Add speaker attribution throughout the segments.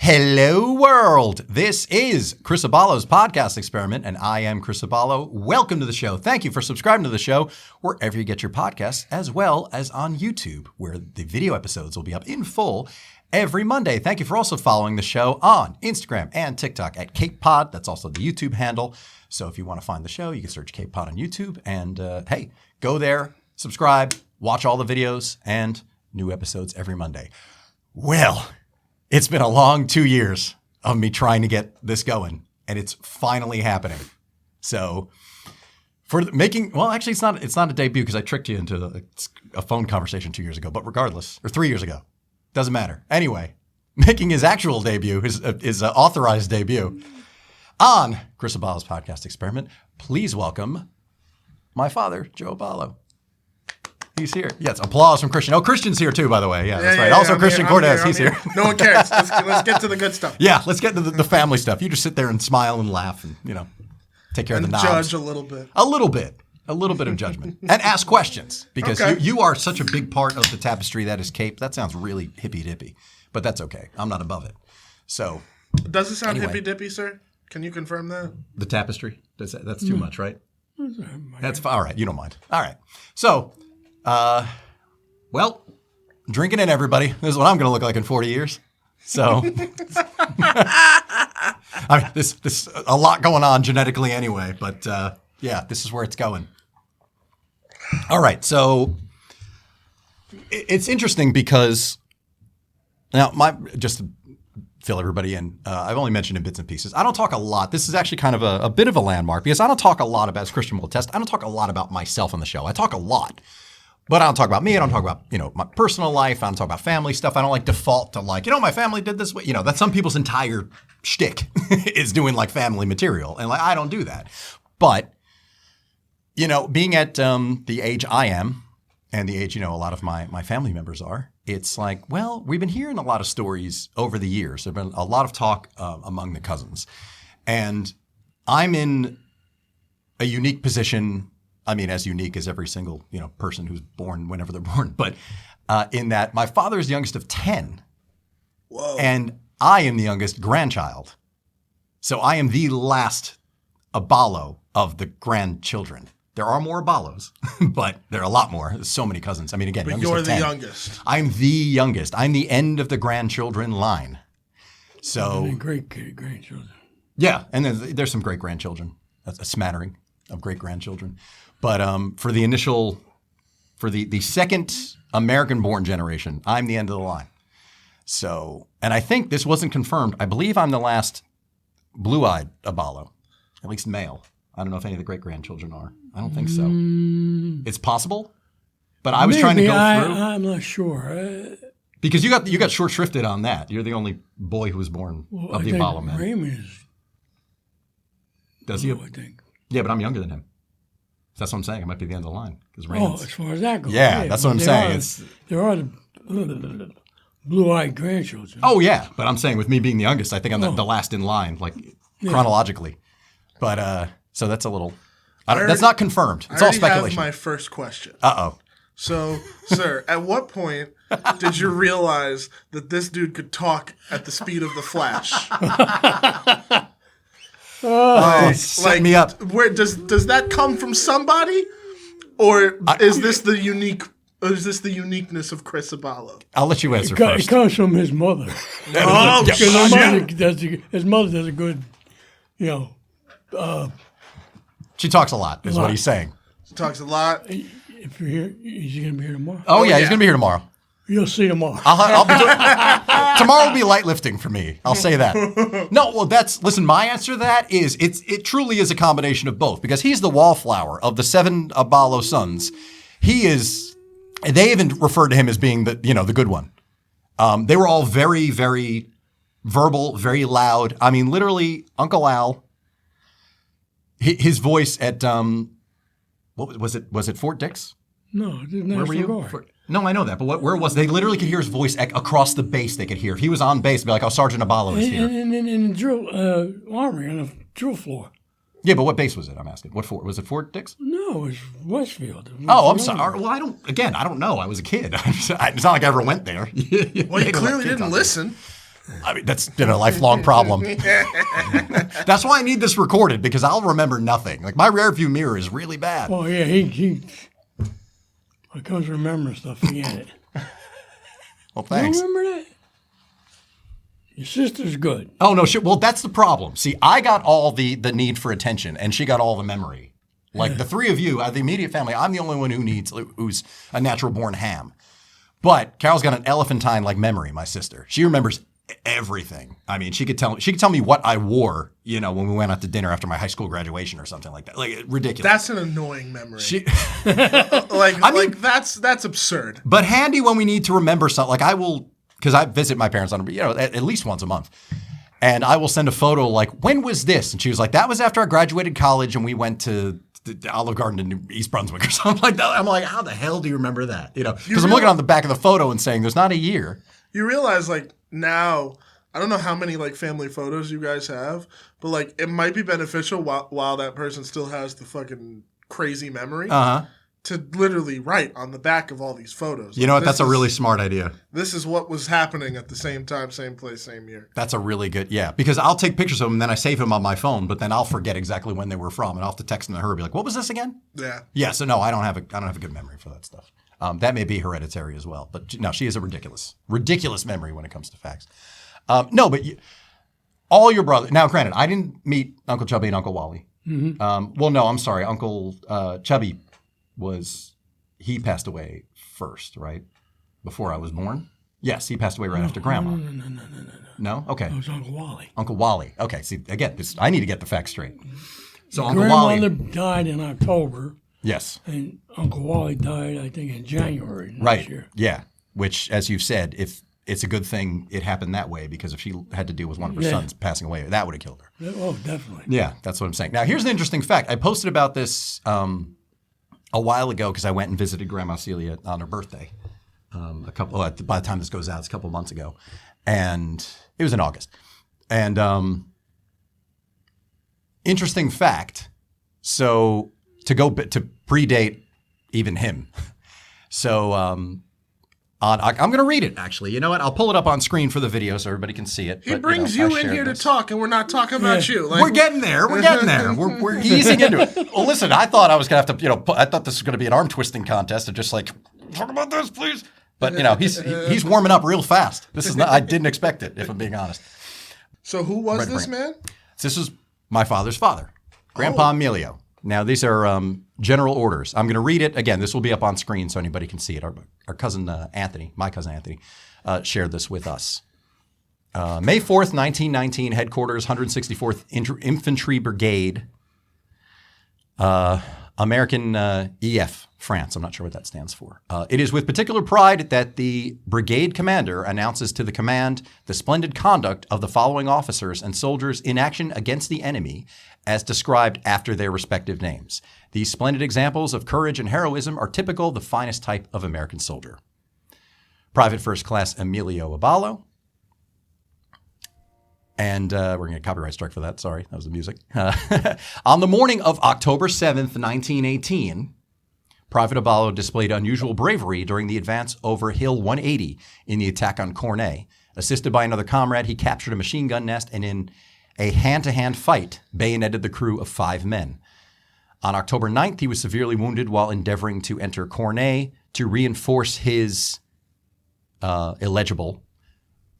Speaker 1: Hello, world. This is Chris Aballo's podcast experiment, and I am Chris Aballo. Welcome to the show. Thank you for subscribing to the show wherever you get your podcasts, as well as on YouTube, where the video episodes will be up in full every Monday. Thank you for also following the show on Instagram and TikTok at CAPEPOD. That's also the YouTube handle. So if you want to find the show, you can search CAPEPOD on YouTube. And hey, go there, subscribe, watch all the videos, and new episodes every Monday. Well, it's been a long 2 years of me trying to get this going, and it's finally happening. So for making, well, actually, it's not a debut because I tricked you into a phone conversation 2 years ago, but regardless, or 3 years ago, doesn't matter. Anyway, making his actual debut, his authorized debut on Chris Aballo's podcast experiment, please welcome my father, Joe Aballo. He's here. Yes, applause from Christian. Oh, Christian's here too, by the way. Yeah, that's right. Also, Christian Cortez, he's here.
Speaker 2: No one cares. Let's get to the good stuff.
Speaker 1: Yeah, let's get to the family stuff. You just sit there and smile and laugh and, take care of the knobs.
Speaker 2: Judge a little bit.
Speaker 1: A little bit of judgment. And ask questions because you are such a big part of the tapestry that is Cape. That sounds really hippy-dippy, but that's okay. I'm not above it. So,
Speaker 2: does it sound hippy-dippy, sir? Can you confirm that?
Speaker 1: The tapestry? That's too much, right? That's all right. You don't mind. All right. So, well, drinking in, everybody. This is what I'm going to look like in 40 years. So, I mean, this a lot going on genetically anyway, but yeah, this is where it's going. All right, so it's interesting because now just to fill everybody in, I've only mentioned in bits and pieces. I don't talk a lot. This is actually kind of a bit of a landmark because I don't talk a lot about, as Christian will attest, I don't talk a lot about myself on the show. I talk a lot. But I don't talk about me. I don't talk about, my personal life. I don't talk about family stuff. I don't like default to my family did this way. That's some people's entire shtick is doing like family material. And I don't do that. But, being at the age I am and the age, a lot of my family members are, it's like, well, we've been hearing a lot of stories over the years. There's been a lot of talk among the cousins. And I'm in a unique position. I mean, as unique as every single, person who's born whenever they're born, but in that my father is the youngest of 10.
Speaker 2: Whoa.
Speaker 1: And I am the youngest grandchild. So I am the last Aballo of the grandchildren. There are more Aballos, but there are a lot more. There's so many cousins. I mean, again,
Speaker 2: but
Speaker 1: youngest
Speaker 2: you're
Speaker 1: of
Speaker 2: the
Speaker 1: 10.
Speaker 2: youngest.
Speaker 1: I'm the youngest. I'm the end of the grandchildren line. So
Speaker 3: great-grandchildren.
Speaker 1: Yeah, and then there's some great-grandchildren. That's a smattering of great-grandchildren. But for the second American-born generation, I'm the end of the line. So, and I think this wasn't confirmed. I believe I'm the last blue-eyed Aballo, at least male. I don't know if any of the great-grandchildren are. I don't think so. It's possible, but I was trying to go through.
Speaker 3: I'm not sure.
Speaker 1: Because you got short-shrifted on that. You're the only boy who was born of the Aballo man.
Speaker 3: Raymond is.
Speaker 1: Does he?
Speaker 3: I think.
Speaker 1: Yeah, but I'm younger than him. That's what I'm saying. It might be the end of the line.
Speaker 3: As far as that goes.
Speaker 1: Yeah, that's what I'm saying.
Speaker 3: There are the blue-eyed grandchildren.
Speaker 1: Oh, yeah. But I'm saying with me being the youngest, I think I'm the last in line, chronologically. But so that's a little that's not confirmed. It's all speculation.
Speaker 2: I have my first question.
Speaker 1: Uh-oh.
Speaker 2: So, sir, at what point did you realize that this dude could talk at the speed of the Flash?
Speaker 1: Set me up.
Speaker 2: Where does that come from somebody, or is this the uniqueness of Chris Aballo?
Speaker 1: I'll let you answer first.
Speaker 3: It comes from his mother. His mother does a good,
Speaker 1: she talks a lot, is what he's saying.
Speaker 2: She talks a lot.
Speaker 3: If you're here, he's going to be here tomorrow.
Speaker 1: Oh yeah, he's going to be here tomorrow.
Speaker 3: You'll see tomorrow.
Speaker 1: I'll be tomorrow will be light lifting for me. I'll say that. No, well, listen, my answer to that is it truly is a combination of both because he's the wallflower of the 7 Aballo sons. They even referred to him as being the good one. They were all very, very verbal, very loud. I mean, literally, Uncle Al, his voice at, what was it? Was it Fort Dix?
Speaker 3: No, it didn't.
Speaker 1: Where were you? No, I know that, but where was they? Literally could hear his voice across the base. They could hear. If he was on base, they'd be like, "Oh, Sergeant Aballo is here."
Speaker 3: In the drill armory on the drill floor.
Speaker 1: Yeah, but what base was it? I'm asking. What fort? Was it Fort Dix?
Speaker 3: No, it was Westfield.
Speaker 1: Oh, I'm sorry. Well, I don't know. I was a kid. It's not like I ever went there.
Speaker 2: Well, you clearly didn't listen.
Speaker 1: I mean, that's been a lifelong problem. That's why I need this recorded, because I'll remember nothing. Like, my rear view mirror is really bad.
Speaker 3: Oh, yeah, he when it comes to remembering stuff, forget it.
Speaker 1: Well, thanks.
Speaker 3: You remember that? Your sister's good.
Speaker 1: Oh, no, shit. Well, that's the problem. See, I got all the need for attention, and she got all the memory. Like, the three of you, the immediate family, I'm the only one who's a natural-born ham. But Carol's got an elephantine-like memory, my sister. She remembers everything. I mean, she could tell me what I wore, when we went out to dinner after my high school graduation or something like that. Like, ridiculous.
Speaker 2: That's an annoying memory.
Speaker 1: mean,
Speaker 2: that's absurd.
Speaker 1: But handy when we need to remember something. Like, I will, because I visit my parents at least once a month. And I will send a photo like, when was this? And she was like, that was after I graduated college and we went to the Olive Garden in East Brunswick or something like that. I'm like, how the hell do you remember that? Because I'm looking on the back of the photo and saying, there's not a year.
Speaker 2: You realize, like, now, I don't know how many, like, family photos you guys have, but, like, it might be beneficial while that person still has the fucking crazy memory to literally write on the back of all these photos.
Speaker 1: You know what? That's a really smart idea.
Speaker 2: This is what was happening at the same time, same place, same year.
Speaker 1: That's a really good, because I'll take pictures of them and then I save them on my phone, but then I'll forget exactly when they were from, and I'll have to text them to her and be like, what was this again?
Speaker 2: Yeah.
Speaker 1: Yeah, so no, I don't have a good memory for that stuff. That may be hereditary as well, but no, she has a ridiculous memory when it comes to facts. No, but all your brothers. Now, granted, I didn't meet Uncle Chubby and Uncle Wally. Mm-hmm. Well, no, I'm sorry. Uncle Chubby he passed away first, right? Before I was born? Yes, he passed away right after Grandma.
Speaker 3: No.
Speaker 1: No? Okay.
Speaker 3: It was Uncle Wally.
Speaker 1: Uncle Wally. Okay, see, again, I need to get the facts straight. So Uncle
Speaker 3: Grandmother
Speaker 1: Wally.
Speaker 3: died in October.
Speaker 1: Yes.
Speaker 3: And Uncle Wally died, I think, in January next year.
Speaker 1: Yeah. Which, as you've said, if it's a good thing it happened that way, because if she had to deal with one of her sons passing away, that would have killed her.
Speaker 3: Oh, definitely.
Speaker 1: Yeah, that's what I'm saying. Now, here's an interesting fact. I posted about this a while ago because I went and visited Grandma Celia on her birthday. By the time this goes out, it's a couple months ago. And it was in August. And interesting fact. So to predate even him. So I'm going to read it, actually. You know what? I'll pull it up on screen for the video so everybody can see it.
Speaker 2: He brings you in here to talk, and we're not talking about you. Like,
Speaker 1: we're getting there. We're easing into it. Well, listen, I thought I was going to have to, I thought this was going to be an arm twisting contest of just like, talk about this, please. But, he's warming up real fast. I didn't expect it, if I'm being honest.
Speaker 2: So who was this man?
Speaker 1: This is my father's father, Grandpa Emilio. Now, these are general orders. I'm going to read it. Again, this will be up on screen so anybody can see it. Our cousin Anthony, my cousin Anthony, shared this with us. May 4th, 1919, headquarters, 164th Infantry Brigade, American EF, France. I'm not sure what that stands for. It is with particular pride that the brigade commander announces to the command the splendid conduct of the following officers and soldiers in action against the enemy as described after their respective names. These splendid examples of courage and heroism are typical of the finest type of American soldier. Private First Class Emilio Aballo. And we're going to get a copyright strike for that. Sorry, that was the music. On the morning of October 7th, 1918, Private Aballo displayed unusual bravery during the advance over Hill 180 in the attack on Coney. Assisted by another comrade, he captured a machine gun nest and in a hand-to-hand fight bayoneted the crew of 5 men. On October 9th, he was severely wounded while endeavoring to enter Coney to reinforce his illegible,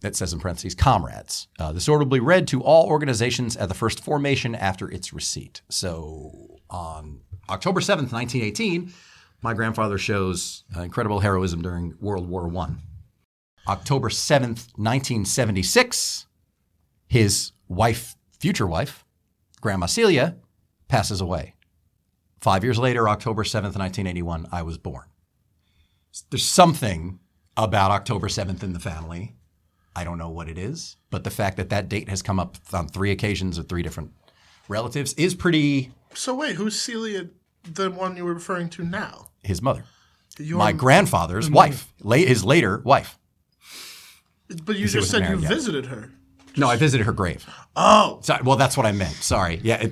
Speaker 1: that says in parentheses, comrades. This order will be read to all organizations at the first formation after its receipt. So on October 7th, 1918, my grandfather shows incredible heroism during World War I. October 7th, 1976, his future wife, Grandma Celia, passes away. 5 years later, October 7th, 1981, I was born. There's something about October 7th in the family. I don't know what it is, but the fact that that date has come up on 3 occasions with 3 different relatives is pretty...
Speaker 2: So wait, who's Celia, the one you were referring to now?
Speaker 1: His mother. My grandfather's wife, his later wife.
Speaker 2: But you just said you visited her.
Speaker 1: No, I visited her grave.
Speaker 2: Oh.
Speaker 1: Sorry, well, that's what I meant. Sorry. Yeah,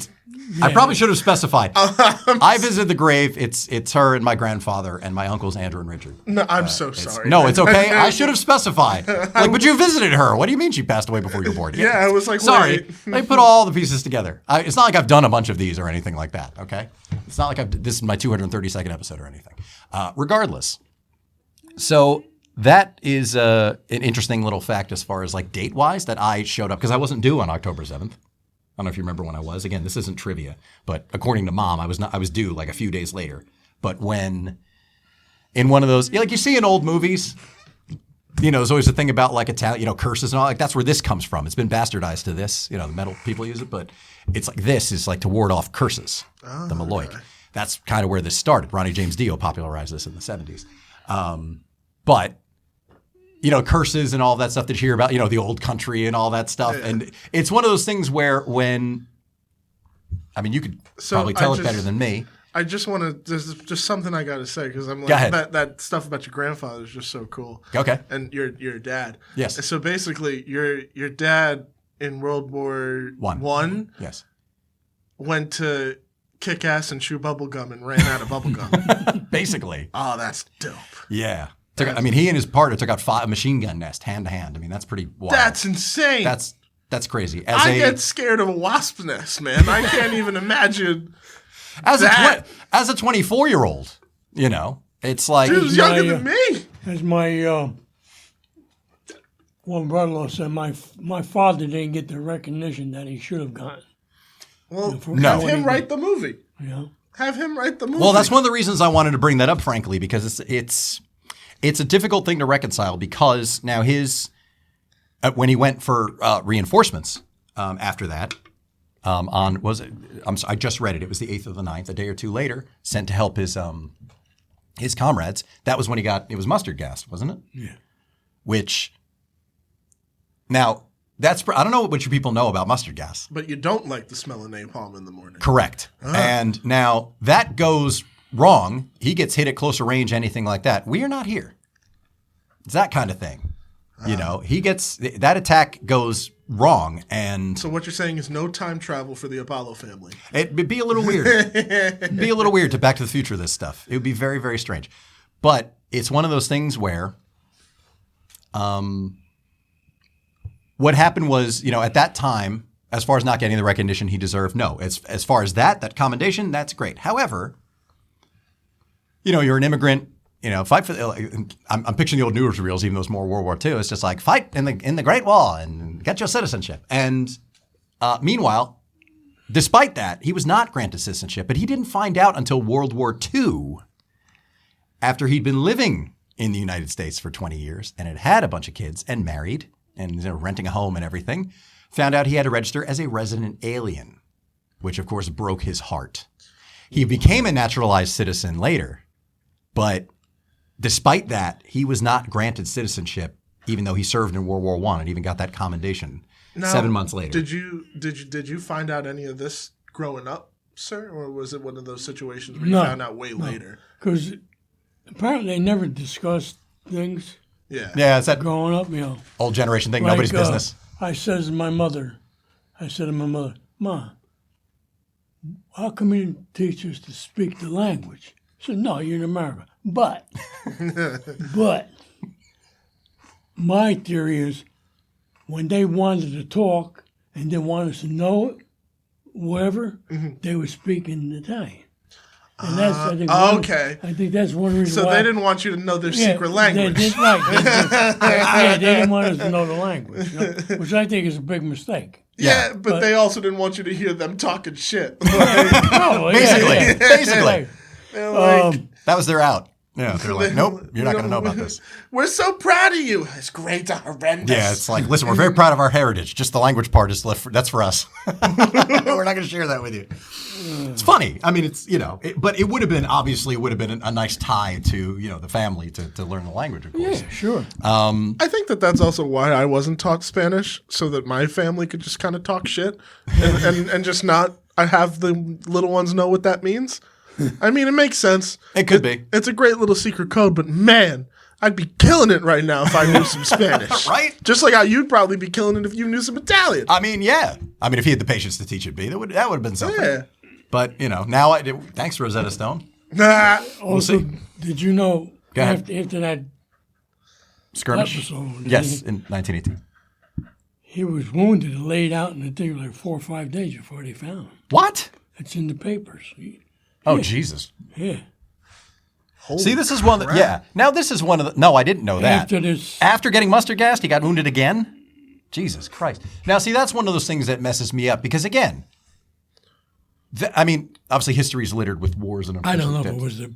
Speaker 1: I probably should have specified. I visited the grave. It's her and my grandfather and my uncles Andrew and Richard.
Speaker 2: No, I'm so sorry.
Speaker 1: No, it's okay. I should have specified. Like, but you visited her. What do you mean she passed away before you were born?
Speaker 2: Yeah, I was like,
Speaker 1: sorry.
Speaker 2: wait.
Speaker 1: I put all the pieces together. It's not like I've done a bunch of these or anything like that, okay? It's not like this is my 232nd episode or anything. Regardless. So that is an interesting little fact as far as like date-wise that I showed up because I wasn't due on October 7th. I don't know if you remember when I was. Again, this isn't trivia, but according to Mom, I was due like a few days later. But when in one of those, like you see in old movies, there's always a thing about like Italian, curses and all. Like that's where this comes from. It's been bastardized to this. The metal people use it, but it's like this is like to ward off curses. The Maloik. Okay. That's kind of where this started. Ronnie James Dio popularized this in the 70s. But curses and all that stuff that you hear about, the old country and all that stuff. Yeah. And it's one of those things where you could probably tell it better than me.
Speaker 2: I just want to, there's just something I got to say because I'm like, that stuff about your grandfather is just so cool.
Speaker 1: Okay.
Speaker 2: And your dad.
Speaker 1: Yes.
Speaker 2: So basically, your dad in World War One.
Speaker 1: Yes.
Speaker 2: Went to kick ass and chew bubble gum and ran out of bubble gum.
Speaker 1: Basically.
Speaker 2: Oh, that's dope.
Speaker 1: Yeah. He and his partner took out a machine gun nest hand to hand. That's pretty wild.
Speaker 2: That's insane.
Speaker 1: That's crazy.
Speaker 2: I get scared of a wasp nest, man. I can't even imagine.
Speaker 1: As a 24-year-old, it's like
Speaker 2: dude's younger than me.
Speaker 3: As my one brother-in-law said, my father didn't get the recognition that he should have gotten.
Speaker 2: Well, have him write the movie.
Speaker 3: Yeah.
Speaker 2: Have him write the movie.
Speaker 1: Well, that's one of the reasons I wanted to bring that up, frankly, because it's a difficult thing to reconcile because now when he went for reinforcements after that, I just read it. It was the 8th of the 9th, a day or two later, sent to help his comrades. That was when it was mustard gas, wasn't it?
Speaker 3: Yeah.
Speaker 1: Which, now, I don't know what you people know about mustard gas.
Speaker 2: But you don't like the smell of napalm in the morning.
Speaker 1: Correct. And now that goes wrong. He gets hit at closer range, anything like that. We are not here. It's that kind of thing. He gets that attack goes wrong, and
Speaker 2: so what you're saying is no time travel for the Aballo family.
Speaker 1: It'd be a little weird. It'd be a little weird to Back to the Future this stuff. It would be very, very strange. But it's one of those things where, what happened was, at that time, as far as not getting the recognition he deserved, no. As far as that commendation, that's great. However, you're an immigrant. Fight for. I'm picturing the old newsreels, even though it's more World War II. It's just like fight in the Great War and get your citizenship. And meanwhile, despite that, he was not granted citizenship, but he didn't find out until World War II, after he'd been living in the United States for 20 years and had had a bunch of kids and married and renting a home and everything. Found out he had to register as a resident alien, which of course broke his heart. He became a naturalized citizen later, but despite that, he was not granted citizenship, even though he served in World War I and even got that commendation 7 months later.
Speaker 2: Did you find out any of this growing up, sir, or was it one of those situations where you found out way later?
Speaker 3: Because apparently they never discussed things.
Speaker 1: Yeah, it's that
Speaker 3: growing up,
Speaker 1: old generation thing. Like, nobody's business.
Speaker 3: I said to my mother, "Ma, how come you didn't teach us to speak the language?" She said, "No, you're in America." But my theory is when they wanted to talk and they wanted us to know it, whatever, they would speak in Italian. And that's, I think that's one reason why.
Speaker 2: So they didn't want you to know their secret language.
Speaker 3: They didn't want us to know the language, which I think is a big mistake.
Speaker 2: Yeah, but they also didn't want you to hear them talking shit.
Speaker 1: Basically. That was their out. Yeah, they're like, nope, you're not going to know about this.
Speaker 2: We're so proud of you. It's great, horrendous.
Speaker 1: Yeah, it's like, listen, we're very proud of our heritage. Just the language part is that's for us. We're not going to share that with you. It's funny. I mean, it's but it would have been a nice tie to the family to learn the language, of course.
Speaker 3: Yeah, sure.
Speaker 2: I think that's also why I wasn't taught Spanish, so that my family could just kind of talk shit and just not. I have the little ones know what that means. I mean, it makes sense.
Speaker 1: It could be.
Speaker 2: It's a great little secret code, but man, I'd be killing it right now if I knew some Spanish.
Speaker 1: Right?
Speaker 2: Just like how you'd probably be killing it if you knew some Italian.
Speaker 1: I mean, yeah. I mean, if he had the patience to teach it, that would have been something.
Speaker 2: Yeah.
Speaker 1: But, now thanks, Rosetta Stone.
Speaker 2: Nah.
Speaker 3: Also, did you know
Speaker 1: Go ahead.
Speaker 3: after that
Speaker 1: Skirmish?
Speaker 3: episode,
Speaker 1: Yes, in 1918.
Speaker 3: he was wounded and laid out in the thing like 4 or 5 days before they found him.
Speaker 1: What?
Speaker 3: It's in the papers.
Speaker 1: Oh, Jesus.
Speaker 3: Yeah.
Speaker 1: See, this is one Now, this is one of the... No, I didn't know that. After getting mustard gassed, he got wounded again? Jesus Christ. Now, see, that's one of those things that messes me up because, again, obviously history is littered with wars and...
Speaker 3: I don't know if it was the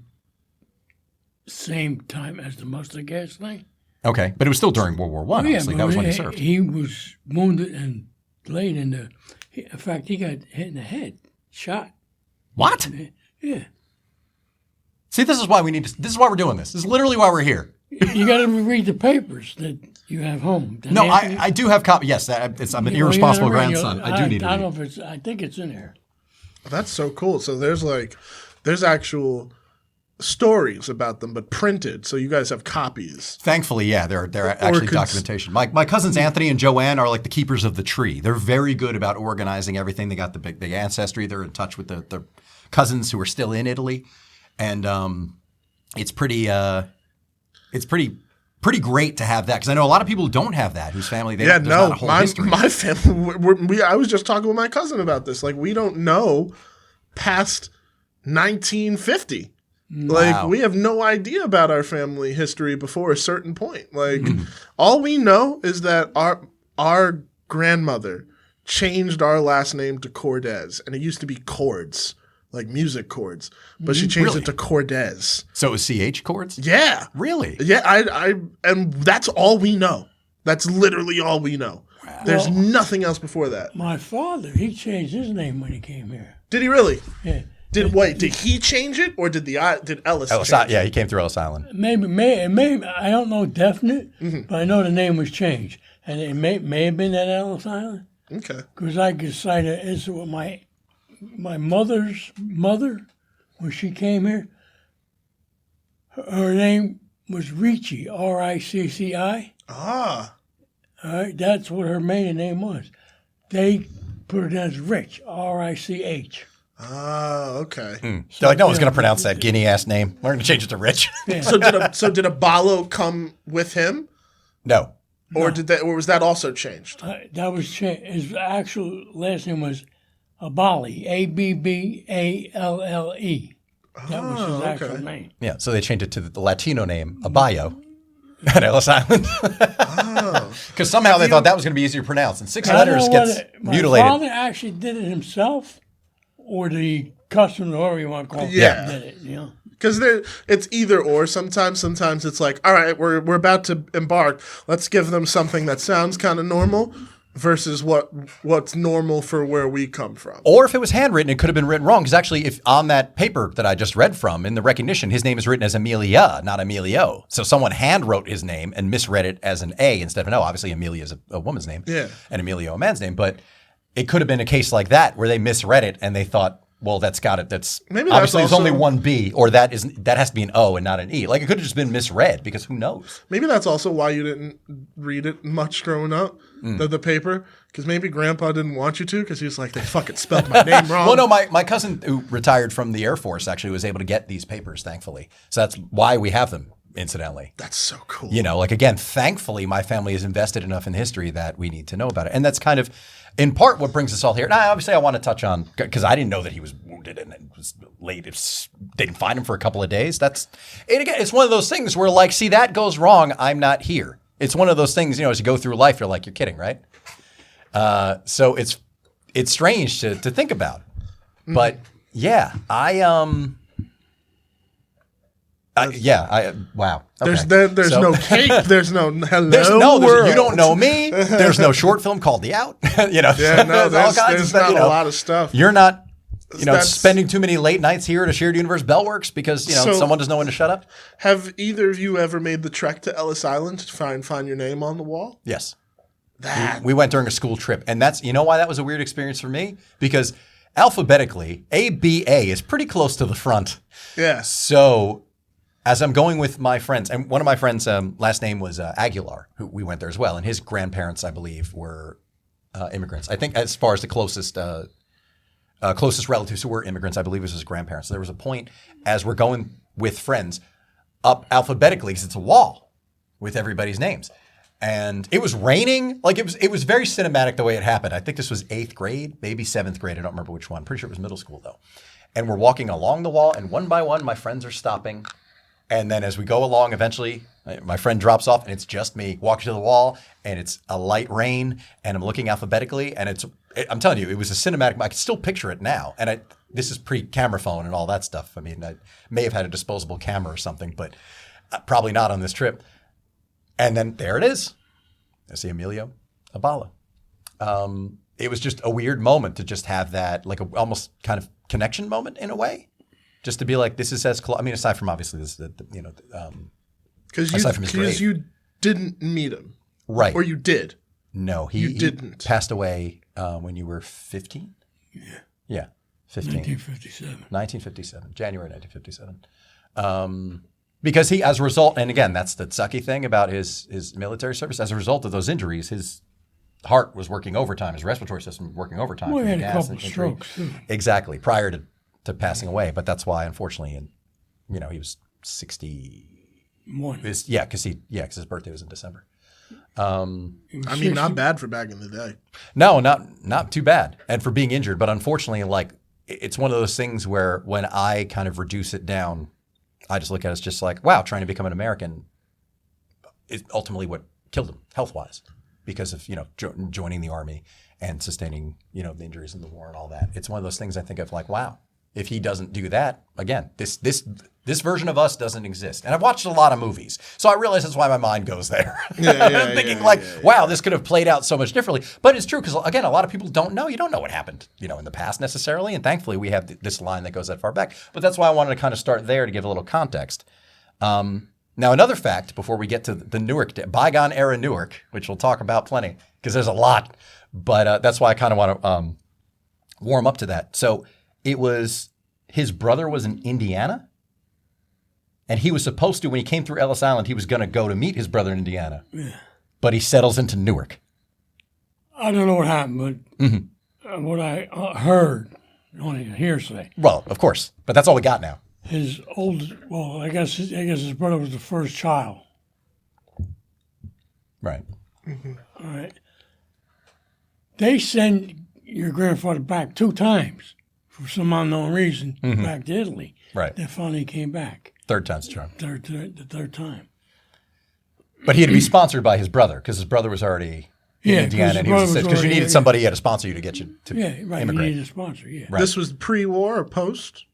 Speaker 3: same time as the mustard gas thing.
Speaker 1: Okay, but it was still during World War I, obviously. That was when he served.
Speaker 3: He was wounded and laid in the... In fact, he got hit in the head, shot.
Speaker 1: What?
Speaker 3: Yeah.
Speaker 1: See, this is why this is why we're doing this. This is literally why we're here.
Speaker 3: You got to read the papers that you have home.
Speaker 1: No, I do have copies. Yes, I'm an irresponsible grandson. I do need to read.
Speaker 3: I don't know if I think it's in there.
Speaker 2: That's so cool. So there's actual stories about them, but printed. So you guys have copies.
Speaker 1: Thankfully, yeah, they're actually documentation. My cousins Anthony and Joanne are like the keepers of the tree. They're very good about organizing everything. They got the big ancestry. They're in touch with the cousins who are still in Italy, and it's pretty great to have that because I know a lot of people who don't have that, whose family there's not a whole history.
Speaker 2: My family. I was just talking with my cousin about this. Like, we don't know past 1950.
Speaker 1: Wow.
Speaker 2: Like, we have no idea about our family history before a certain point. Like, all we know is that our grandmother changed our last name to Cordes, and it used to be chords, like music chords, but she changed it to Cordes.
Speaker 1: So it was CH chords?
Speaker 2: Yeah.
Speaker 1: Really?
Speaker 2: Yeah, and that's all we know. That's literally all we know. Wow. There's nothing else before that.
Speaker 3: My father, he changed his name when he came here.
Speaker 2: Did he really?
Speaker 3: Yeah.
Speaker 2: Did he change it, or did Ellis change it?
Speaker 1: Yeah, he came through Ellis Island.
Speaker 3: Maybe I don't know definite, but I know the name was changed, and it may have been at Ellis Island.
Speaker 2: Okay.
Speaker 3: Because I decided it's what my mother's mother, when she came here, her name was Ricci, Ricci.
Speaker 2: Ah.
Speaker 3: All right, that's what her maiden name was. They put it as Rich, Rich.
Speaker 2: Oh, okay.
Speaker 1: They're like, no one's going to pronounce that Guinea-ass name. We're going to change it to Rich.
Speaker 3: Yeah.
Speaker 2: So did Aballo come with him?
Speaker 1: No.
Speaker 2: Or was that also changed?
Speaker 3: That was changed. His actual last name was Aballi, Abballe. That was his actual name.
Speaker 1: Yeah, so they changed it to the Latino name, Aballo, at Ellis Island. Because somehow they thought that was going to be easier to pronounce. And 6 letters gets mutilated.
Speaker 3: My father actually did it himself, or the customer, or whatever you want to call it, did it, you know?
Speaker 2: Because it's either or. Sometimes it's like, all right, we're about to embark. Let's give them something that sounds kind of normal versus what's normal for where we come from.
Speaker 1: Or if it was handwritten, it could have been written wrong. Because actually, if on that paper that I just read from, in the recognition, his name is written as Amelia, not Emilio. So someone hand wrote his name and misread it as an A instead of an O. Obviously, Amelia is a woman's name, and Emilio a man's name. But it could have been a case like that where they misread it and they thought, well, that's got it. Maybe obviously there's only one B, or that has to be an O and not an E. Like, it could have just been misread because who knows?
Speaker 2: Maybe that's also why you didn't read it much growing up, the paper, because maybe Grandpa didn't want you to because he was like, they fucking spelled my name wrong.
Speaker 1: Well, no, my cousin who retired from the Air Force actually was able to get these papers, thankfully. So that's why we have them, incidentally.
Speaker 2: That's so cool.
Speaker 1: You know, like, again, thankfully my family is invested enough in history that we need to know about it. And that's kind of, in part, what brings us all here. Now, obviously, I want to touch on, because I didn't know that he was wounded and it was late. They didn't find him for a couple of days. It's one of those things where, like, see, that goes wrong, I'm not here. It's one of those things, you know, as you go through life, you're like, you're kidding, right? So it's strange to think about. But, yeah, wow. Okay.
Speaker 2: There's no cake. There's no hello world.
Speaker 1: You don't know me. There's no short film called The Out. You know,
Speaker 2: there's not a lot of stuff.
Speaker 1: You're not, spending too many late nights here at a shared universe Bellworks because someone doesn't know when to shut up.
Speaker 2: Have either of you ever made the trek to Ellis Island to find your name on the wall?
Speaker 1: Yes. We went during a school trip, and that's why that was a weird experience for me, because alphabetically ABA is pretty close to the front.
Speaker 2: Yeah.
Speaker 1: So as I'm going with my friends, and one of my friends' last name was Aguilar, who we went there as well, and his grandparents, I believe, were immigrants. I think as far as the closest relatives who were immigrants, I believe it was his grandparents. So there was a point as we're going with friends up alphabetically, because it's a wall with everybody's names. And it was raining. Like it was very cinematic the way it happened. I think this was 8th grade, maybe 7th grade. I don't remember which one. Pretty sure it was middle school though. And we're walking along the wall, and one by one, my friends are stopping. And then as we go along, eventually, my friend drops off, and it's just me walking to the wall, and it's a light rain, and I'm looking alphabetically, and I'm telling you, it was a cinematic. I can still picture it now. And this is pre-camera phone and all that stuff. I mean, I may have had a disposable camera or something, but probably not on this trip. And then there it is. I see Emilio Aballo. It was just a weird moment to just have that, like a almost kind of connection moment in a way, just to be like, this is as close. I mean, aside from obviously this,
Speaker 2: because you didn't meet him,
Speaker 1: right?
Speaker 2: Or you did?
Speaker 1: No, he
Speaker 2: didn't.
Speaker 1: Passed away when you were 15. Yeah, 15. 1957, January 1957. Because he, as a result, and again, that's the sucky thing about his military service. As a result of those injuries, his heart was working overtime, his respiratory system was working overtime.
Speaker 3: Well, he had a couple of strokes too.
Speaker 1: Exactly, prior to passing away. But that's why, unfortunately, he was 61. Because his birthday was in December.
Speaker 2: I mean, not bad for back in the day.
Speaker 1: No, not too bad, and for being injured. But unfortunately, like it's one of those things where when I kind of reduce it down, I just look at it as just like, wow, trying to become an American is ultimately what killed him health-wise because of, joining the Army and sustaining, the injuries in the war and all that. It's one of those things I think of like, wow, if he doesn't do that, again, this version of us doesn't exist. And I've watched a lot of movies, so I realize that's why my mind goes there. I'm thinking wow, this could have played out so much differently. But it's true because, again, a lot of people don't know. You don't know what happened, in the past necessarily. And thankfully, we have this line that goes that far back. But that's why I wanted to kind of start there to give a little context. Now, another fact before we get to the Newark, bygone era Newark, which we'll talk about plenty because there's a lot. But that's why I kind of want to warm up to that. So it was his brother was in Indiana. And he was supposed to, when he came through Ellis Island, he was going to go to meet his brother in Indiana. Yeah. But he settles into Newark.
Speaker 3: I don't know what happened, but what I heard, only a hearsay.
Speaker 1: Well, of course. But that's all we got now.
Speaker 3: I guess his brother was the first child.
Speaker 1: Right.
Speaker 3: Mm-hmm. All right. They sent your grandfather back 2 times for some unknown reason back to Italy.
Speaker 1: Right.
Speaker 3: Then finally he came back.
Speaker 1: Third time's the charm.
Speaker 3: The third time.
Speaker 1: But he had to be sponsored by his brother because his brother was already in Indiana. And he was because you needed somebody to sponsor you to get you to immigrate.
Speaker 3: You needed a sponsor, yeah.
Speaker 2: Right. This was pre-war or post?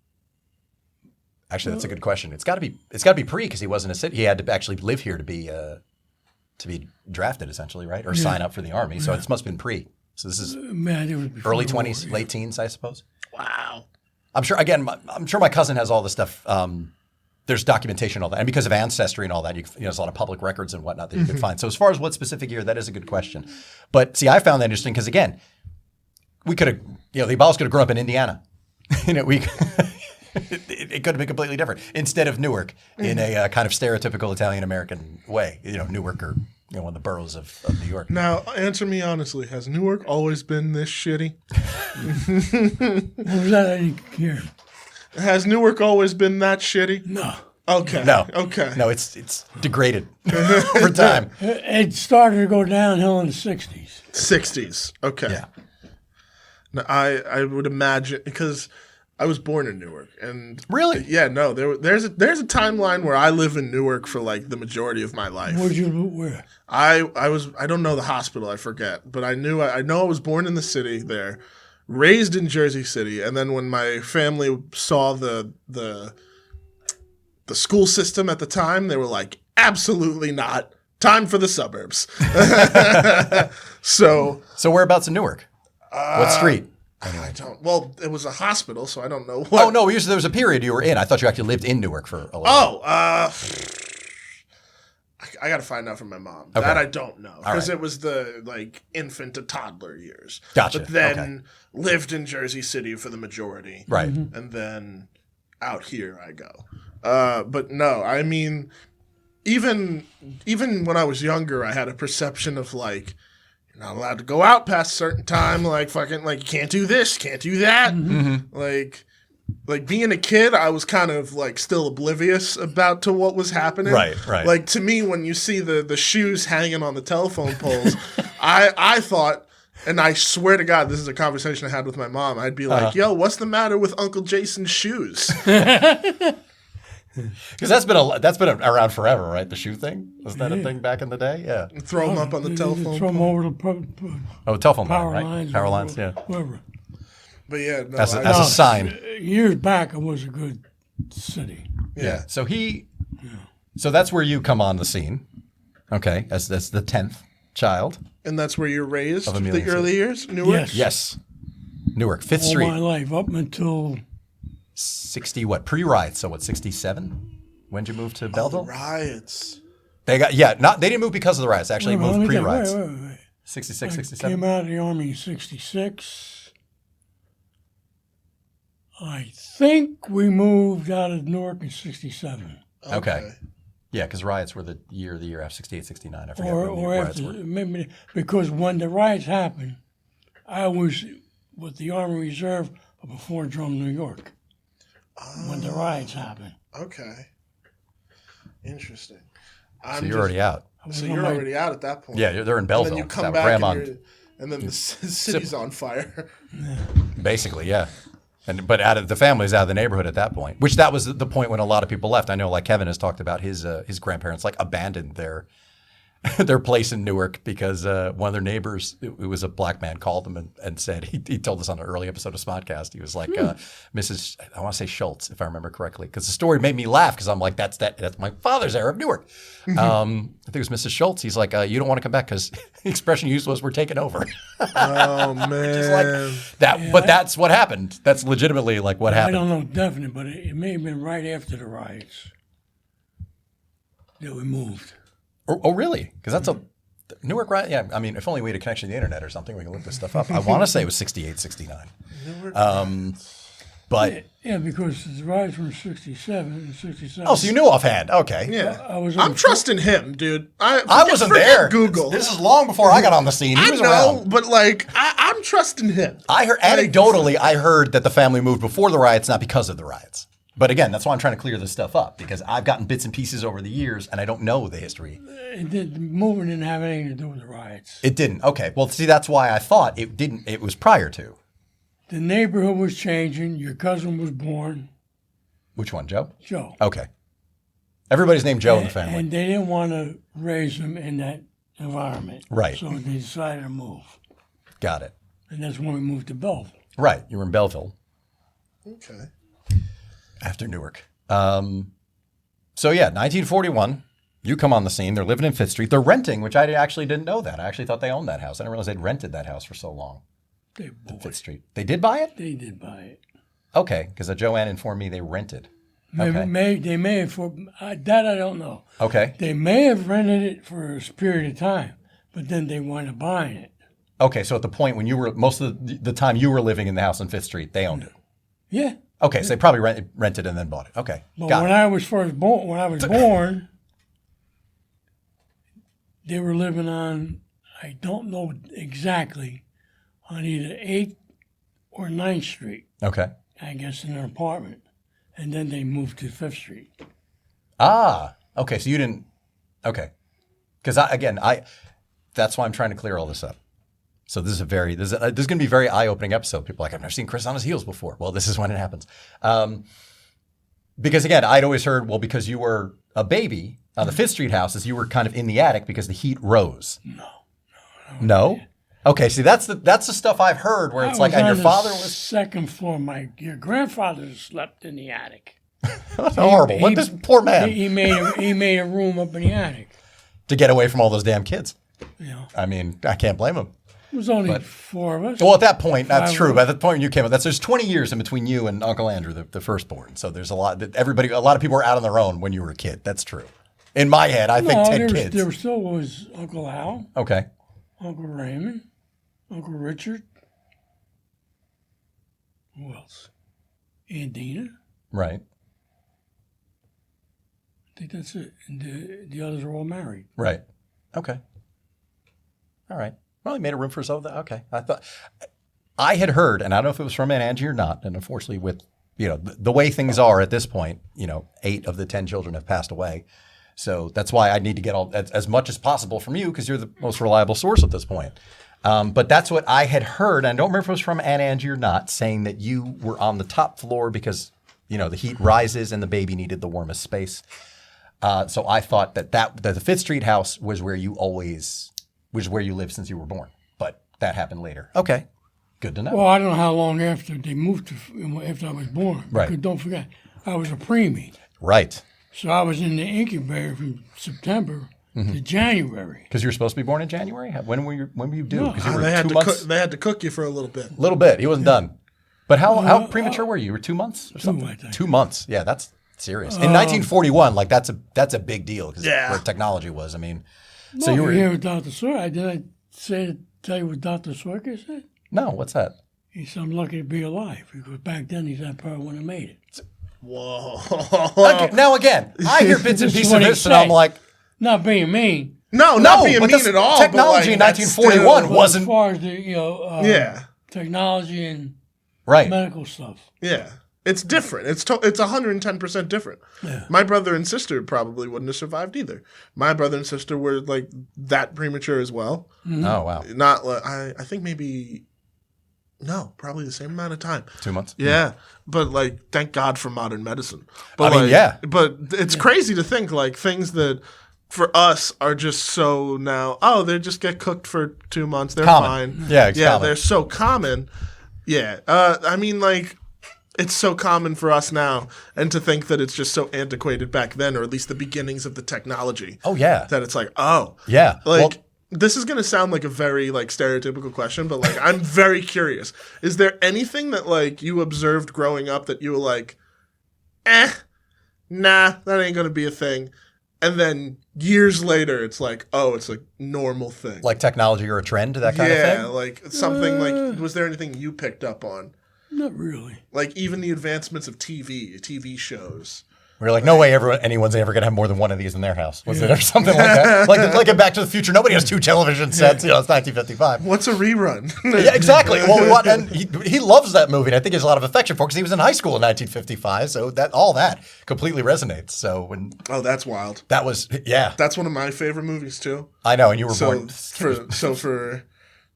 Speaker 1: Actually, that's a good question. It's got to be pre because he wasn't a citizen. He had to actually live here to be drafted, essentially, right? Or sign up for the Army. So this must have been pre. So this is early 20s, late teens, I suppose.
Speaker 2: Wow.
Speaker 1: I'm sure my cousin has all the stuff. There's documentation and all that. And because of ancestry and all that, there's a lot of public records and whatnot that you could find. So as far as what specific year, that is a good question. But see, I found that interesting because, again, we could have, the Aballos could have grown up in Indiana. It could have been completely different instead of Newark in a kind of stereotypical Italian-American way. Newark or one of the boroughs of New York.
Speaker 2: Now, answer me honestly. Has Newark always been this shitty?
Speaker 3: What was that? I didn't hear.
Speaker 2: Has Newark always been that shitty?
Speaker 3: No.
Speaker 2: Okay.
Speaker 1: No.
Speaker 2: Okay.
Speaker 1: No, it's degraded over time.
Speaker 3: It started to go downhill in the 60s.
Speaker 2: 60s. Okay.
Speaker 1: Yeah.
Speaker 2: Now, I would imagine because I was born in Newark, and
Speaker 1: really,
Speaker 2: yeah, no, there's a timeline where I live in Newark for like the majority of my life.
Speaker 3: Where?
Speaker 2: I don't know the hospital, I forget, but I know I was born in the city there, raised in Jersey City, and then when my family saw the school system at the time, they were like, absolutely not. Time for the suburbs. So
Speaker 1: whereabouts in Newark? What street?
Speaker 2: I don't. Well, it was a hospital, so I don't know what.
Speaker 1: Oh no! There was a period you were in. I thought you actually lived in Newark for a little.
Speaker 2: I got to find out from my mom. Okay. That I don't know because it was the infant to toddler years.
Speaker 1: Gotcha.
Speaker 2: But then lived in Jersey City for the majority.
Speaker 1: Right.
Speaker 2: And then out here I go. But no, I mean, even when I was younger, I had a perception of like, you're not allowed to go out past a certain time. Like fucking, like you can't do this, can't do that.
Speaker 1: Mm-hmm.
Speaker 2: Like being a kid, I was kind of like still oblivious about to what was happening.
Speaker 1: Right.
Speaker 2: Like to me, when you see the shoes hanging on the telephone poles, I thought, and I swear to God, this is a conversation I had with my mom. I'd be like, "Yo, what's the matter with Uncle Jason's shoes?"
Speaker 1: Because that's been around forever, right? The shoe thing, was that a thing back in the day? Yeah.
Speaker 2: Throw them up on the telephone.
Speaker 3: Throw them
Speaker 2: pole.
Speaker 3: over the
Speaker 1: Telephone
Speaker 3: power
Speaker 1: line, right?
Speaker 3: lines.
Speaker 1: Power lines, yeah.
Speaker 3: Whatever.
Speaker 2: But yeah, no,
Speaker 1: As a sign.
Speaker 3: Years back, it was a good city.
Speaker 1: Yeah. So that's where you come on the scene. Okay, as the 10th child.
Speaker 2: And that's where you're raised,
Speaker 1: Of
Speaker 2: the
Speaker 1: Amelia
Speaker 2: early years, Newark?
Speaker 1: Yes. Newark, 5th
Speaker 3: All
Speaker 1: Street.
Speaker 3: my life, up until
Speaker 1: 60 what? Pre-riots, so what, 67? When'd you move to Belleville?
Speaker 2: Riots.
Speaker 1: They they didn't move because of the riots. Actually,
Speaker 3: Wait,
Speaker 1: moved
Speaker 3: let me think.
Speaker 1: pre-riots.
Speaker 3: Wait.
Speaker 1: 66,
Speaker 3: I
Speaker 1: 67?
Speaker 3: came out of the Army in 66. I think we moved out of Newark in 67.
Speaker 1: Okay. Yeah, because riots were the year after 68, 69. I forget when the
Speaker 3: Or
Speaker 1: riots
Speaker 3: after,
Speaker 1: were.
Speaker 3: maybe, because when the riots happened, I was with the Army Reserve up at Fort Drum, New York, when the riots happened.
Speaker 2: Okay. Interesting.
Speaker 1: So you're already out.
Speaker 2: So you're already out at that point.
Speaker 1: Yeah, they're in Belleville.
Speaker 2: And then you come
Speaker 1: That
Speaker 2: back
Speaker 1: Grandmont.
Speaker 2: and then the city's on fire.
Speaker 1: Basically, yeah. But the family's out of the neighborhood at that point, which that was the point when a lot of people left. I know, like Kevin has talked about his grandparents like abandoned their place in Newark because one of their neighbors, it was a black man, called them and said, he told us on an early episode of Smodcast, he was like, Mrs. I want to say Schultz, if I remember correctly, because the story made me laugh because I'm like, that's my father's era of Newark. I think it was Mrs. Schultz. He's like, you don't want to come back because the expression used was we're taking over.
Speaker 2: Oh, man.
Speaker 1: Just like that, yeah, but that's what happened. That's legitimately like what happened.
Speaker 3: I don't know definitely, but it may have been right after the riots that we moved.
Speaker 1: Oh, really? Because that's a Newark riot. Yeah, I mean, if only we had a connection to the internet or something, we can look this stuff up. I want to say it was 68, 69. But
Speaker 3: yeah, because the riots were in 67 and 67.
Speaker 1: Oh, so you knew offhand? Okay.
Speaker 2: Yeah,
Speaker 3: I'm
Speaker 2: trusting him, dude.
Speaker 1: I wasn't there.
Speaker 2: Google.
Speaker 1: This is long before I got on the scene. He was around.
Speaker 2: But like, I'm trusting him.
Speaker 1: I heard anecdotally, I heard that the family moved before the riots, not because of the riots. But again, that's why I'm trying to clear this stuff up because I've gotten bits and pieces over the years, and I don't know the history.
Speaker 3: The movement didn't have anything to do with the riots.
Speaker 1: It didn't. Okay. Well, see, that's why I thought it didn't. It was prior to.
Speaker 3: The neighborhood was changing. Your cousin was born.
Speaker 1: Which one, Joe?
Speaker 3: Joe.
Speaker 1: Okay. Everybody's named Joe in the family.
Speaker 3: And they didn't want to raise him in that environment.
Speaker 1: Right.
Speaker 3: So they decided to move.
Speaker 1: Got it.
Speaker 3: And that's when we moved to Belleville.
Speaker 1: Right. You were in Belleville.
Speaker 2: Okay.
Speaker 1: After Newark. So yeah, 1941, you come on the scene. They're living in 5th Street. They're renting, which I actually didn't know that. I actually thought they owned that house. I didn't realize they'd rented that house for so long.
Speaker 3: They bought
Speaker 1: 5th Street. They did buy it?
Speaker 3: They did buy it.
Speaker 1: Okay, because Joanne informed me they rented.
Speaker 3: They may have, that I don't know.
Speaker 1: Okay.
Speaker 3: They may have rented it for a period of time, but then they wound up buying it.
Speaker 1: Okay, so at the point when you were, most of the time you were living in the house on 5th Street, they owned it.
Speaker 3: Yeah.
Speaker 1: Okay, so they probably rented and then bought it. Okay,
Speaker 3: but I was born, they were living on, I don't know exactly, on either 8th or 9th Street.
Speaker 1: Okay.
Speaker 3: I guess in an apartment. And then they moved to 5th Street.
Speaker 1: Ah, okay, so you didn't, okay. Because that's why I'm trying to clear all this up. So this is going to be a very eye-opening episode. People are like, I've never seen Chris on his heels before. Well, this is when it happens. Because again, I'd always heard, well, because you were a baby on the 5th Street houses, you were kind of in the attic because the heat rose. No? Okay, see, that's the stuff I've heard where it's like, and your father was...
Speaker 3: second floor. Your grandfather slept in the attic.
Speaker 1: That's horrible. What this poor man?
Speaker 3: He made a room up in the attic.
Speaker 1: To get away from all those damn kids.
Speaker 3: Yeah.
Speaker 1: I mean, I can't blame him.
Speaker 3: It was only 4 of us.
Speaker 1: Well, at that point, that's true. By the point when you came up, there's 20 years in between you and Uncle Andrew, the firstborn. So there's a lot of people were out on their own when you were a kid. That's true. In my head, I think 10 kids.
Speaker 3: There still was Uncle Al.
Speaker 1: Okay.
Speaker 3: Uncle Raymond. Uncle Richard. Who else? Aunt Dina.
Speaker 1: Right.
Speaker 3: think that's it. And the others are all married.
Speaker 1: Right. Okay. All right. Well, he made a room for himself. Okay. I had heard, and I don't know if it was from Aunt Angie or not, and unfortunately with, the way things are at this point, 8 of the 10 children have passed away. So that's why I need to get as much as possible from you because you're the most reliable source at this point. But that's what I had heard. And I don't remember if it was from Aunt Angie or not, saying that you were on the top floor because, the heat rises and the baby needed the warmest space. So I thought that the 5th Street house was where you lived since you were born. But that happened later. Okay. Good to know.
Speaker 3: Well, I don't know how long after they moved after I was born.
Speaker 1: Right.
Speaker 3: Because don't forget, I was a preemie.
Speaker 1: Right.
Speaker 3: So I was in the incubator from September to January.
Speaker 1: Because you were supposed to be born in January? When were you due?
Speaker 3: No.
Speaker 1: 'Cause you were
Speaker 2: They had
Speaker 1: 2 months.
Speaker 2: they had to cook you for a little bit.
Speaker 1: Little bit. He wasn't done. But how premature were you? You were 2 months or something?
Speaker 3: I think.
Speaker 1: 2 months. Yeah, that's serious. In 1941, that's a big deal because
Speaker 2: Yeah.
Speaker 1: where technology was. I mean, so
Speaker 3: No,
Speaker 1: you were
Speaker 3: here with Dr. Sawyer. Did I tell you what Dr. Sawyer said?
Speaker 1: No, what's that?
Speaker 3: He said, I'm lucky to be alive. Because back then, he said, I probably wouldn't have made it.
Speaker 2: Whoa.
Speaker 1: Okay, now again, I hear bits and
Speaker 3: This is
Speaker 1: pieces
Speaker 3: what
Speaker 1: of
Speaker 3: he
Speaker 1: this, and I'm
Speaker 3: said.
Speaker 1: like,
Speaker 3: Not being mean.
Speaker 2: No, not being
Speaker 1: but
Speaker 2: mean
Speaker 1: this
Speaker 2: at all.
Speaker 1: technology
Speaker 2: but like,
Speaker 1: in
Speaker 2: that's
Speaker 1: 1941
Speaker 2: still-
Speaker 1: wasn't-
Speaker 3: As far as the,
Speaker 2: Yeah.
Speaker 3: technology and
Speaker 1: right.
Speaker 3: medical stuff.
Speaker 2: Yeah. It's different. It's 110% different.
Speaker 3: Yeah.
Speaker 2: My brother and sister probably wouldn't have survived either. My brother and sister were like that premature as well.
Speaker 1: Oh, wow.
Speaker 2: Not like I think maybe probably the same amount of time.
Speaker 1: 2 months?
Speaker 2: Yeah, but like, thank God for modern medicine. But
Speaker 1: I mean,
Speaker 2: like,
Speaker 1: yeah.
Speaker 2: But it's crazy to think like things that for us are just so now. Oh, they just get cooked for 2 months. They're
Speaker 1: Common.
Speaker 2: fine.
Speaker 1: Yeah, it's common.
Speaker 2: They're so common. Yeah, I mean, like, it's so common for us now, and to think that it's just so antiquated back then, or at least the beginnings of the technology.
Speaker 1: Oh, yeah.
Speaker 2: That it's like, oh,
Speaker 1: Yeah.
Speaker 2: like.
Speaker 1: Well,
Speaker 2: This is going to sound like a very like stereotypical question, but like I'm very curious. Is there anything that like you observed growing up that you were like, nah, that ain't going to be a thing? And then years later, it's like, oh, it's a normal thing.
Speaker 1: like technology or a trend, that kind of
Speaker 2: yeah,
Speaker 1: thing?
Speaker 2: like something like, was there anything you picked up on?
Speaker 3: Not really.
Speaker 2: Like even the advancements of TV shows.
Speaker 1: We're like, no way anyone's ever going to have more than one of these in their house. Was it or something like that? Like in Back to the Future, nobody has 2 television sets. It's 1955.
Speaker 2: What's a rerun?
Speaker 1: Yeah, exactly. Well, and he loves that movie, and I think he has a lot of affection for it because he was in high school in 1955. So all that completely resonates. So when
Speaker 2: Oh, that's wild.
Speaker 1: that was, yeah,
Speaker 2: That's one of my favorite movies too.
Speaker 1: I know. And you were
Speaker 2: So
Speaker 1: born.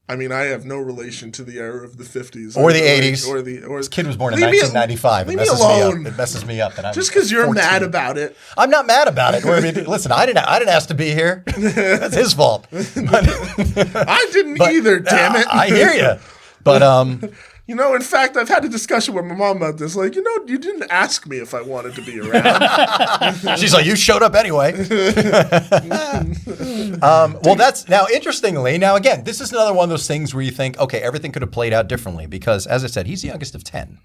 Speaker 2: I mean, I have no relation to the era of the 50s
Speaker 1: Or the 80s.
Speaker 2: or
Speaker 1: This kid was born in
Speaker 2: Leave me-
Speaker 1: 1995.
Speaker 2: leave me alone.
Speaker 1: It messes me up. That I'm
Speaker 2: Just because you're
Speaker 1: 14.
Speaker 2: mad about it.
Speaker 1: I'm not mad about it. I mean, listen, I didn't ask to be here. That's his fault.
Speaker 2: I didn't
Speaker 1: But,
Speaker 2: either, damn it.
Speaker 1: I hear you. But
Speaker 2: You know, in fact, I've had a discussion with my mom about this. Like, you didn't ask me if I wanted to be around.
Speaker 1: she's like, you showed up anyway. Well, that's now interestingly. Now, again, this is another one of those things where you think, okay, everything could have played out differently because, as I said, he's the youngest of 10.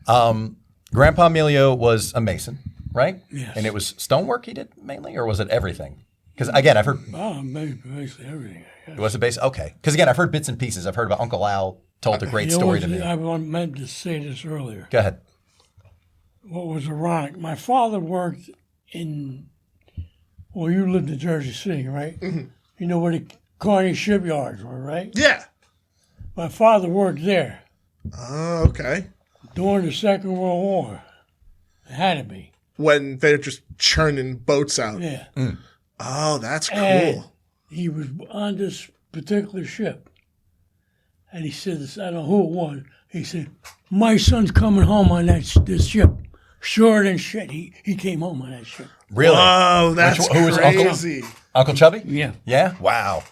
Speaker 1: Grandpa Emilio was a mason, right?
Speaker 3: Yes.
Speaker 1: And it was stonework he did mainly, or was it everything? Because again, I've heard
Speaker 3: Basically everything.
Speaker 1: it was a base. Okay, because again, I've heard bits and pieces. I've heard about Uncle Al told a great story to me.
Speaker 3: I meant to say this earlier.
Speaker 1: Go ahead.
Speaker 3: What was ironic, my father worked you lived in Jersey City, right? Mm-hmm. You know where the Coney shipyards were, right?
Speaker 2: Yeah.
Speaker 3: My father worked there
Speaker 2: Okay.
Speaker 3: during the Second World War. It had to be.
Speaker 2: When they're just churning boats out.
Speaker 3: Yeah.
Speaker 2: Oh, that's cool.
Speaker 3: And he was on this particular ship. And he said this, I don't know who it was. He said, my son's coming home on this ship. Sure than shit. He came home on that ship.
Speaker 1: Really?
Speaker 2: Oh, that's
Speaker 1: Who was Uncle?
Speaker 2: crazy.
Speaker 1: Uncle Chubby?
Speaker 3: Yeah.
Speaker 1: Yeah? Wow.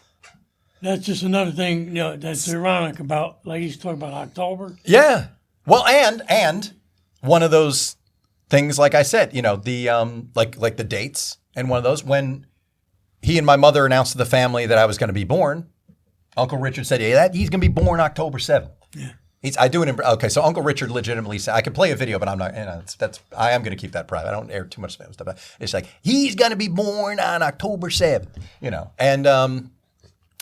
Speaker 3: That's just another thing, that's ironic about, like he's talking about October.
Speaker 1: Yeah. Well, and one of those things, like I said, the like the dates, and one of those when he and my mother announced to the family that I was going to be born, Uncle Richard said, "Yeah, he's going to be born October 7th."
Speaker 3: Yeah.
Speaker 1: Okay, so Uncle Richard legitimately said, I could play a video, but I'm not, I am going to keep that private. I don't air too much stuff. It's like, he's going to be born on October 7th, and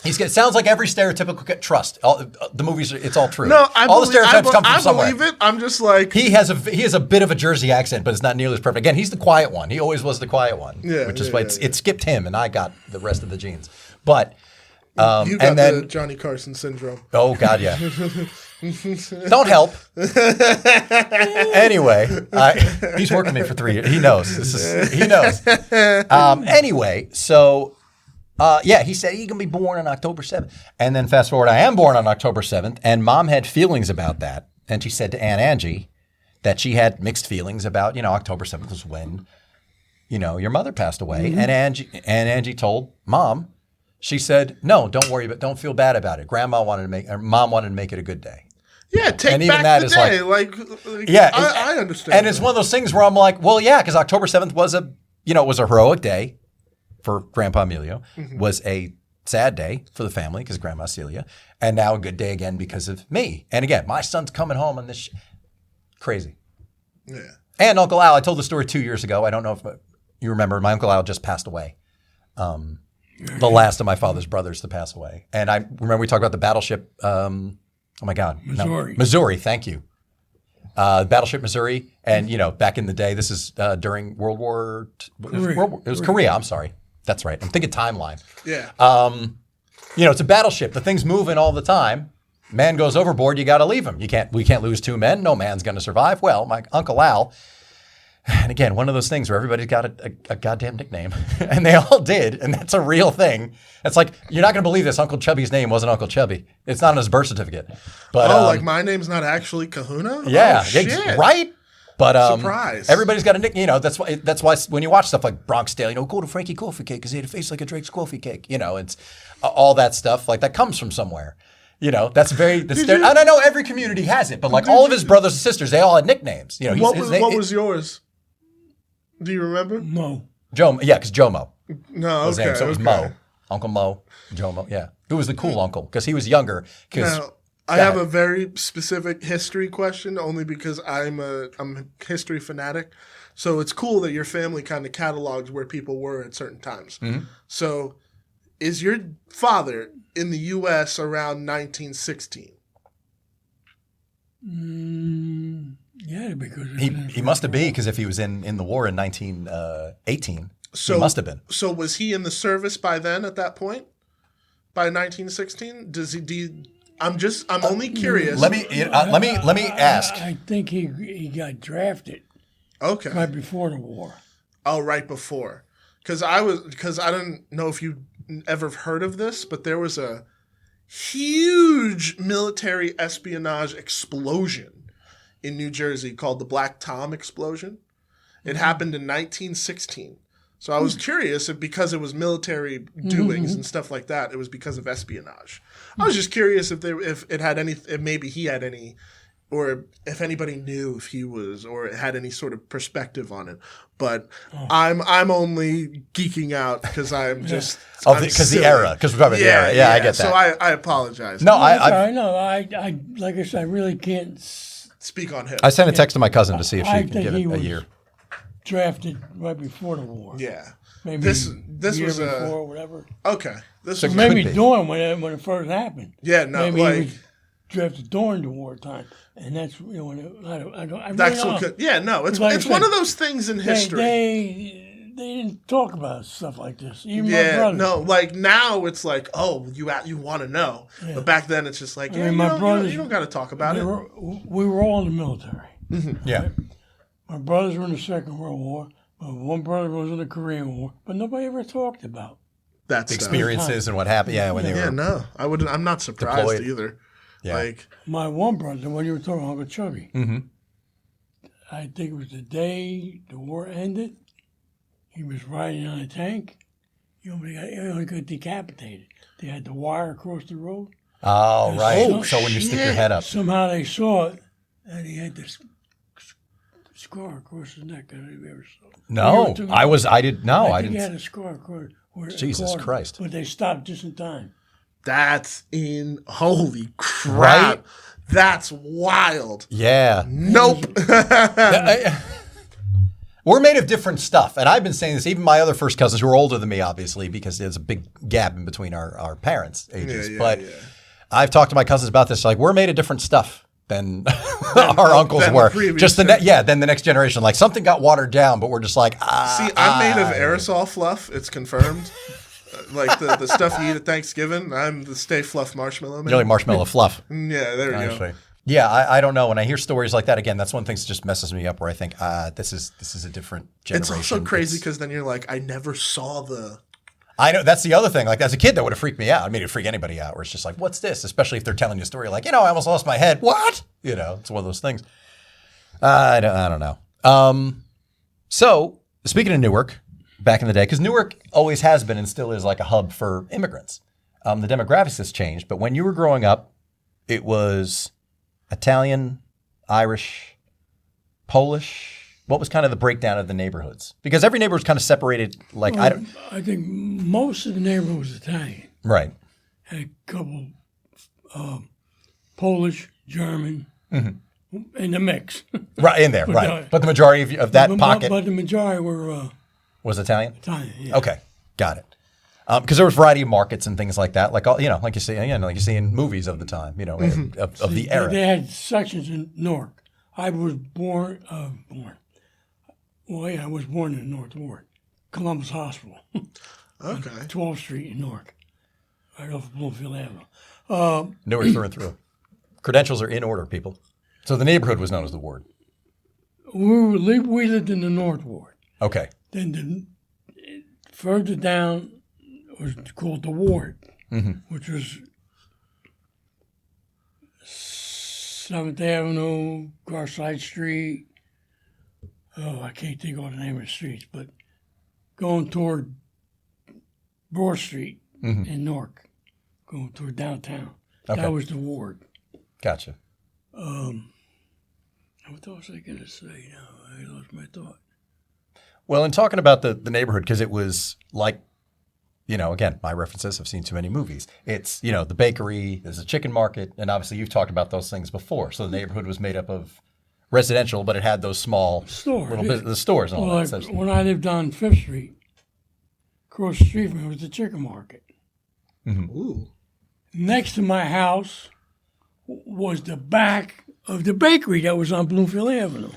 Speaker 1: It sounds like every stereotypical trust. The movies, it's all true.
Speaker 2: No,
Speaker 1: all the stereotypes come from somewhere.
Speaker 2: I believe it. I'm just like
Speaker 1: he has a bit of a Jersey accent, but it's not nearly as perfect. Again, he's the quiet one. He always was the quiet one, which is why it skipped him, and I got the rest of the genes. But
Speaker 2: you got the Johnny Carson syndrome.
Speaker 1: Oh God, yeah. Don't help. Anyway, he's worked with me for 3 years. He knows. He knows. Anyway, so. He said he's going to be born on October 7th. And then fast forward, I am born on October 7th. And Mom had feelings about that. And she said to Aunt Angie that she had mixed feelings about, October 7th was when, your mother passed away. Mm-hmm. And Angie told Mom, she said, no, don't worry, but don't feel bad about it. Mom wanted to make it a good day.
Speaker 2: Yeah, take back the day. I understand.
Speaker 1: And it's one of those things where I'm like, well, yeah, because October 7th was a heroic day. For Grandpa Emilio, was a sad day for the family because Grandma Celia, and now a good day again because of me. And again, my son's coming home on this crazy.
Speaker 2: Yeah.
Speaker 1: And Uncle Al, I told the story 2 years ago. I don't know if you remember. My Uncle Al just passed away. The last of my father's brothers to pass away. And I remember we talked about the battleship. Oh my God, Missouri. Thank you. Battleship Missouri, and back in the day, this is during World War. It was Korea. I'm sorry. That's right. I'm thinking timeline.
Speaker 2: Yeah.
Speaker 1: It's a battleship. The thing's moving all the time. Man goes overboard. You got to leave him. We can't lose 2 men. No man's going to survive. Well, my Uncle Al, and again, one of those things where everybody's got a goddamn nickname, and they all did, and that's a real thing. It's like you're not going to believe this. Uncle Chubby's name wasn't Uncle Chubby. It's not on his birth certificate. But
Speaker 2: like my name's not actually Kahuna.
Speaker 1: Yeah.
Speaker 2: Oh, shit.
Speaker 1: Right. But
Speaker 2: surprise! Everybody's
Speaker 1: got a nickname. That's why when you watch stuff like Bronx Tale, go to Frankie Coffee Cake because he had a face like a Drake's coffee cake. It's all that stuff like that comes from somewhere. That's very. And I know every community has it, but like all of his brothers and sisters, they all had nicknames.
Speaker 2: What was yours? Do you remember?
Speaker 3: Mo.
Speaker 1: Joe. Yeah, because Joe Mo.
Speaker 2: No, okay.
Speaker 1: So it was Mo, Uncle Mo, Joe Mo. Yeah, who was the cool uncle because he was younger.
Speaker 2: I have a very specific history question only because I'm a history fanatic. So it's cool that your family kind of catalogs where people were at certain times. Mm-hmm. So is your father in the U.S. around 1916?
Speaker 3: Yeah, because
Speaker 1: he must have been because if he was in the war in 1918, he must have been.
Speaker 2: So was he in the service by then at that point? By 1916? I'm only curious.
Speaker 1: Let me ask.
Speaker 3: I think he got drafted.
Speaker 2: Okay.
Speaker 3: Right before the war.
Speaker 2: Oh, right before. Because I don't know if you ever heard of this, but there was a huge military espionage explosion in New Jersey called the Black Tom explosion. It happened in 1916. So I was curious if because it was military doings and stuff like that, it was because of espionage. I was just curious if maybe he had any, or if anybody knew if he was or had any sort of perspective on it. But I'm only geeking out because I'm just
Speaker 1: because the era because we're talking about the era. Yeah, I get that.
Speaker 2: So I apologize.
Speaker 3: No, I like I said, I really can't
Speaker 2: speak on him.
Speaker 1: I sent a text to my cousin to see if she could give it a year.
Speaker 3: Drafted right before the war.
Speaker 2: Yeah.
Speaker 3: Maybe
Speaker 2: this
Speaker 3: year
Speaker 2: was
Speaker 3: before or whatever.
Speaker 2: Okay. This
Speaker 3: was maybe during when it first happened.
Speaker 2: Yeah, no,
Speaker 3: maybe he was drafted during the wartime, and that's when I don't. That's
Speaker 2: what could. Yeah, no, it's one of those things in history.
Speaker 3: They didn't talk about stuff like this. Even my brother.
Speaker 2: No, like now it's like, oh, you want to know, but back then it's just like, you don't got to talk about it.
Speaker 3: We were all in the military.
Speaker 1: Mm-hmm. Yeah.
Speaker 3: Right? My brothers were in the Second World War. One brother was in the Korean War, but nobody ever talked about
Speaker 2: that
Speaker 1: experiences and what happened. Yeah, when they were.
Speaker 2: Yeah, no, I'm not surprised deployed. Either.
Speaker 1: Yeah.
Speaker 2: Like
Speaker 3: my one brother, when you were talking about Uncle Chubby, I think it was the day the war ended. He was riding on a tank. He only got decapitated. They had the wire across the road.
Speaker 1: Oh, right. So when you stick your head up,
Speaker 3: somehow they saw it, and he had this scar across his neck. I don't know if you ever saw it.
Speaker 1: No, I didn't.
Speaker 3: I think he had a scar across.
Speaker 1: Jesus Christ!
Speaker 3: But they stopped just in time.
Speaker 2: That's holy crap! Right? That's wild.
Speaker 1: Yeah.
Speaker 2: Nope.
Speaker 1: We're made of different stuff. And I've been saying this, even my other first cousins who are older than me, obviously, because there's a big gap in between our parents' ages. But I've talked to my cousins about this. Like, we're made of different stuff than our uncles were. Just than the next generation. Like, something got watered down, but we're just like,
Speaker 2: See, I'm made of aerosol fluff. It's confirmed. Like the stuff you eat at Thanksgiving, I'm the Stay Fluff marshmallow man.
Speaker 1: You're like marshmallow fluff.
Speaker 2: Yeah, there you go.
Speaker 1: Yeah, I don't know. When I hear stories like that, again, that's one thing that just messes me up where I think, this is a different generation.
Speaker 2: It's also crazy because then you're like, I never saw the...
Speaker 1: I know, that's the other thing. Like, as a kid, that would have freaked me out. I mean, it would freak anybody out where it's just like, what's this? Especially if they're telling you a story like, I almost lost my head. What? It's one of those things. I don't know. So, speaking of Newark, back in the day, because Newark always has been and still is like a hub for immigrants. The demographics has changed, but when you were growing up, it was Italian, Irish, Polish. What was kind of the breakdown of the neighborhoods? Because every neighborhood was kind of separated. Like
Speaker 3: I think most of the neighborhood was Italian.
Speaker 1: Right.
Speaker 3: Had a couple Polish, German, in the mix.
Speaker 1: Right in there, right. But the majority of that pocket.
Speaker 3: But the majority were
Speaker 1: was Italian.
Speaker 3: Italian. Yeah.
Speaker 1: Okay, got it. Because there was a variety of markets and things like that, like like you see, like you see in movies of the time, of the era.
Speaker 3: They had sections in Newark. I was born. Well, yeah, I was born in North Ward, Columbus Hospital.
Speaker 2: Okay.
Speaker 3: 12th Street in Newark, right off of Bloomfield Avenue.
Speaker 1: Newark through and through. Credentials are in order, people. So the neighborhood was known as the ward.
Speaker 3: We lived in the North Ward.
Speaker 1: Okay.
Speaker 3: Then further down was called the Ward, which was 7th Avenue, Garside Street. Oh, I can't think of the name of the streets, but going toward Broad Street in Newark, going toward downtown. Okay. That was the Ward.
Speaker 1: Gotcha.
Speaker 3: What was I going to say now? I lost my thought.
Speaker 1: Well, in talking about the neighborhood, because it was like, again, my references, I've seen too many movies. It's, the bakery, there's a chicken market, and obviously you've talked about those things before. So the neighborhood was made up of residential, but it had those small the stores and all that.
Speaker 3: Like when I lived on 5th Street, across the street from me was the chicken market.
Speaker 2: Ooh.
Speaker 3: Next to my house was the back of the bakery that was on Bloomfield Avenue.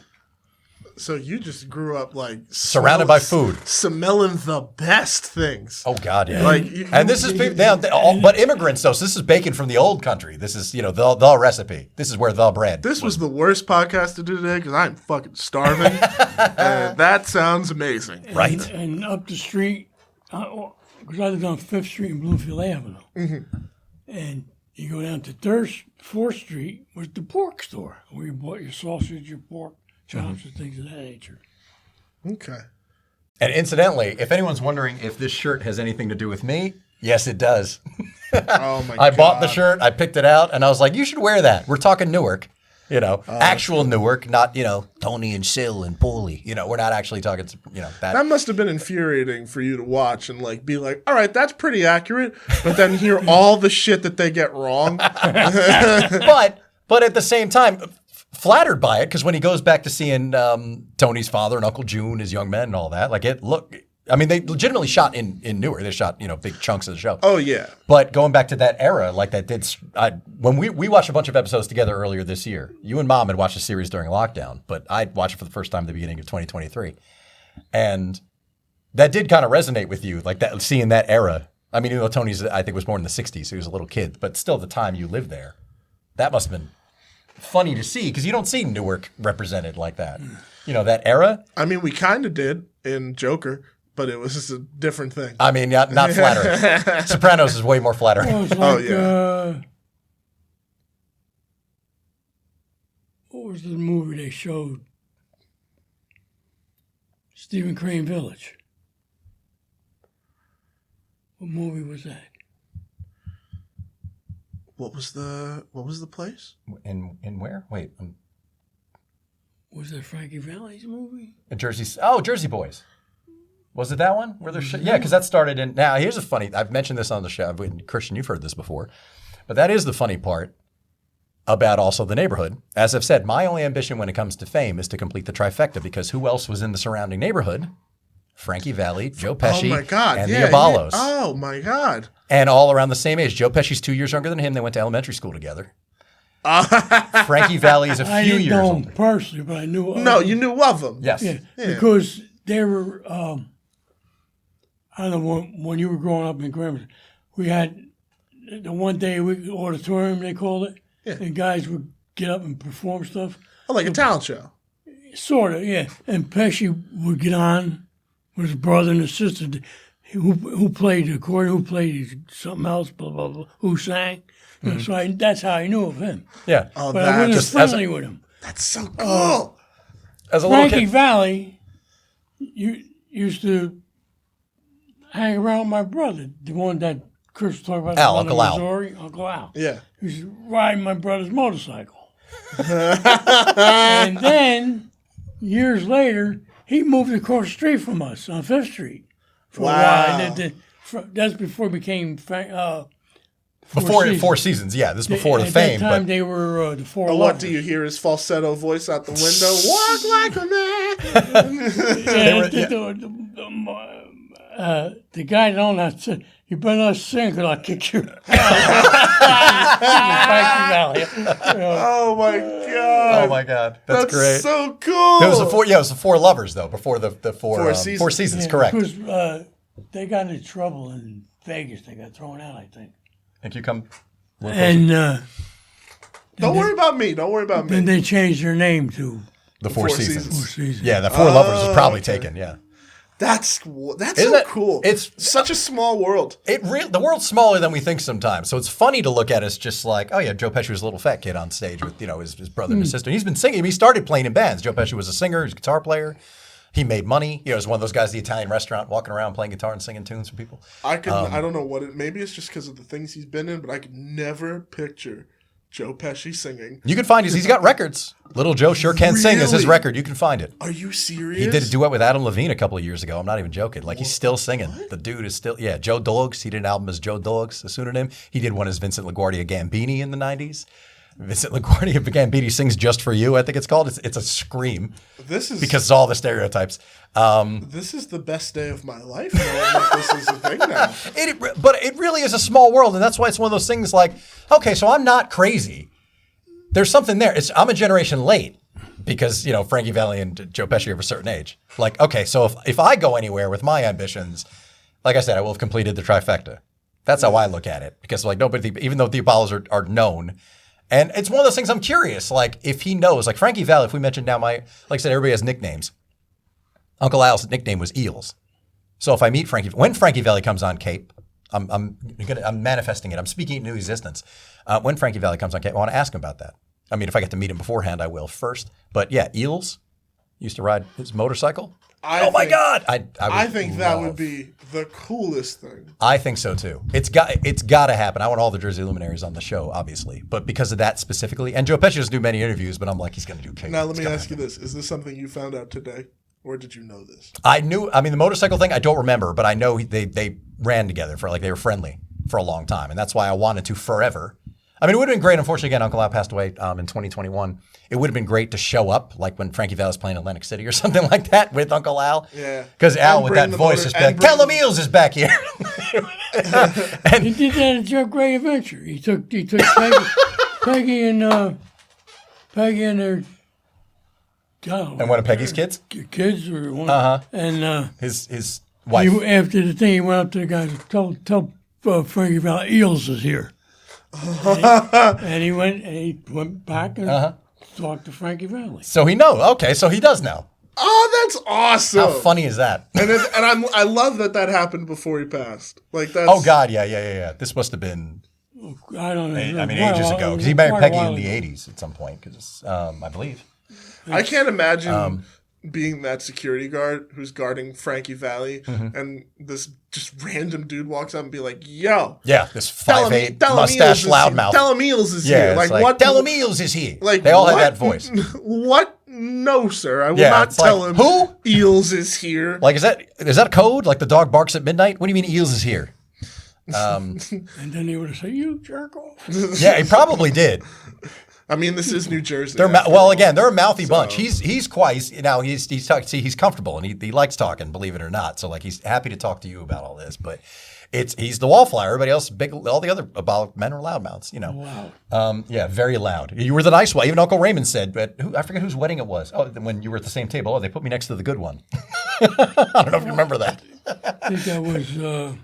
Speaker 2: So you just grew up like
Speaker 1: surrounded by food,
Speaker 2: smelling the best things.
Speaker 1: Oh God, yeah! And this is but immigrants though. So this is bacon from the old country. This is the recipe. This is where the bread.
Speaker 2: This was the worst podcast to do today because I'm fucking starving. And that sounds amazing,
Speaker 1: right?
Speaker 3: And up the street, because I lived on 5th Street and Bloomfield Avenue, and you go down to 4th Street was the pork store where you bought your sausage, your pork chops, and things of that nature.
Speaker 2: Okay.
Speaker 1: And incidentally, if anyone's wondering if this shirt has anything to do with me, yes, it does.
Speaker 2: Oh my God.
Speaker 1: I bought the shirt, I picked it out, and I was like, you should wear that. We're talking Newark, actual Newark, not, Tony and Sil and Paulie. We're not actually talking, that.
Speaker 2: That must have been infuriating for you to watch and be like, all right, that's pretty accurate, but then hear all the shit that they get wrong.
Speaker 1: But at the same time, flattered by it, because when he goes back to seeing Tony's father and Uncle June, his young men and all that, they legitimately shot in Newark. They shot, big chunks of the show.
Speaker 2: Oh, yeah.
Speaker 1: But going back to that era, when we watched a bunch of episodes together earlier this year, you and Mom had watched a series during lockdown, but I'd watched it for the first time at the beginning of 2023. And that did kind of resonate with you, like that, seeing that era. I mean, even though Tony's, I think, was born in the 60s, so he was a little kid, but still the time you lived there. That must have been funny to see, because you don't see Newark represented like that. That era.
Speaker 2: I mean, we kind of did in Joker, but it was just a different thing.
Speaker 1: I mean, not flattering. Sopranos is way more flattering.
Speaker 3: Well, yeah. What was the movie they showed? Stephen Crane Village. What movie was that?
Speaker 2: What was the place?
Speaker 1: In where? Wait.
Speaker 3: Was that Frankie Valli's movie?
Speaker 1: Jersey Boys. Was it that one? Where there's yeah, because that started in. Now here's a funny. I've mentioned this on the show. Christian, you've heard this before, but that is the funny part. about also the neighborhood. As I've said, my only ambition when it comes to fame is to complete the trifecta, because who else was in the surrounding neighborhood? Frankie Valli, Joe Pesci,
Speaker 2: oh my God.
Speaker 1: and the Aballos.
Speaker 2: Oh my God.
Speaker 1: And all around the same age. Joe Pesci's 2 years younger than him. They went to elementary school together. Frankie Valli is a
Speaker 3: I
Speaker 1: few
Speaker 3: didn't
Speaker 1: years
Speaker 3: know
Speaker 1: older.
Speaker 3: him personally, but I knew.
Speaker 2: No, you knew of them.
Speaker 1: Yes.
Speaker 3: Yeah, because they were. I don't know when you were growing up in Greenwich, we had the one day a week auditorium, they called it, and guys would get up and perform stuff.
Speaker 2: Oh, like a talent show.
Speaker 3: Sort of, yeah. And Pesci would get on with his brother and his sister, who played the accordion, who played something else, blah blah blah, who sang. So that's how I knew of him.
Speaker 1: Yeah.
Speaker 2: Oh,
Speaker 3: But I wasn't
Speaker 1: just
Speaker 3: friendly with him.
Speaker 2: that's so cool.
Speaker 1: As a little
Speaker 3: Frankie
Speaker 1: kid.
Speaker 3: Valli, you used to hang around with my brother, the one that Chris was talking about.
Speaker 1: Al,
Speaker 3: the one in
Speaker 1: Uncle Al.
Speaker 3: Missouri, Uncle Al.
Speaker 2: Yeah.
Speaker 3: He was riding my brother's motorcycle. And then, years later, he moved across the street from us on 5th Street for a while. And that's before he became
Speaker 1: Four seasons, yeah. This is before the
Speaker 3: At
Speaker 1: fame.
Speaker 3: that time,
Speaker 1: But
Speaker 3: they were the Four
Speaker 2: What
Speaker 3: Lovers.
Speaker 2: do you hear? His falsetto voice out the window. Walk like a man.
Speaker 3: The guy that owned that said, "You better not sing, because I'll kick you."
Speaker 2: Oh my God.
Speaker 1: oh my God, that's great.
Speaker 2: so cool.
Speaker 1: It was the four lovers though, before the four seasons.
Speaker 3: Yeah,
Speaker 1: Correct.
Speaker 3: Because they got into trouble in Vegas. They got thrown out, I think.
Speaker 1: Think you come.
Speaker 3: And
Speaker 2: Don't worry about me. Don't worry about
Speaker 3: then
Speaker 2: me.
Speaker 3: they changed their name to
Speaker 1: The Four
Speaker 2: Four
Speaker 1: Seasons.
Speaker 2: Seasons.
Speaker 3: Four Seasons.
Speaker 1: Yeah, the Four Lovers is probably taken. Yeah.
Speaker 2: That's
Speaker 1: Isn't
Speaker 2: so
Speaker 1: it-
Speaker 2: cool.
Speaker 1: it's-
Speaker 2: such a small world.
Speaker 1: The world's smaller than we think sometimes. So it's funny to look at as just like, oh yeah, Joe Pesci was a little fat kid on stage with his brother and his sister. He's been singing. He started playing in bands. Joe Pesci was a singer. He's a guitar player. He made money. He was one of those guys at the Italian restaurant walking around playing guitar and singing tunes for people.
Speaker 2: I don't know what it. Maybe it's just because of the things he's been in, but I could never picture Joe Pesci singing.
Speaker 1: You can find he's got records. Little Joe Sure Can Sing is his
Speaker 2: Really?
Speaker 1: record. You can find it.
Speaker 2: Are you serious?
Speaker 1: He did a duet with Adam Levine a couple of years ago. I'm not even joking. Like he's still singing. The dude is still, yeah. Joe Dogs. He did an album as Joe Dogs, a pseudonym. He did one as Vincent LaGuardia Gambini in the 90s. Vincent LaGuardia Gambini Sings Just For You, I think it's called. It's a scream
Speaker 2: This is
Speaker 1: because it's all the stereotypes.
Speaker 2: this is the best day of my life. Knowing that this is a thing now.
Speaker 1: But it really is a small world, and that's why it's one of those things like, okay, so I'm not crazy. There's something there. I'm a generation late because, Frankie Valli and Joe Pesci are of a certain age. Like, okay, so if I go anywhere with my ambitions, like I said, I will have completed the trifecta. That's how I look at it. Because like nobody, even though the Aballos are known, and it's one of those things I'm curious, like if he knows, like Frankie Valli, if we mentioned now like I said, everybody has nicknames. Uncle Al's nickname was Eels. So if I meet when Frankie Valli comes on Cape, I'm manifesting it. I'm speaking it into existence. When Frankie Valli comes on Cape, I want to ask him about that. I mean, if I get to meet him beforehand, I will first. But yeah, Eels used to ride his motorcycle. My God!
Speaker 2: I think that would be the coolest thing.
Speaker 1: I think so too. It's got to happen. I want all the Jersey luminaries on the show, obviously, but because of that specifically, and Joe Pesci doesn't do many interviews, but I'm like, he's going to do Cape.
Speaker 2: Now let me ask you this: is this something you found out today, or did you know this?
Speaker 1: I mean, the motorcycle thing, I don't remember, but I know they ran together they were friendly for a long time, and that's why I wanted to forever. I mean, it would have been great. Unfortunately, again, Uncle Al passed away in 2021. It would have been great to show up, like when Frankie Valli was playing in Atlantic City or something like that with Uncle Al.
Speaker 2: Yeah.
Speaker 1: Because Al,
Speaker 2: And
Speaker 1: with
Speaker 2: bring
Speaker 1: that
Speaker 2: the
Speaker 1: voice,
Speaker 2: motor-
Speaker 1: is like,
Speaker 2: and
Speaker 1: tell
Speaker 2: bring
Speaker 1: him Eels is back here.
Speaker 3: He did that at Joe Great Adventure. He took Peggy and their
Speaker 1: And one of Peggy's kids?
Speaker 3: kids or one, and
Speaker 1: His wife.
Speaker 3: after the thing, he went up to the guys and tell Frankie Valli Eels is here. and he went back and talked to Frankie Valli.
Speaker 1: So he knows. Okay, so he does know.
Speaker 2: Oh, that's awesome!
Speaker 1: How funny is that?
Speaker 2: I love that happened before he passed. Like that's.
Speaker 1: Oh God, yeah. This must have been,
Speaker 3: I don't know.
Speaker 1: I mean, ages ago. Because he married Peggy in the 80s at some point, because I believe.
Speaker 2: I can't imagine being that security guard who's guarding Frankie Valli, and this just random dude walks up and be like, "Yo,
Speaker 1: Yeah, this
Speaker 2: tell him-
Speaker 1: 5'8"
Speaker 2: tell him
Speaker 1: mustache
Speaker 2: Eels is-
Speaker 1: loudmouth.
Speaker 2: Tell him Eels is
Speaker 1: Yeah,
Speaker 2: here."
Speaker 1: it's
Speaker 2: Like what?
Speaker 1: Tell him Eels is here.
Speaker 2: Like
Speaker 1: They all have
Speaker 2: what?
Speaker 1: that voice.
Speaker 2: What? No, sir. I will
Speaker 1: Yeah,
Speaker 2: not
Speaker 1: it's
Speaker 2: tell
Speaker 1: like,
Speaker 2: him.
Speaker 1: who?
Speaker 2: Eels is here.
Speaker 1: Like, is that a code? Like the dog barks at midnight? What do you mean Eels is here?
Speaker 3: And then he would have said, "You jerk off."
Speaker 1: Yeah, he probably did.
Speaker 2: I mean, this is New Jersey.
Speaker 1: Well, again, they're a mouthy bunch. He's comfortable and he likes talking, believe it or not. So like he's happy to talk to you about all this, but he's the wallflower. Everybody else, all the other Aballo men are loudmouths, you know.
Speaker 3: Wow.
Speaker 1: Yeah, very loud. You were the nice one. Even Uncle Raymond said, but I forget whose wedding it was. Oh, when you were at the same table. Oh, they put me next to the good one. I don't know if you remember that.
Speaker 3: I think that was.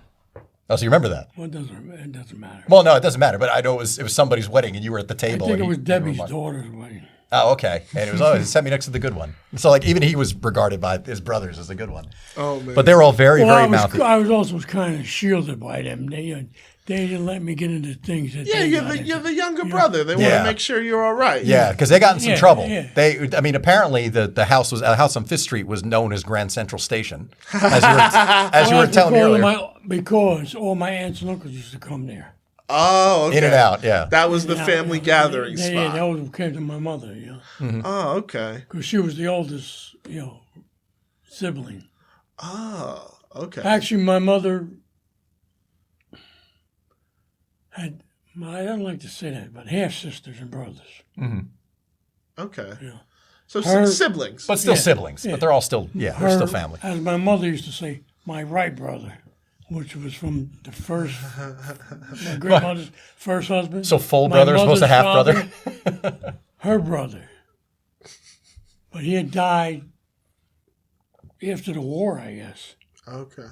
Speaker 1: Oh, so you remember that?
Speaker 3: Well, it doesn't matter.
Speaker 1: Well, no, it doesn't matter. But I know it was somebody's wedding, and you were at the table.
Speaker 3: I think it was Debbie's daughter's wedding.
Speaker 1: Oh, okay. And it was always sent me next to the good one. So like even he was regarded by his brothers as the good one.
Speaker 2: Oh man!
Speaker 1: But they were all very mouthy.
Speaker 3: I was also kind of shielded by them. They didn't let me get into things that.
Speaker 2: You're the younger brother. They want to make sure you're all right.
Speaker 1: Yeah, because they got in some trouble.
Speaker 3: Yeah.
Speaker 1: Apparently the house on Fifth Street was known as Grand Central Station, as you were telling me earlier.
Speaker 3: Because all my aunts and uncles used to come there.
Speaker 2: Oh, okay.
Speaker 1: In and out, yeah.
Speaker 2: That was the family gathering spot.
Speaker 3: Yeah, that was what came to my mother,
Speaker 1: Mm-hmm.
Speaker 2: Oh, okay.
Speaker 3: Because she was the oldest, sibling.
Speaker 2: Oh, okay.
Speaker 3: Actually, my mother had, I don't like to say that, but half sisters and brothers.
Speaker 1: Mm-hmm.
Speaker 2: Okay.
Speaker 3: Yeah.
Speaker 2: So siblings.
Speaker 1: But still siblings. Yeah. But they're all still, they're still family.
Speaker 3: As my mother used to say, my right brother, which was from the first, my grandmother's first husband.
Speaker 1: So full brother as opposed to half brother?
Speaker 3: Her brother. But he had died after the war, I guess.
Speaker 2: Okay.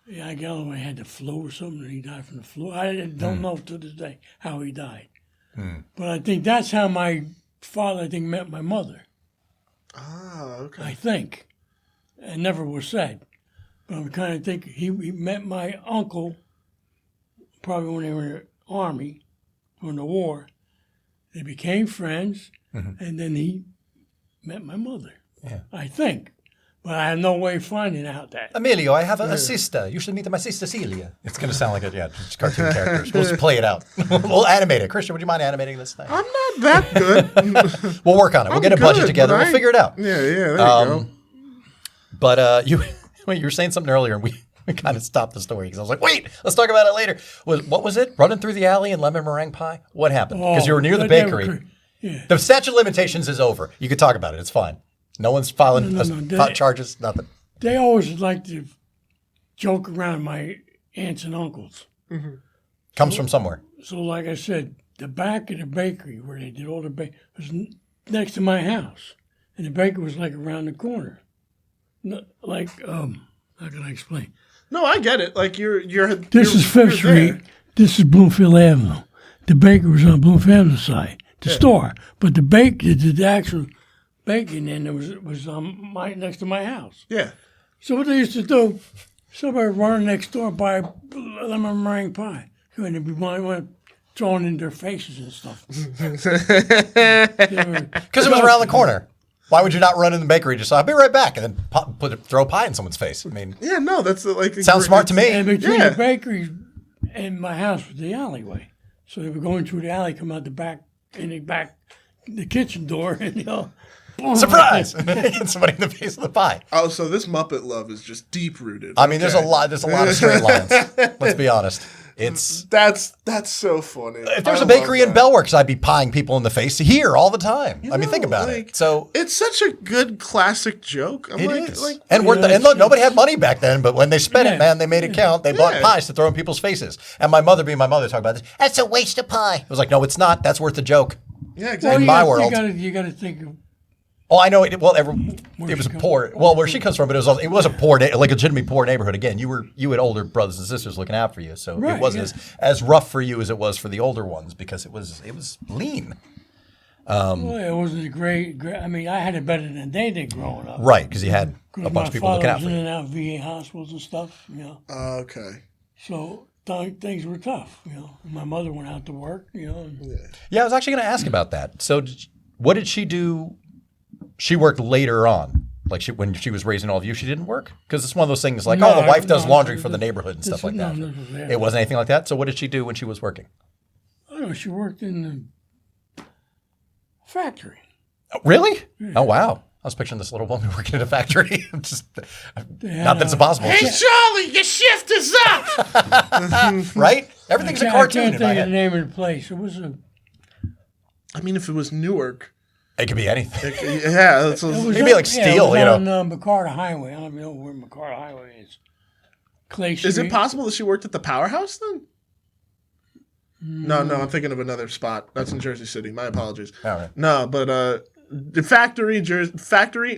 Speaker 3: Yeah, I guess he had the flu or something, and he died from the flu. I don't know to this day how he died. But I think that's how my father, met my mother.
Speaker 2: Ah, okay.
Speaker 3: I think. It never was said. But I'm kind of thinking he met my uncle probably when they were in the Army during the war. They became friends, and then he met my mother.
Speaker 1: Yeah.
Speaker 3: I think. But I have no way of finding out that.
Speaker 1: Emilio, I have a sister. You should meet my sister Celia. It's going to sound like just cartoon characters. We'll just play it out. We'll animate it. Christian, would you mind animating this thing?
Speaker 2: I'm not that good.
Speaker 1: We'll work on it. We'll get a budget together. We'll figure it out.
Speaker 2: Yeah, there you go.
Speaker 1: But you were saying something earlier, and we kind of stopped the story because I was like, wait, let's talk about it later. What was it? Running through the alley in lemon meringue pie? What happened? Because you were near the bakery. The statute of limitations is over. You could talk about it. It's fine. No one's filing charges, nothing.
Speaker 3: They always like to joke around my aunts and uncles.
Speaker 1: Comes from somewhere.
Speaker 3: So like I said, the back of the bakery where they did all the bakery was next to my house. And the bakery was like around the corner. Like, how can I explain?
Speaker 2: No, I get it. Like
Speaker 3: This is Fifth Street. This is Bloomfield Avenue. The bakery was on Bloomfield Avenue side. The store. But the actual baking in there was next to my house.
Speaker 2: Yeah.
Speaker 3: So what they used to do, somebody running next door buy lemon meringue pie. And they'd be throwing in their faces and stuff.
Speaker 1: Because it was around the corner. Why would you not run in the bakery just I'll be right back and then throw pie in someone's face? I mean,
Speaker 2: yeah, no, that's like
Speaker 1: sounds smart to me.
Speaker 3: And between the bakery and my house was the alleyway, so they were going through the alley, come out the back, the kitchen door, and
Speaker 1: surprise! And then get somebody in the face of the pie.
Speaker 2: Oh, so this Muppet love is just deep rooted.
Speaker 1: I mean, there's a lot of straight lines. Let's be honest.
Speaker 2: That's so funny.
Speaker 1: If there's a bakery in Bellworks, I'd be pieing people in the face here all the time. Think about it. So
Speaker 2: it's such a good classic joke.
Speaker 1: It is. And look, nobody had money back then, but when they spent it, man, they made it count. They bought pies to throw in people's faces. And my mother, being my mother, talked about this. That's a waste of pie. I was like, no, it's not. That's worth a joke.
Speaker 2: Yeah, exactly.
Speaker 1: In my world,
Speaker 3: you got to think of.
Speaker 1: Oh, I know. It was poor. Well, where she comes from, but it was a poor, like a legitimately poor neighborhood. Again, you had older brothers and sisters looking out for you, so it wasn't as rough for you as it was for the older ones because it was lean.
Speaker 3: Well, it wasn't great. I mean, I had it better than they did growing up.
Speaker 1: Right, because you had a bunch of people looking out for you.
Speaker 3: My father was in and out of VA hospitals and stuff.
Speaker 2: Okay.
Speaker 3: So things were tough. My mother went out to work.
Speaker 1: Yeah, I was actually going to ask about that. So, what did she do? She worked later on. Like when she was raising all of you, she didn't work? Because it's one of those things like, the wife does laundry for the neighborhood and stuff like that. It wasn't anything like that? So what did she do when she was working?
Speaker 3: I don't know. She worked in the factory.
Speaker 1: Oh, really? Yeah. Oh, wow. I was picturing this little woman working in a factory. Not that it's impossible.
Speaker 2: Hey, Charlie, your shift is up!
Speaker 1: Right? Everything's a cartoon
Speaker 3: I can't
Speaker 1: in my
Speaker 3: think
Speaker 1: head.
Speaker 3: of the name of the place. It was a
Speaker 2: I mean, if it was Newark,
Speaker 1: It could be anything.
Speaker 2: yeah,
Speaker 1: Maybe like steel,
Speaker 3: it was
Speaker 1: you know.
Speaker 3: on McCarter Highway. I don't know where McCarter Highway is. Clay Street.
Speaker 2: Is it possible that she worked at the powerhouse then? No, I'm thinking of another spot. That's in Jersey City. My apologies.
Speaker 1: All right.
Speaker 2: No, but the factory,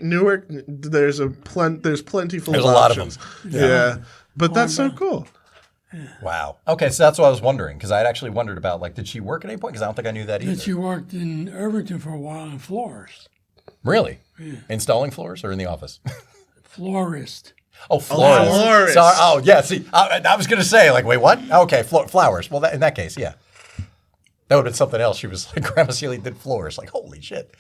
Speaker 2: Newark. There's plenty full.
Speaker 1: There's
Speaker 2: of
Speaker 1: a lot of
Speaker 2: options.
Speaker 1: them.
Speaker 2: Yeah, but that's so cool.
Speaker 1: Wow. Okay, so that's what I was wondering, because I'd actually wondered about, like, did she work at any point? Because I don't think I knew that either.
Speaker 3: Then she worked in Irvington for a while in florist.
Speaker 1: Really?
Speaker 3: Yeah.
Speaker 1: Installing floors or in the office?
Speaker 3: Florist.
Speaker 1: Oh, florist.
Speaker 2: Florist.
Speaker 1: So, yeah, see, I was going to say, like, wait, what? Okay, flowers. Well, in that case, yeah. That would have been something else. She was like, Grandma Seeley did floors. Like, holy shit.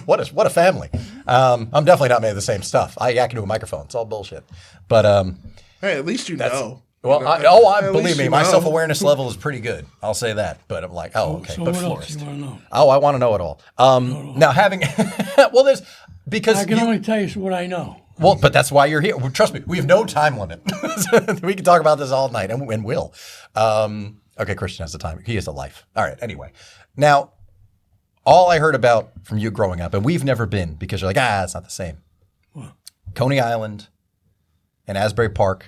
Speaker 1: What a family. I'm definitely not made of the same stuff. I can do a microphone. It's all bullshit. But,
Speaker 2: hey, at least you know.
Speaker 1: Well, believe me, my
Speaker 2: know.
Speaker 1: self-awareness level is pretty good. I'll say that. But I'm like, okay,
Speaker 3: So
Speaker 1: but
Speaker 3: what
Speaker 1: florist.
Speaker 3: else you want to know?
Speaker 1: Oh, I want to know it all. Now having, well, there's, because
Speaker 3: I can only tell you what I know.
Speaker 1: well, but that's why you're here. Well, trust me, we have no time limit. We can talk about this all night, and will. Okay, Christian has the time. He has a life. All right, anyway. Now, all I heard about from you growing up, and we've never been, because you're like, it's not the same.
Speaker 3: What?
Speaker 1: Coney Island and Asbury Park.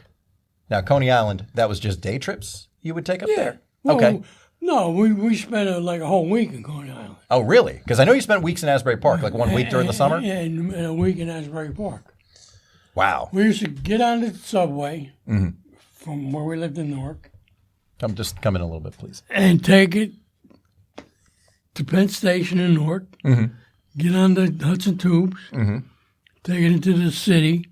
Speaker 1: Now, Coney Island, that was just day trips you would take up there?
Speaker 3: Well,
Speaker 1: Okay.
Speaker 3: No, we spent like a whole week in Coney Island.
Speaker 1: Oh, really? Because I know you spent weeks in Asbury Park, like 1 week during the summer?
Speaker 3: Yeah, and a week in Asbury Park.
Speaker 1: Wow.
Speaker 3: We used to get on the subway from where we lived in Newark
Speaker 1: Just come in a little bit, please.
Speaker 3: and take it to Penn Station in Newark, get on the Hudson Tubes, take it into the city,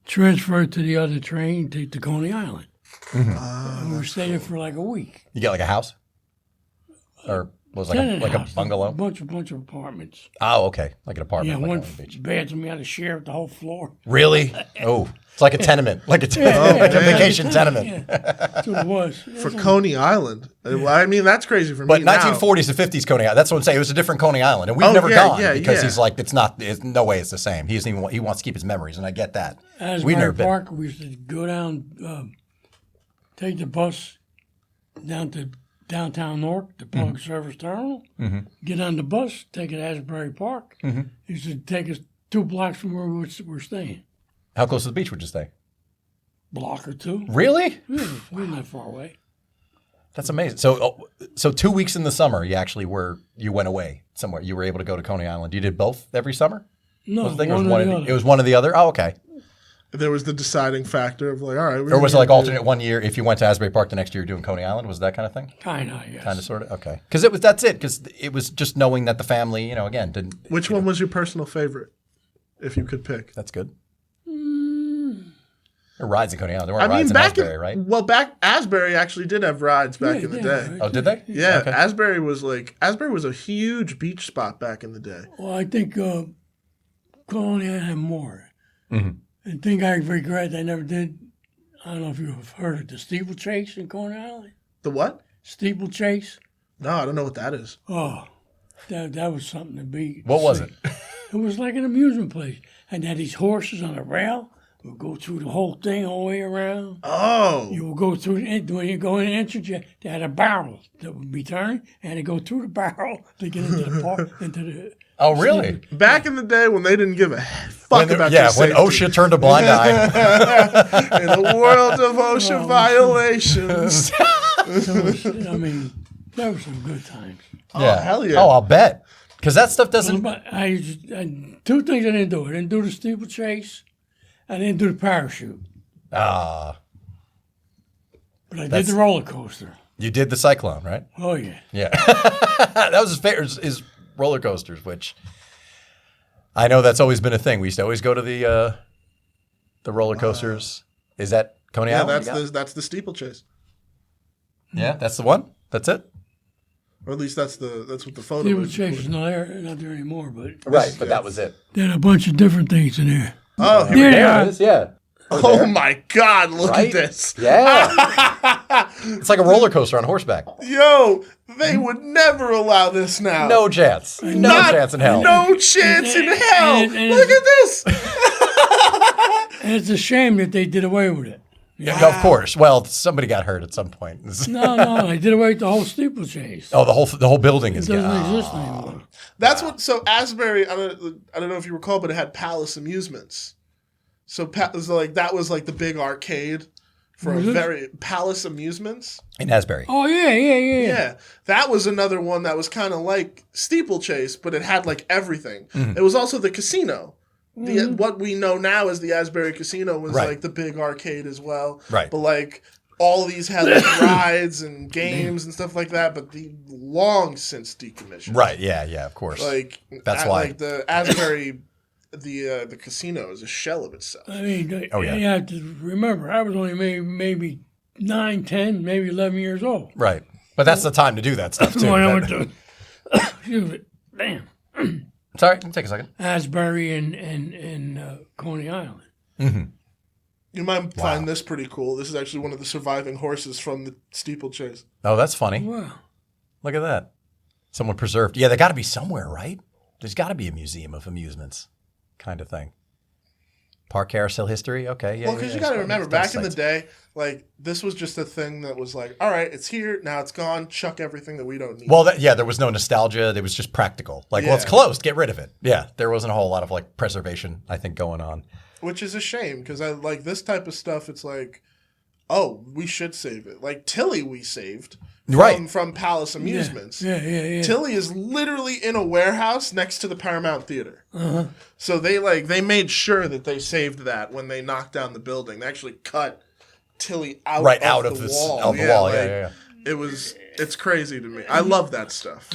Speaker 3: transfer it to the other train to Coney Island. And we stayed there for like a week.
Speaker 1: You get like a house? Or was it like a bungalow?
Speaker 3: A bunch of apartments.
Speaker 1: Oh, okay. Like an apartment.
Speaker 3: Yeah,
Speaker 1: like
Speaker 3: one
Speaker 1: on the beach.
Speaker 3: bathroom, we had to share with the whole floor.
Speaker 1: Really? Oh, it's like a tenement. Like a vacation tenement.
Speaker 3: Yeah, that's what it was.
Speaker 2: For Coney Island. I mean, that's crazy for
Speaker 1: But
Speaker 2: me now.
Speaker 1: 1940s and 50s Coney Island. That's what I'm saying. It was a different Coney Island. And we've never gone because he's like, it's no way it's the same. He doesn't even he wants to keep his memories, and I get that. We've never been.
Speaker 3: Park, we used to go down, take the bus down to downtown Newark, the public service terminal, get on the bus, take it to Asbury Park. It used to take us 2 blocks from where we were staying.
Speaker 1: How close to the beach would you stay?
Speaker 3: Block or 2.
Speaker 1: Really?
Speaker 3: We weren't that far away.
Speaker 1: That's amazing. So 2 weeks in the summer, you went away somewhere. You were able to go to Coney Island. You did both every summer?
Speaker 3: No,
Speaker 1: Was the thing?
Speaker 3: one or the other.
Speaker 1: It was one or the other? Oh, okay.
Speaker 2: There was the deciding factor of like, all right.
Speaker 1: Or was it like alternate one year? If you went to Asbury Park the next year, you're doing Coney Island? Was that kind of thing?
Speaker 3: Kind of, yes.
Speaker 1: Kind of, sort of? Okay. Because that's it. Because it was just knowing that the family, again, didn't.
Speaker 2: Which one was your personal favorite, if you could pick?
Speaker 1: That's good. There were rides in Coney Island. There weren't rides in
Speaker 2: back
Speaker 1: Asbury, right?
Speaker 2: Well, Asbury actually did have rides back in the day.
Speaker 3: Right.
Speaker 1: Oh, did they?
Speaker 2: Yeah,
Speaker 1: Okay.
Speaker 2: Asbury was a huge beach spot back in the day.
Speaker 3: Well, I think Coney had more. The thing I regret I never did, I don't know if you've heard of the steeplechase in Coney Island.
Speaker 2: The what?
Speaker 3: Steeplechase.
Speaker 2: No, I don't know what that is.
Speaker 3: Oh, that was something to be.
Speaker 1: What was it?
Speaker 3: It was like an amusement place. And they had these horses on a rail. We'll go through the whole thing all the way around.
Speaker 2: Oh.
Speaker 3: You will go through, when you go in the entrance, they had a barrel that would be turned, and they go through the barrel to get into the park, into the...
Speaker 1: Oh, really?
Speaker 2: Back in the day when they didn't give a fuck about your
Speaker 1: when
Speaker 2: safety.
Speaker 1: OSHA turned a blind eye.
Speaker 2: In a world of OSHA violations.
Speaker 3: I mean, there were some good times.
Speaker 2: Oh, hell yeah.
Speaker 1: Oh, I'll bet. Because that stuff doesn't...
Speaker 3: But two things I didn't do. I didn't do the steeplechase. I didn't do the parachute.
Speaker 1: Ah.
Speaker 3: But I did the roller coaster.
Speaker 1: You did the Cyclone, right?
Speaker 3: Oh, yeah.
Speaker 1: Yeah. That was his favorite, his roller coasters, which I know that's always been a thing. We used to always go to the roller coasters. Is that Coney Island?
Speaker 2: That's the steeplechase.
Speaker 1: Yeah, that's the one? That's it?
Speaker 2: Or at least that's what the photo was.
Speaker 3: Steeplechase is not there anymore, but
Speaker 1: Right, but that was it.
Speaker 3: they had a bunch of different things in there.
Speaker 2: Oh,
Speaker 3: There
Speaker 1: it is, yeah.
Speaker 2: oh my God, look
Speaker 1: Right?
Speaker 2: at this.
Speaker 1: Yeah. It's like a roller coaster on horseback.
Speaker 2: Yo, they would never allow this now.
Speaker 1: No chance. No chance in hell.
Speaker 2: No chance in hell.
Speaker 3: and-
Speaker 2: Look at this.
Speaker 3: And it's a shame that they did away with it.
Speaker 1: Yeah, of course. Well, somebody got hurt at some point.
Speaker 3: No, they did away with the whole steeplechase.
Speaker 1: Oh, the whole building
Speaker 3: It
Speaker 1: is
Speaker 3: doesn't
Speaker 1: gone.
Speaker 3: exist anymore.
Speaker 2: That's what. So Asbury, I don't know if you recall, but it had Palace Amusements. So that was like the big arcade for
Speaker 3: Was it?
Speaker 2: Palace Amusements.
Speaker 1: In Asbury.
Speaker 3: Oh, yeah.
Speaker 2: Yeah, that was another one that was kind of like Steeplechase, but it had like everything. It was also the casino. What we know now as the Asbury Casino was like the big arcade as well.
Speaker 1: Right.
Speaker 2: But like all of these had like rides and games and stuff like that, but the long since decommissioned.
Speaker 1: Right. Yeah. Of course.
Speaker 2: Like
Speaker 1: That's why.
Speaker 2: Like the Asbury, the casino is a shell of itself.
Speaker 3: I mean, you have to remember, I was only maybe 9, 10, maybe 11 years old.
Speaker 1: Right. But that's the time to do that stuff too.
Speaker 3: When I went to, excuse me, damn.
Speaker 1: Sorry, take a second.
Speaker 3: Asbury and Coney Island.
Speaker 1: Mm-hmm.
Speaker 2: You might find this pretty cool. This is actually one of the surviving horses from the steeplechase.
Speaker 1: Oh, that's funny.
Speaker 3: Wow.
Speaker 1: Look at that. Someone preserved. Yeah, they got to be somewhere, right? There's got to be a museum of amusements kind of thing. Park carousel history? Okay, yeah.
Speaker 2: Well, because you got to remember, back in the day, like, this was just a thing that was like, all right, it's here, now it's gone, chuck everything that we don't need.
Speaker 1: Well, there was no nostalgia. It was just practical. Like, well, it's closed, get rid of it. Yeah, there wasn't a whole lot of, like, preservation, I think, going on.
Speaker 2: Which is a shame, because I like this type of stuff, it's like, oh, we should save it. Like, Tilly we saved from Palace Amusements.
Speaker 3: Yeah.
Speaker 2: Tilly is literally in a warehouse next to the Paramount Theater.
Speaker 3: Uh-huh.
Speaker 2: So they made sure that they saved that when they knocked down the building. They actually cut Tilly out of the wall.
Speaker 1: Of the wall. Yeah.
Speaker 2: It's crazy to me. I love that stuff.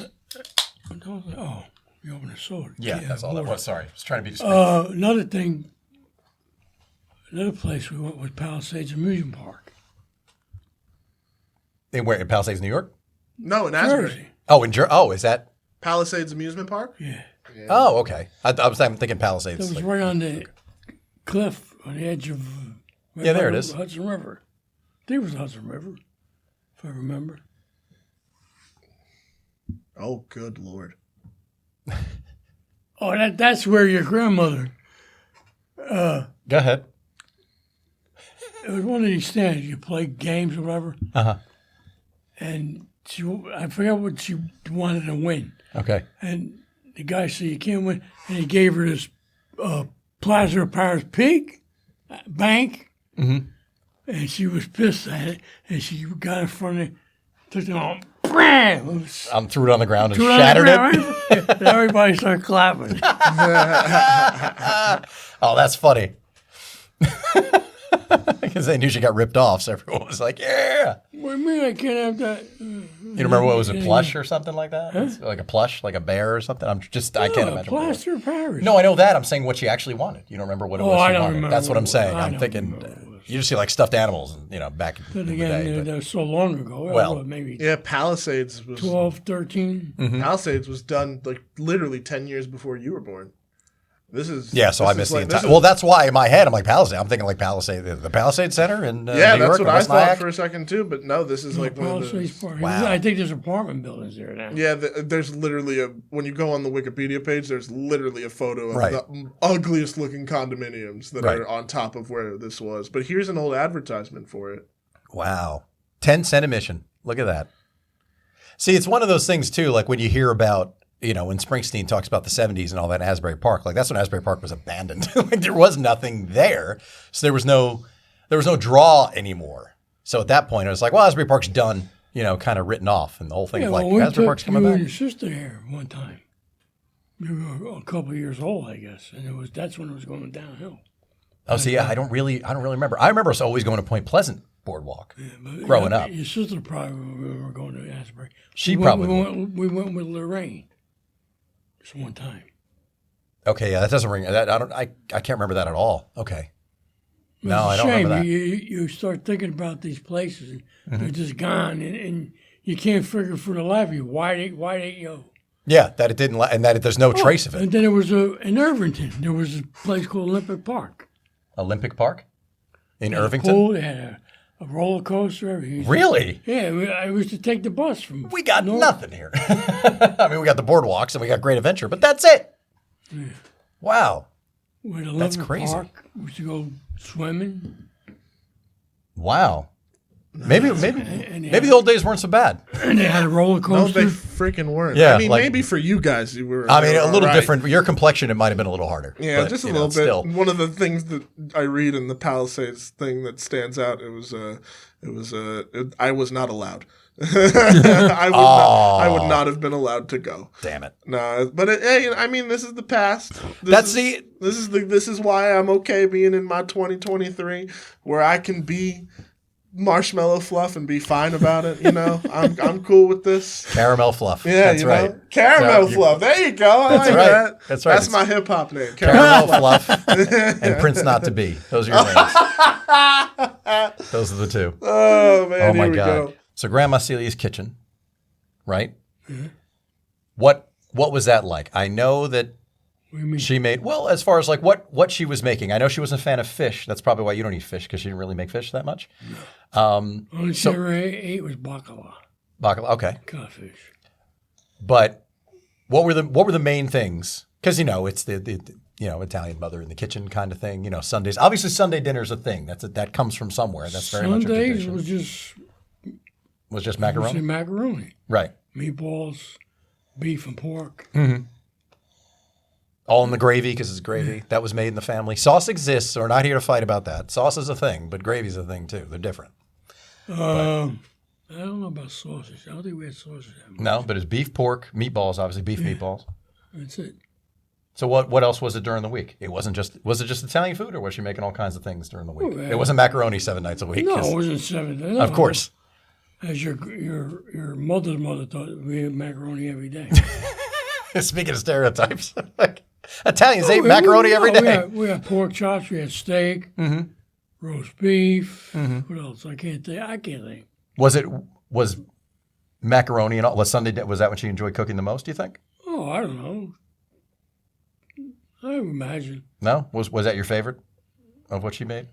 Speaker 3: Oh, you opened a sword.
Speaker 1: Yeah, that's all that was. Sorry. I was trying to be discreet.
Speaker 3: Another place we went was Palisades Amusement Park.
Speaker 1: Where, in Palisades, New York?
Speaker 2: No, in Asbury.
Speaker 3: Jersey.
Speaker 1: Oh, is that?
Speaker 2: Palisades Amusement Park?
Speaker 3: Yeah.
Speaker 1: Oh, okay. I'm thinking Palisades.
Speaker 3: It was right on the cliff on the edge of
Speaker 1: there it is.
Speaker 3: Hudson River. I think it was Hudson River, if I remember.
Speaker 2: Oh, good Lord.
Speaker 3: Oh, that's where your grandmother.
Speaker 1: Go ahead.
Speaker 3: It was one of these stands. You play games or whatever.
Speaker 1: Uh-huh.
Speaker 3: And I forgot what she wanted to win.
Speaker 1: Okay.
Speaker 3: And the guy said, you can't win. And he gave her this Plaza of Paris pig bank.
Speaker 1: Mm-hmm.
Speaker 3: And she was pissed at it. And she got in front of it, took it on, bam!
Speaker 1: Threw it on the ground and shattered it.
Speaker 3: Right? And everybody started clapping.
Speaker 1: Oh, that's funny. Because they knew she got ripped off, so everyone was like, yeah.
Speaker 3: What do you mean I can't have that?
Speaker 1: You remember what was it, plush or something like that? Huh? Like a plush, like a bear or something? I can't imagine.
Speaker 3: Plaster of Paris.
Speaker 1: No, I know that. I'm saying what she actually wanted. You don't remember what it was she
Speaker 3: I don't
Speaker 1: wanted.
Speaker 3: remember.
Speaker 1: That's what I'm saying. I'm thinking, you just see like stuffed animals, back in the day.
Speaker 3: That was so long ago.
Speaker 1: Well,
Speaker 3: maybe
Speaker 2: Palisades was
Speaker 3: 12, 13.
Speaker 1: Mm-hmm.
Speaker 2: Palisades was done like literally 10 years before you were born.
Speaker 1: So I missed the entire. Well, that's why in my head I'm like Palisades. I'm thinking like Palisades, the Palisades Center in New York.
Speaker 2: That's what I thought
Speaker 1: Nyack.
Speaker 2: for a second too. But no, this is like one of the.
Speaker 3: Park.
Speaker 1: Wow.
Speaker 3: I think there's apartment buildings there now.
Speaker 2: Yeah, there's literally when you go on the Wikipedia page, there's literally a photo of
Speaker 1: Right.
Speaker 2: the ugliest looking condominiums that are on top of where this was. But here's an old advertisement for it.
Speaker 1: Wow, 10-cent admission. Look at that. See, it's one of those things too. Like when you hear about. When Springsteen talks about the 70s and all that in Asbury Park, like that's when Asbury Park was abandoned. Like there was nothing there. So there was no draw anymore. So at that point, it was like, well, Asbury Park's done, kind of written off. And the whole thing of like, Asbury Park's coming back.
Speaker 3: You and your sister here one time. You were a couple of years old, I guess. And that's when it was going downhill.
Speaker 1: Oh, so yeah, I don't really remember. I remember us always going to Point Pleasant Boardwalk growing up.
Speaker 3: Your sister probably were going to Asbury.
Speaker 1: We
Speaker 3: went with Lorraine. Just one time.
Speaker 1: Okay, yeah, that doesn't ring. I can't remember that at all. Okay. No, I don't remember that.
Speaker 3: You start thinking about these places, and they're just gone, and you can't figure for the life of you why they go.
Speaker 1: Yeah, that it didn't, and that there's no trace of it.
Speaker 3: And then there was in Irvington, there was a place called Olympic Park.
Speaker 1: Olympic Park in Irvington.
Speaker 3: Pool, they had a roller coaster. Everything.
Speaker 1: Really?
Speaker 3: Yeah, I used to take the bus from.
Speaker 1: We got nothing here. I mean, we got the boardwalks and we got Great Adventure, but that's it. Yeah. Wow.
Speaker 3: That's
Speaker 1: crazy.
Speaker 3: Park, we used to go swimming.
Speaker 1: Wow. Maybe
Speaker 3: And
Speaker 1: the old days weren't so bad.
Speaker 3: And they had a roller
Speaker 2: No,
Speaker 3: coaster.
Speaker 2: they freaking weren't.
Speaker 1: Yeah,
Speaker 2: I mean,
Speaker 1: like-
Speaker 2: maybe for you guys, you were.
Speaker 1: I mean, a little
Speaker 2: right.
Speaker 1: different. Your complexion, it might have been a little harder.
Speaker 2: Yeah,
Speaker 1: but,
Speaker 2: just a
Speaker 1: you know,
Speaker 2: little bit.
Speaker 1: Still.
Speaker 2: One of the things that I read in the Palisades thing that stands out, I was not allowed. I would not have been allowed to go.
Speaker 1: Damn it.
Speaker 2: No, but hey, I mean, this is the past.
Speaker 1: This
Speaker 2: is why I'm okay being in my 2023, where I can be marshmallow fluff and be fine about it. You know, I'm cool with this.
Speaker 1: Caramel fluff.
Speaker 2: Yeah,
Speaker 1: That's
Speaker 2: you
Speaker 1: right.
Speaker 2: know? Caramel
Speaker 1: So
Speaker 2: fluff. There you go. I
Speaker 1: That's
Speaker 2: like
Speaker 1: right.
Speaker 2: that.
Speaker 1: That's right.
Speaker 2: That's my hip hop name.
Speaker 1: Caramel fluff and Prince Not to Be. Those are your names. Those are the two.
Speaker 2: Oh man,
Speaker 1: Oh my
Speaker 2: here we
Speaker 1: God.
Speaker 2: go.
Speaker 1: So Grandma Celia's kitchen, right?
Speaker 3: Mm-hmm.
Speaker 1: What was that like? I know that
Speaker 3: What do you mean?
Speaker 1: she made, well, as far as like what she was making. I know she wasn't a fan of fish. That's probably why you don't eat fish, because she didn't really make fish that much.
Speaker 3: Only she ever ate was bacala,
Speaker 1: Bacala, okay.
Speaker 3: codfish.
Speaker 1: But what were the main things? Because it's the Italian mother in the kitchen kind of thing. Sundays. Obviously, Sunday dinner's a thing. That comes from somewhere. That's very much a
Speaker 3: Sundays
Speaker 1: tradition.
Speaker 3: was just
Speaker 1: macaroni,
Speaker 3: macaroni,
Speaker 1: right?
Speaker 3: meatballs, beef and pork.
Speaker 1: All in the gravy, because it's gravy. That was made in the family. Sauce exists, so we're not here to fight about that. Sauce is a thing, but gravy's a thing too. They're different.
Speaker 3: I don't know about sausage. I don't think we had sausage.
Speaker 1: No, but it's beef, pork, meatballs, obviously beef meatballs.
Speaker 3: That's it.
Speaker 1: So what else was it during the week? Was it just Italian food, or was she making all kinds of things during the week?
Speaker 3: Well,
Speaker 1: It wasn't macaroni 7 nights a week.
Speaker 3: No,
Speaker 1: 'cause-
Speaker 3: it wasn't 7 days.
Speaker 1: of course.
Speaker 3: As your mother's mother thought we had macaroni every day.
Speaker 1: Speaking of stereotypes, like Italians ate macaroni every day.
Speaker 3: We had pork chops. We had steak, roast beef. What else? I can't think.
Speaker 1: Was macaroni and all? Was Sunday? Was that when she enjoyed cooking the most? Do you think?
Speaker 3: Oh, I don't know. I would imagine.
Speaker 1: No. Was that your favorite of what she made?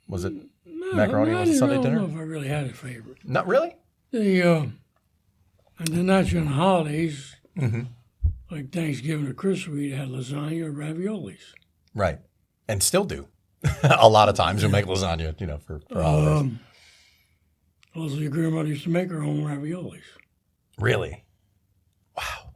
Speaker 1: Was it macaroni was a Sunday dinner?
Speaker 3: I don't know if I really had a favorite.
Speaker 1: Not really.
Speaker 3: And then that's on holidays, like Thanksgiving or Christmas, we had lasagna or raviolis.
Speaker 1: Right, and still do. A lot of times we make lasagna, for holidays.
Speaker 3: Also, your grandmother used to make her own raviolis.
Speaker 1: Really? Wow.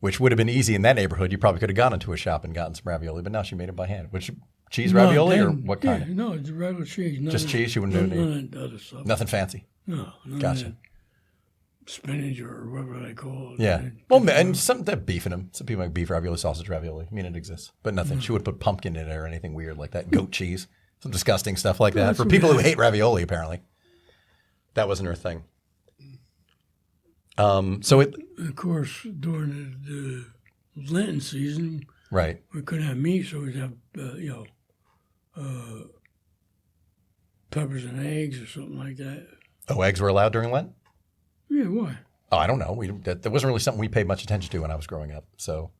Speaker 1: Which would have been easy in that neighborhood. You probably could have gone into a shop and gotten some ravioli, but now she made it by hand. Which cheese ravioli or what kind?
Speaker 3: Yeah, no, it's regular cheese.
Speaker 1: Just cheese? She wouldn't do
Speaker 3: none of that other stuff.
Speaker 1: Nothing fancy.
Speaker 3: No, none
Speaker 1: Gotcha.
Speaker 3: of that spinach or whatever they call it.
Speaker 1: Yeah. Well, and some that beef in them. Some people make beef ravioli, sausage ravioli. I mean, it exists, but nothing. She would put pumpkin in it or anything weird like that. Goat cheese, some disgusting stuff like that.
Speaker 3: That's
Speaker 1: For people who hate ravioli, apparently, that wasn't her thing. So it
Speaker 3: Of course, during the Lenten season,
Speaker 1: right.
Speaker 3: we couldn't have meat, so we'd have, peppers and eggs or something like that.
Speaker 1: Oh, eggs were allowed during Lent?
Speaker 3: Yeah, why?
Speaker 1: Oh, I don't know. That wasn't really something we paid much attention to when I was growing up. So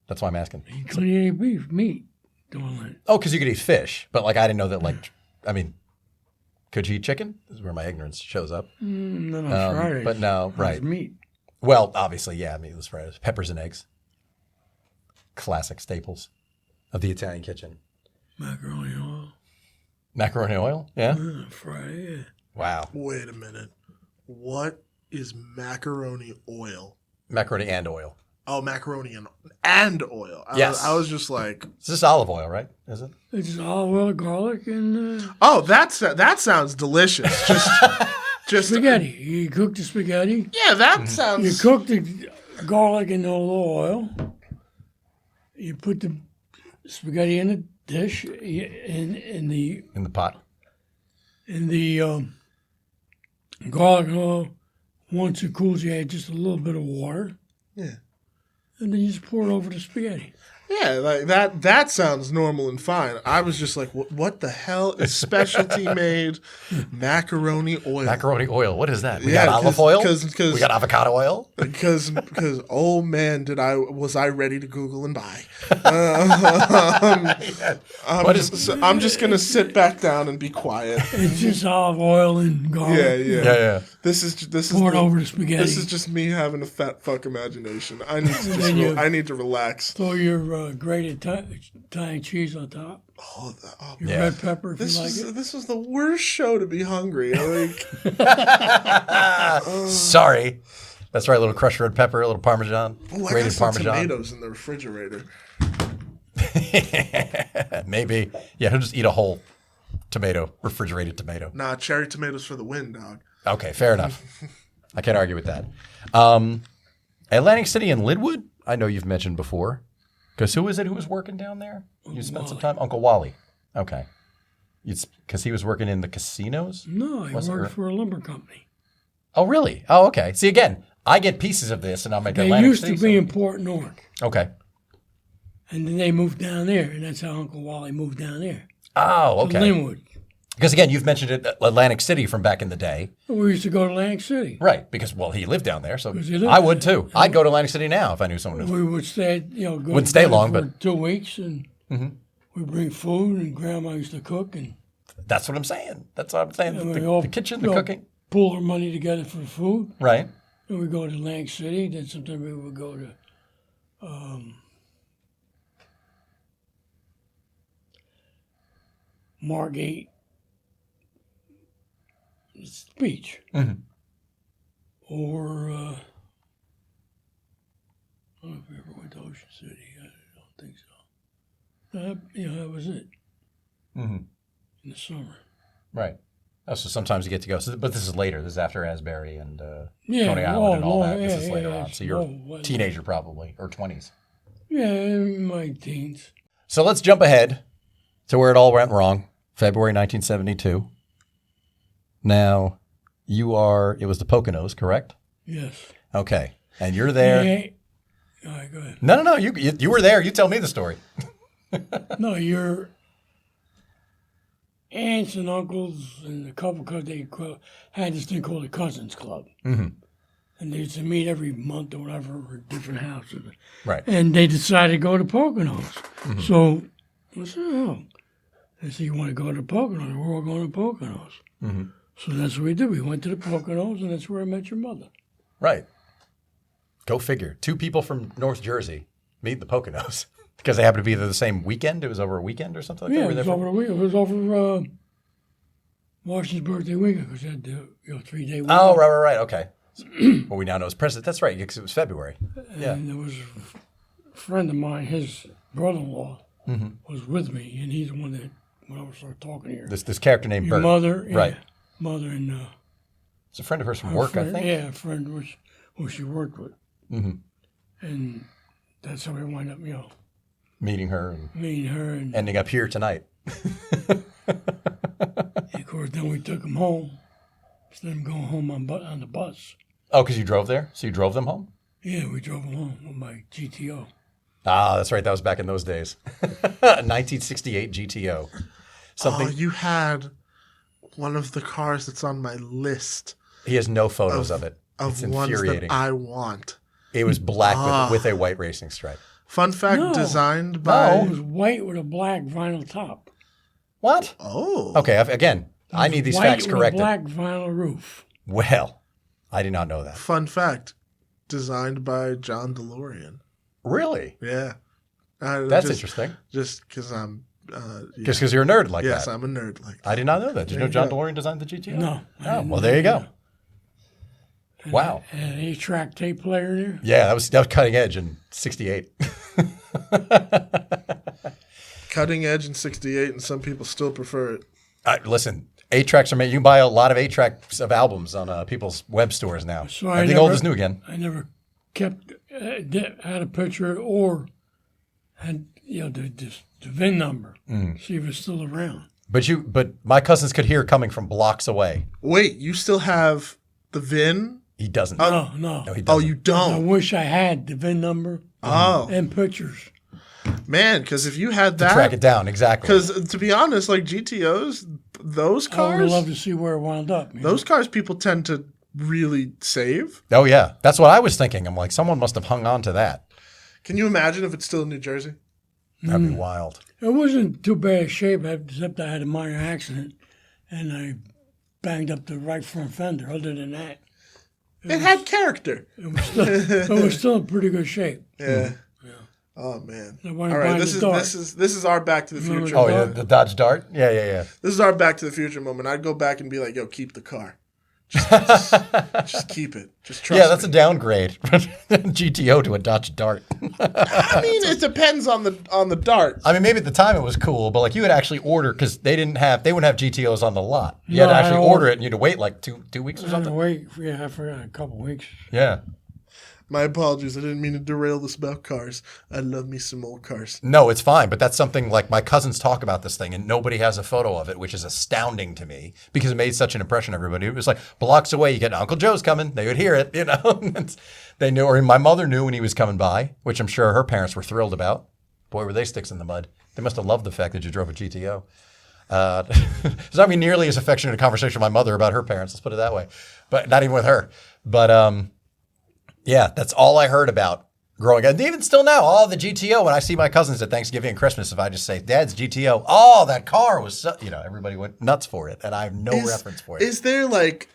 Speaker 1: that's why I'm asking.
Speaker 3: You couldn't eat any meat during Lent.
Speaker 1: Oh, because you could eat fish, but I didn't know that. I mean, could you eat chicken? This is where my ignorance shows up.
Speaker 3: No, Fridays.
Speaker 1: But no,
Speaker 3: It's
Speaker 1: right.
Speaker 3: meat.
Speaker 1: Well, obviously, yeah. Meatless Fridays, peppers and eggs, classic staples of the Italian kitchen.
Speaker 3: Macaroni oil.
Speaker 1: Macaroni oil, yeah.
Speaker 3: Friday, yeah.
Speaker 1: Wow.
Speaker 2: Wait a minute. What is macaroni oil?
Speaker 1: Macaroni and oil.
Speaker 2: Oh, macaroni and oil.
Speaker 1: Yes.
Speaker 2: I was just like,
Speaker 1: This is olive oil, right? Is it?
Speaker 3: It's just olive oil, garlic, and
Speaker 2: oh, that sounds delicious. Just
Speaker 3: spaghetti. You cook the spaghetti.
Speaker 2: Yeah, that sounds.
Speaker 3: You cook the garlic in the oil. You put the spaghetti in the dish in the
Speaker 1: pot.
Speaker 3: Garlic oil. Once it cools, you add just a little bit of water.
Speaker 2: Yeah.
Speaker 3: And then you just pour it over the spaghetti.
Speaker 2: Yeah, like that sounds normal and fine. I was just like, what the hell is specialty made macaroni oil?
Speaker 1: Macaroni oil. What is that? We
Speaker 2: Yeah,
Speaker 1: got olive oil.
Speaker 2: 'cause-
Speaker 1: we got avocado oil.
Speaker 2: Because oh man, was I ready to Google and buy? I'm just gonna sit back down and be quiet.
Speaker 3: It's just olive oil and garlic.
Speaker 1: Yeah.
Speaker 2: This is
Speaker 3: Pour it over the spaghetti.
Speaker 2: This is just me having a fat fuck imagination. I need to
Speaker 3: then you-
Speaker 2: I need to relax.
Speaker 3: Throw your pour grated Italian cheese on top. Your red pepper, if you like it.
Speaker 2: This is the worst show to be hungry.
Speaker 1: Sorry. That's right, a little crushed red pepper, a little Parmesan, grated Parmesan.
Speaker 2: Tomatoes in the refrigerator.
Speaker 1: Maybe. Yeah, he'll just eat a whole tomato, refrigerated tomato.
Speaker 2: Nah, cherry tomatoes for the win, dog.
Speaker 1: Okay, fair enough. I can't argue with that. Atlantic City and Linwood, I know you've mentioned before. Because who is it who was working down there? You spent some time? Uncle Wally. Okay. Because he was working in the casinos?
Speaker 3: No, he worked for a lumber company.
Speaker 1: Oh, really? Oh, okay. See, again, I get pieces of this, and I'm at Atlantic City.
Speaker 3: They used to be in Port Newark.
Speaker 1: Okay.
Speaker 3: And then they moved down there, and that's how Uncle Wally moved down there.
Speaker 1: Oh, okay.
Speaker 3: To Linwood.
Speaker 1: Because, again, you've mentioned it, Atlantic City from back in the day.
Speaker 3: We used to go to Atlantic City.
Speaker 1: Right, because, well, he lived down there, so I would, too. I'd go to Atlantic City now if I knew someone who.
Speaker 3: We would stay,
Speaker 1: wouldn't stay long,
Speaker 3: for
Speaker 1: but
Speaker 3: 2 weeks, and we'd bring food, and Grandma used to cook. And
Speaker 1: that's what I'm saying. That's what I'm saying. The kitchen, the cooking.
Speaker 3: Pull our money together for food.
Speaker 1: Right.
Speaker 3: And we'd go to Atlantic City. Then sometimes we would go to Margate Beach. Or, I don't know if we ever went to Ocean City. I don't think so. That was it. In the summer.
Speaker 1: Right. Oh, so sometimes you get to go. But this is later. This is after Asbury and
Speaker 3: Coney
Speaker 1: Island and all that. This is
Speaker 3: yeah,
Speaker 1: later on. So you're a teenager probably, or 20s.
Speaker 3: Yeah, in my teens.
Speaker 1: So let's jump ahead to where it all went wrong. February 1972. Now, it was the Poconos, correct?
Speaker 3: Yes.
Speaker 1: Okay. And you're there.
Speaker 3: Yeah. All right, go ahead.
Speaker 1: No. You were there. You tell me the story.
Speaker 3: No, your aunts and uncles and a couple, because they had this thing called the Cousins Club. And they used to meet every month or whatever at a different house.
Speaker 1: Right.
Speaker 3: And they decided to go to Poconos. So I said, they said, you want to go to Poconos? We're all going to Poconos. So that's what we did. We went to the Poconos, and that's where I met your mother.
Speaker 1: Right. Go figure. 2 people from North Jersey meet the Poconos because they happened to be there the same weekend. It was over a weekend or something like that?
Speaker 3: Yeah, it was over a weekend. It was over Washington's birthday weekend because it had the 3-day weekend.
Speaker 1: Oh, right. Okay. Well, we now know it's President. That's right, because it was February.
Speaker 3: And there was a friend of mine, his brother-in-law, was with me, and he's the one that, when I started talking here.
Speaker 1: This character named
Speaker 3: your
Speaker 1: Bert.
Speaker 3: Mother.
Speaker 1: Right.
Speaker 3: Mother and...
Speaker 1: it's a friend of hers from work, I think.
Speaker 3: Yeah, a friend who she worked with. And that's how we wound up,
Speaker 1: meeting her.
Speaker 3: And
Speaker 1: ending up here tonight.
Speaker 3: And of course, then we took him home. Instead of him going home on the bus.
Speaker 1: Oh, because you drove there? So you drove them home?
Speaker 3: Yeah, we drove them home with my GTO.
Speaker 1: Ah, that's right. That was back in those days. 1968 GTO.
Speaker 2: Oh, you had one of the cars that's on my list.
Speaker 1: He has no photos of it.
Speaker 2: Of
Speaker 1: it's
Speaker 2: ones
Speaker 1: infuriating.
Speaker 2: that I want.
Speaker 1: It was black with a white racing stripe.
Speaker 2: Fun fact, designed by...
Speaker 3: No, it was white with a black vinyl top.
Speaker 1: What?
Speaker 2: Oh.
Speaker 1: Okay, again, I need these facts corrected.
Speaker 3: White with a black vinyl roof.
Speaker 1: Well, I did not know that.
Speaker 2: Fun fact, designed by John DeLorean.
Speaker 1: Really?
Speaker 2: Yeah.
Speaker 1: That's interesting.
Speaker 2: Just because I'm...
Speaker 1: Just because you're a nerd like that?
Speaker 2: Yes, I'm a nerd like that.
Speaker 1: I did not know that. Did you know John DeLorean designed the GTO?
Speaker 3: No.
Speaker 1: Oh, well, there you go. Wow.
Speaker 3: And an 8-track tape player there?
Speaker 1: Yeah, that was cutting edge in 68.
Speaker 2: Cutting edge in 68, and some people still prefer it.
Speaker 1: Listen, 8-tracks are made. You can buy a lot of 8-tracks of albums on people's web stores now.
Speaker 3: So
Speaker 1: Everything old is new again.
Speaker 3: I never kept, had a picture or had, the VIN number, see if it's still around.
Speaker 1: But my cousins could hear coming from blocks away.
Speaker 2: Wait, you still have the VIN?
Speaker 1: He doesn't.
Speaker 3: No,
Speaker 1: he doesn't.
Speaker 2: Oh, you don't?
Speaker 3: I wish I had the VIN number and pictures.
Speaker 2: Man, because if you had that...
Speaker 1: To track it down, exactly.
Speaker 2: Because to be honest, like GTOs, those cars...
Speaker 3: I would love to see where it wound up.
Speaker 2: Those cars people tend to really save.
Speaker 1: Oh, yeah. That's what I was thinking. I'm like, someone must have hung on to that.
Speaker 2: Can you imagine if it's still in New Jersey?
Speaker 1: That'd be wild.
Speaker 3: It wasn't too bad a shape, except I had a minor accident, and I banged up the right front fender. Other than that...
Speaker 2: It had character.
Speaker 3: It was still in pretty good shape.
Speaker 2: Yeah. Oh man!
Speaker 3: The
Speaker 2: All
Speaker 3: one
Speaker 2: right,
Speaker 3: behind
Speaker 2: this
Speaker 3: the
Speaker 2: is our Back to the Future.
Speaker 1: Oh,
Speaker 2: moment.
Speaker 1: yeah, the Dodge Dart? Yeah.
Speaker 2: This is our Back to the Future moment. I'd go back and be like, "Yo, keep the car. Just keep it. Just trust."
Speaker 1: Yeah, that's
Speaker 2: me.
Speaker 1: a downgrade. GTO to a Dodge Dart.
Speaker 2: I mean, it depends on the Dart.
Speaker 1: I mean, maybe at the time it was cool, but like you would actually order because they wouldn't have GTOs on the lot. You had to actually order it, and you had to wait like two weeks or something.
Speaker 3: I forgot, a couple weeks.
Speaker 1: Yeah.
Speaker 2: My apologies. I didn't mean to derail this about cars. I love me some old cars.
Speaker 1: No, it's fine, but that's something like my cousins talk about this thing, and nobody has a photo of it, which is astounding to me because it made such an impression on everybody. It was like blocks away, you get Uncle Joe's coming. They would hear it, you know. They knew, or my mother knew when he was coming by, which I'm sure her parents were thrilled about. Boy, were they sticks in the mud. They must have loved the fact that you drove a GTO. It's not nearly as affectionate a conversation with my mother about her parents, let's put it that way, but not even with her. But yeah, that's all I heard about growing up. And even still now, the GTO, when I see my cousins at Thanksgiving and Christmas, if I just say, Dad's GTO, that car was, everybody went nuts for it. And I have no reference for it.
Speaker 2: Is there like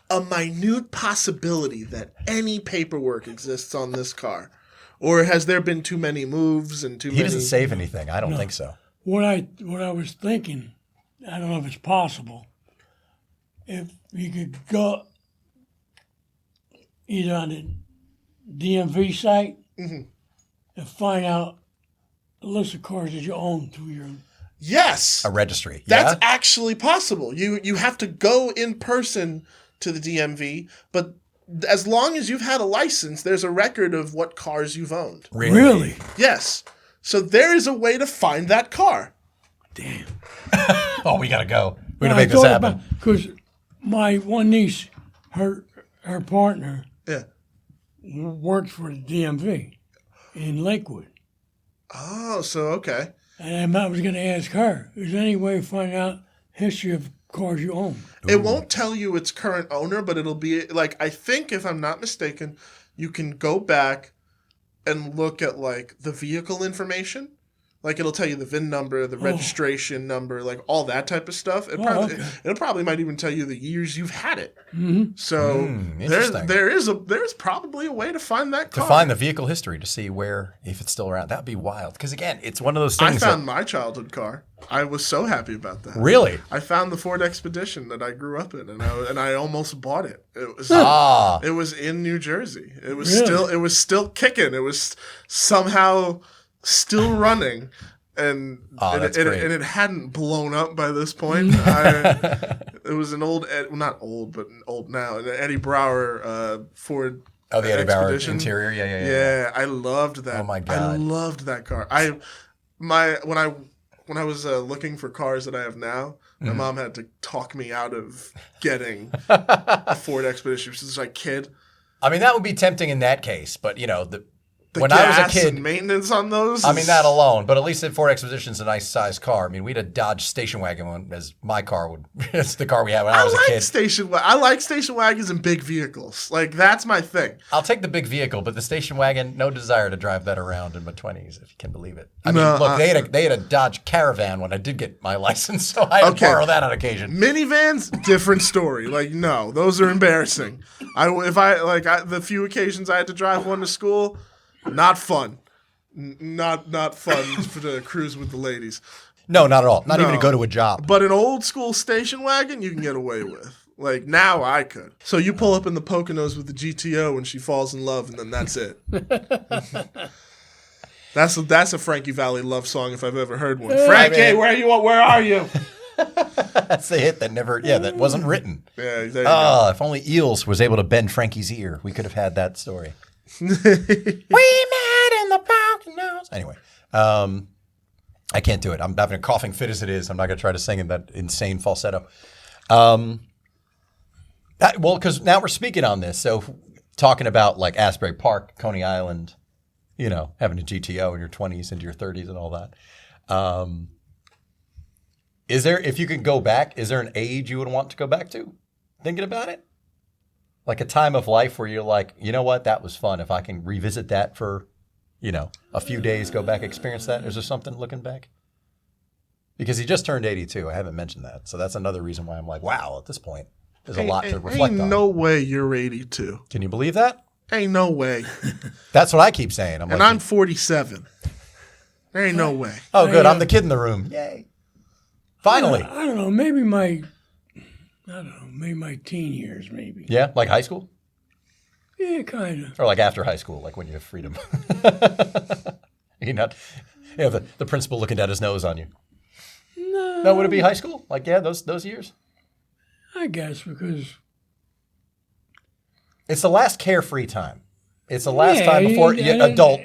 Speaker 2: a minute possibility that any paperwork exists on this car? Or has there been too many moves and too many?
Speaker 1: He doesn't save anything. I don't think so.
Speaker 3: What I was thinking, I don't know if it's possible, if you could go either on the DMV site and find out a list of cars that you own through your...
Speaker 2: Yes.
Speaker 1: A registry.
Speaker 2: That's actually possible. You have to go in person to the DMV, but as long as you've had a license, there's a record of what cars you've owned.
Speaker 3: Really?
Speaker 2: Yes. So there is a way to find that car.
Speaker 3: Damn.
Speaker 1: Oh, we got to go. We're going to make this happen.
Speaker 3: Because my one niece, her partner...
Speaker 2: Yeah.
Speaker 3: worked for the DMV in Lakewood.
Speaker 2: Oh, so okay.
Speaker 3: And I was going to ask her, is there any way to find out history of cars you own?
Speaker 2: It won't tell you its current owner, but it'll be like, I think if I'm not mistaken, you can go back and look at like the vehicle information. Like it'll tell you the VIN number, the registration number, like all that type of stuff. It probably might even tell you the years you've had it. Mm-hmm. So there's probably a way to find that car.
Speaker 1: To find the vehicle history to see if it's still around. That'd be wild. Because again, it's one of those things.
Speaker 2: I found my childhood car. I was so happy about that.
Speaker 1: Really?
Speaker 2: I found the Ford Expedition that I grew up in, and I almost bought it. It was in New Jersey. It was still kicking. It was somehow still running, and it hadn't blown up by this point. It was an old, not old, but old now, an Eddie Brower Ford.
Speaker 1: Oh, the Eddie Brower
Speaker 2: Expedition.
Speaker 1: interior,
Speaker 2: Yeah, I loved that.
Speaker 1: Oh my God,
Speaker 2: I loved that car. When I was looking for cars that I have now, my mom had to talk me out of getting a Ford Expedition. She was like, "Kid."
Speaker 1: I mean, that would be tempting in that case, but when
Speaker 2: gas
Speaker 1: I was a kid,
Speaker 2: and maintenance on those.
Speaker 1: I mean, that alone, but at least the Ford Expedition's a nice sized car. I mean, we had a Dodge station wagon as my car would. It's the car we had when I was a kid.
Speaker 2: I like station wagons and big vehicles. Like that's my thing.
Speaker 1: I'll take the big vehicle, but the station wagon, no desire to drive that around in my 20s, if you can believe it. I mean, look, they had a Dodge Caravan when I did get my license, so I had to borrow that on occasion.
Speaker 2: Minivans, different story. Like no, those are embarrassing. The few occasions I had to drive one to school. Not fun. Not fun to cruise with the ladies.
Speaker 1: No, not at all. Not even to go to a job.
Speaker 2: But an old school station wagon you can get away with. Like now I could. So you pull up in the Poconos with the GTO and she falls in love and then that's it. That's a Frankie Valli love song if I've ever heard one. Frankie, where are you?
Speaker 1: That's the hit that wasn't written.
Speaker 2: Yeah, there you go.
Speaker 1: If only Eels was able to bend Frankie's ear, we could have had that story. We met in the Poconos. Anyway, I can't do it. I'm having a coughing fit as it is. I'm not going to try to sing in that insane falsetto. Because now we're speaking on this. So talking about like Asbury Park, Coney Island, having a GTO in your 20s into your 30s and all that. If you could go back, is there an age you would want to go back to? Thinking about it? Like a time of life where you're like, you know what, that was fun. If I can revisit that for, a few days, go back, experience that. Is there something looking back? Because he just turned 82. I haven't mentioned that. So that's another reason why I'm like, wow, at this point, there's a lot to reflect on.
Speaker 2: Ain't no way you're 82.
Speaker 1: Can you believe that?
Speaker 2: Ain't no way.
Speaker 1: That's what I keep saying.
Speaker 2: I'm 47. There ain't no way.
Speaker 1: Oh, good. I'm the kid in the room. Yay. Finally.
Speaker 3: I don't know. Maybe my teen years, maybe.
Speaker 1: Yeah, like high school?
Speaker 3: Yeah, kind of.
Speaker 1: Or like after high school, like when you have freedom. The principal looking down his nose on you. No, would it be high school? Like, yeah, those years?
Speaker 3: I guess, because
Speaker 1: it's the last carefree time. It's the last time before adult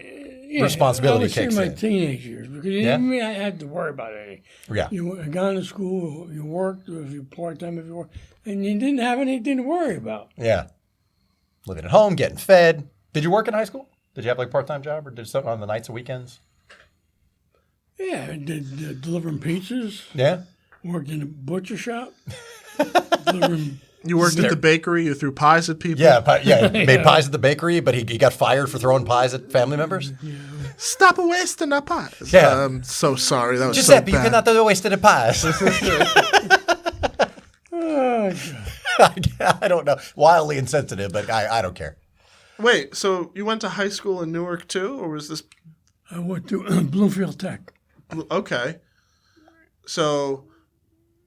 Speaker 1: responsibility kicks
Speaker 3: my
Speaker 1: in.
Speaker 3: teenage years, because I had to worry about anything.
Speaker 1: Yeah.
Speaker 3: You gone to school, you worked, or if you're part-time, if you worked, and you didn't have anything to worry about.
Speaker 1: Yeah. Living at home, getting fed. Did you work in high scholl? Did you have like a part-time job or did something on the nights or weekends?
Speaker 3: Yeah, I did delivering pizzas.
Speaker 1: Yeah.
Speaker 3: Worked in a butcher shop.
Speaker 2: You worked at the bakery. You threw pies at people.
Speaker 1: Yeah, made pies at the bakery, but he got fired for throwing pies at family members.
Speaker 3: Yeah.
Speaker 2: Stop wasting the pies.
Speaker 1: Yeah.
Speaker 2: I'm so sorry. That was
Speaker 1: Giuseppe,
Speaker 2: so
Speaker 1: you
Speaker 2: bad.
Speaker 1: cannot waste the pies.
Speaker 3: Oh, God.
Speaker 1: I don't know. Wildly insensitive, but I don't care.
Speaker 2: Wait, so you went to high school in Newark too, or was this?
Speaker 3: I went to Bloomfield Tech.
Speaker 2: Okay. So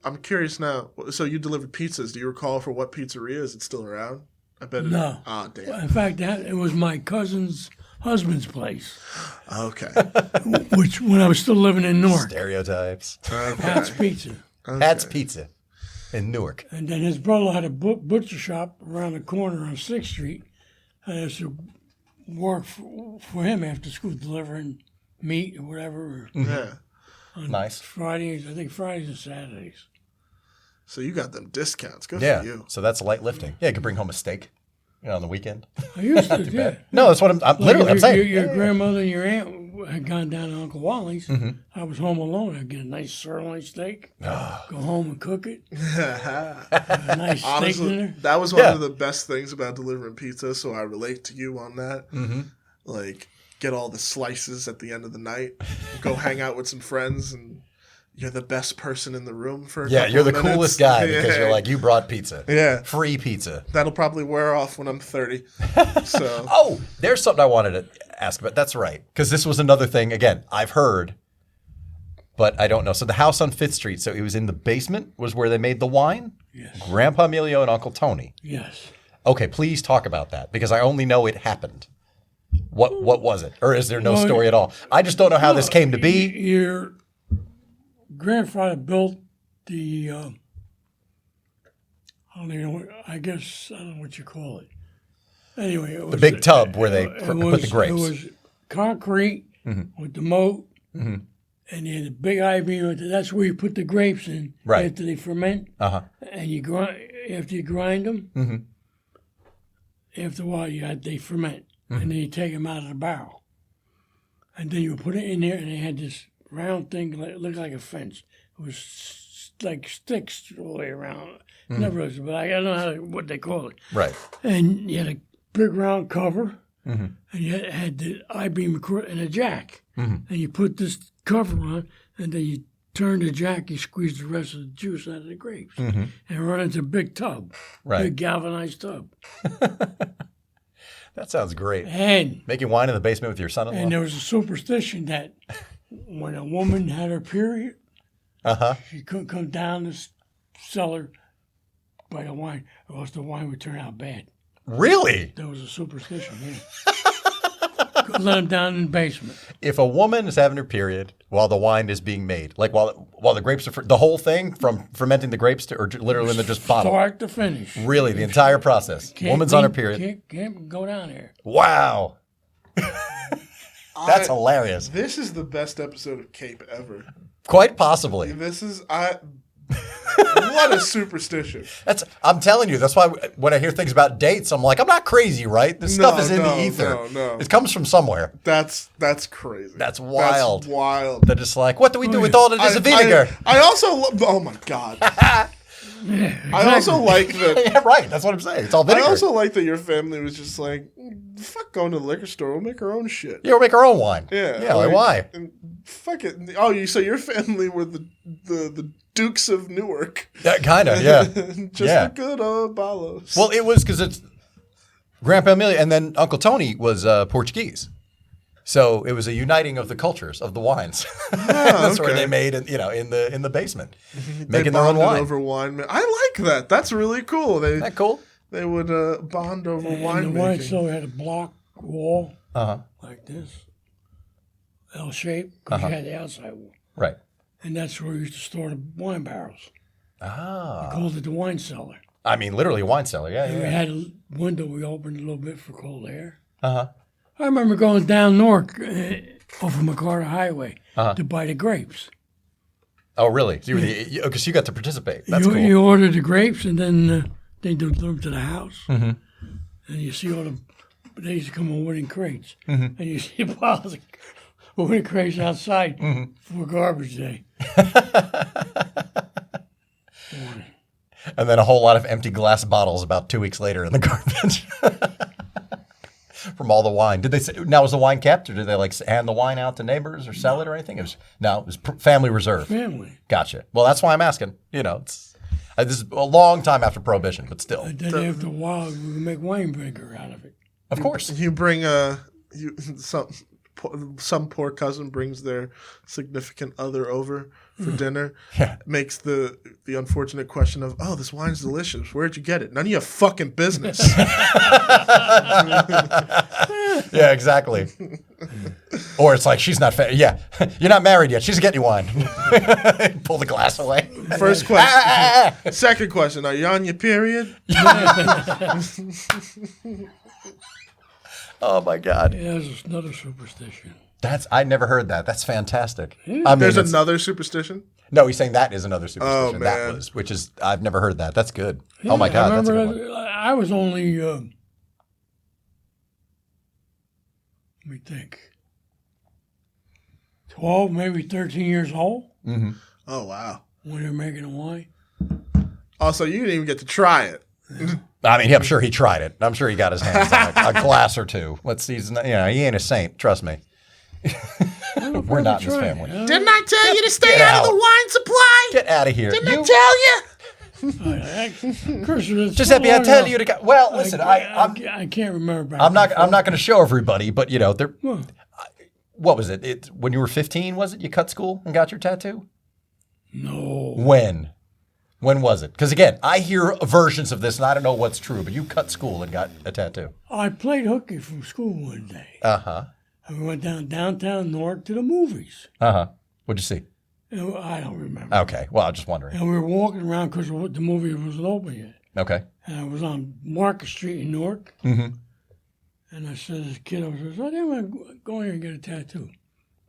Speaker 2: I'm curious now. So you delivered pizzas. Do you recall for what pizzeria? Is it still around? I bet it is.
Speaker 3: No.
Speaker 2: Oh, damn.
Speaker 3: In fact, it was my cousin's husband's place,
Speaker 2: Okay.
Speaker 3: which when I was still living in Newark.
Speaker 1: Stereotypes.
Speaker 3: Pat's Pizza.
Speaker 1: Pat's Pizza in Newark.
Speaker 3: And then his brother had a butcher shop around the corner on 6th Street. And I used to work for him after school, delivering meat or whatever.
Speaker 2: Yeah.
Speaker 1: Nice.
Speaker 3: Fridays, I think Fridays and Saturdays.
Speaker 2: So you got them discounts. Good
Speaker 1: Yeah.
Speaker 2: for you.
Speaker 1: So that's light lifting. Yeah, you could bring home a steak, on the weekend.
Speaker 3: I used to, yeah.
Speaker 1: No, that's what I'm literally I'm saying.
Speaker 3: Your grandmother and your aunt had gone down to Uncle Wally's. I was home alone. I'd get a nice sirloin steak, go home and cook it. A nice steak dinner.
Speaker 2: That was one of the best things about delivering pizza, so I relate to you on that. Mm-hmm. Like, get all the slices at the end of the night, go hang out with some friends, and you're the best person in the room for a couple
Speaker 1: you're the
Speaker 2: of minutes.
Speaker 1: coolest guy because you're like, you brought pizza.
Speaker 2: Yeah.
Speaker 1: Free pizza.
Speaker 2: That'll probably wear off when I'm 30. So.
Speaker 1: Oh, there's something I wanted to ask about. That's right. Because this was another thing, again, I've heard, but I don't know. So the house on 5th Street, so it was in the basement, was where they made the wine?
Speaker 3: Yes.
Speaker 1: Grandpa Emilio and Uncle Tony.
Speaker 3: Yes.
Speaker 1: Okay, please talk about that because I only know it happened. What was it? Or is there no story at all? I just don't know how this came to be.
Speaker 3: Your grandfather built the, I don't even know, I don't know what you call it. Anyway, it was
Speaker 1: The big tub where they put the grapes.
Speaker 3: It was concrete with the moat, and you had a big I-beam. That's where you put the grapes in after they ferment. And you after you grind them, after a while they ferment. And then you take them out of the barrel. And then you put it in there, and they had this round thing that looked like a fence. It was like sticks all the way around. Never was, but I don't know what they call it.
Speaker 1: Right.
Speaker 3: And you had a big round cover, and you had the I-beam and a jack. And you put this cover on, and then you turn the jack, you squeeze the rest of the juice out of the grapes, and run into a big tub, big galvanized tub.
Speaker 1: That sounds great.
Speaker 3: And
Speaker 1: making wine in the basement with your son-in-law?
Speaker 3: And there was a superstition that when a woman had her period, she couldn't come down the cellar by the wine, or else the wine would turn out bad.
Speaker 1: Really?
Speaker 3: There was a superstition, yeah. Couldn't let them down in the basement.
Speaker 1: If a woman is having her period while the wine is being made, like while the grapes are, the whole thing from fermenting the grapes to, or literally in the just bottle?
Speaker 3: Start to finish.
Speaker 1: Really, the entire process. Woman's on her period.
Speaker 3: Can't go down there.
Speaker 1: Wow. That's hilarious.
Speaker 2: This is the best episode of Cape ever.
Speaker 1: Quite possibly.
Speaker 2: This is, what a superstition.
Speaker 1: I'm telling you, that's why when I hear things about dates, I'm like, I'm not crazy, right? This stuff is in the ether.
Speaker 2: No.
Speaker 1: It comes from somewhere.
Speaker 2: That's crazy.
Speaker 1: That's wild.
Speaker 2: That's wild.
Speaker 1: They're just like, what do we do with all of this vinegar?
Speaker 2: I also, oh my God.
Speaker 3: Yeah, exactly.
Speaker 2: I also like that.
Speaker 1: Yeah, right. That's what I'm saying. It's all vinegar.
Speaker 2: I also like that your family was just like, fuck going to the liquor store. We'll make our own shit.
Speaker 1: Yeah, we'll make our own wine.
Speaker 2: Yeah.
Speaker 1: Yeah, like why?
Speaker 2: And fuck it. Oh, so your family were the Dukes of Newark.
Speaker 1: That kind of, yeah.
Speaker 2: Just the good old Aballos.
Speaker 1: Well, it was because Grandpa Emilio, and then Uncle Tony was Portuguese. So it was a uniting of the cultures of the wines. That's where they made, in the basement, making their own wine.
Speaker 2: Over wine. I like that. That's really cool.
Speaker 1: Isn't that cool?
Speaker 2: They would bond over wine.
Speaker 3: The wine cellar had a block wall like this, L shape, because you had the outside wall.
Speaker 1: Right.
Speaker 3: And that's where we used to store the wine barrels.
Speaker 1: Ah.
Speaker 3: We called it the wine cellar.
Speaker 1: I mean, literally a wine cellar. Yeah,
Speaker 3: and
Speaker 1: yeah.
Speaker 3: We had a window we opened a little bit for cold air.
Speaker 1: Uh-huh.
Speaker 3: I remember going down Newark off of McCarter Highway to buy the grapes.
Speaker 1: Oh, really? Because you got to participate. That's cool.
Speaker 3: You order the grapes, and then they deliver them to the house. Mm-hmm. And you see they used to come in wooden crates. Mm-hmm. And you see piles of wooden crates outside for garbage day.
Speaker 1: And then a whole lot of empty glass bottles about 2 weeks later in the garbage. From all the wine. Did they say, now was the wine kept, or did they hand the wine out to neighbors or sell it or anything? It was family reserve.
Speaker 3: Family.
Speaker 1: Gotcha. Well, that's why I'm asking. This is a long time after Prohibition, but still.
Speaker 3: And then after a while, we would make wine vinegar out of it.
Speaker 1: Of course.
Speaker 2: You bring some poor cousin brings their significant other over for dinner.
Speaker 1: Yeah.
Speaker 2: Makes the unfortunate question of, "Oh, this wine's delicious. Where'd you get it? None of your fucking business."
Speaker 1: Yeah, exactly. Or it's like, she's not yeah, you're not married yet. She's getting you wine. Pull the glass away.
Speaker 2: First question. Second question. Are you on your period?
Speaker 1: Oh my God.
Speaker 3: Yeah, there's another superstition.
Speaker 1: I never heard that. That's fantastic.
Speaker 3: Yeah.
Speaker 1: I mean,
Speaker 2: There's another superstition?
Speaker 1: No, he's saying that is another superstition.
Speaker 2: Oh, man.
Speaker 1: I've never heard that. That's good.
Speaker 3: Yeah,
Speaker 1: oh my God,
Speaker 3: I
Speaker 1: that's a
Speaker 3: remember
Speaker 1: good one.
Speaker 3: I was only, let me think, 12, maybe 13 years old.
Speaker 1: Mm-hmm.
Speaker 2: Oh, wow.
Speaker 3: When they were making the wine.
Speaker 2: Also, you didn't even get to try it.
Speaker 1: I mean, I'm sure he tried it. I'm sure he got his hands on a glass or two. He ain't a saint. Trust me. We're not in his family.
Speaker 2: Didn't I tell you to stay out of the wine supply?
Speaker 1: Get out of here.
Speaker 2: Didn't I tell you?
Speaker 1: Giuseppe, I tell you to go. Well, listen,
Speaker 3: I can't remember.
Speaker 1: I'm not going to show everybody, but what was it? When you were 15, was it? You cut school and got your tattoo?
Speaker 3: No.
Speaker 1: When was it? Because again, I hear versions of this and I don't know what's true, but you cut school and got a tattoo.
Speaker 3: I played hooky from school one day.
Speaker 1: Uh-huh.
Speaker 3: And we went downtown Newark to the movies.
Speaker 1: Uh-huh. What'd you see?
Speaker 3: I don't remember.
Speaker 1: Okay. Well, I'm just wondering.
Speaker 3: And we were walking around because the movie wasn't open yet.
Speaker 1: Okay.
Speaker 3: And I was on Market Street in Newark.
Speaker 1: Mm-hmm.
Speaker 3: And I said to this kid, I think I'm going to go in here and get a tattoo.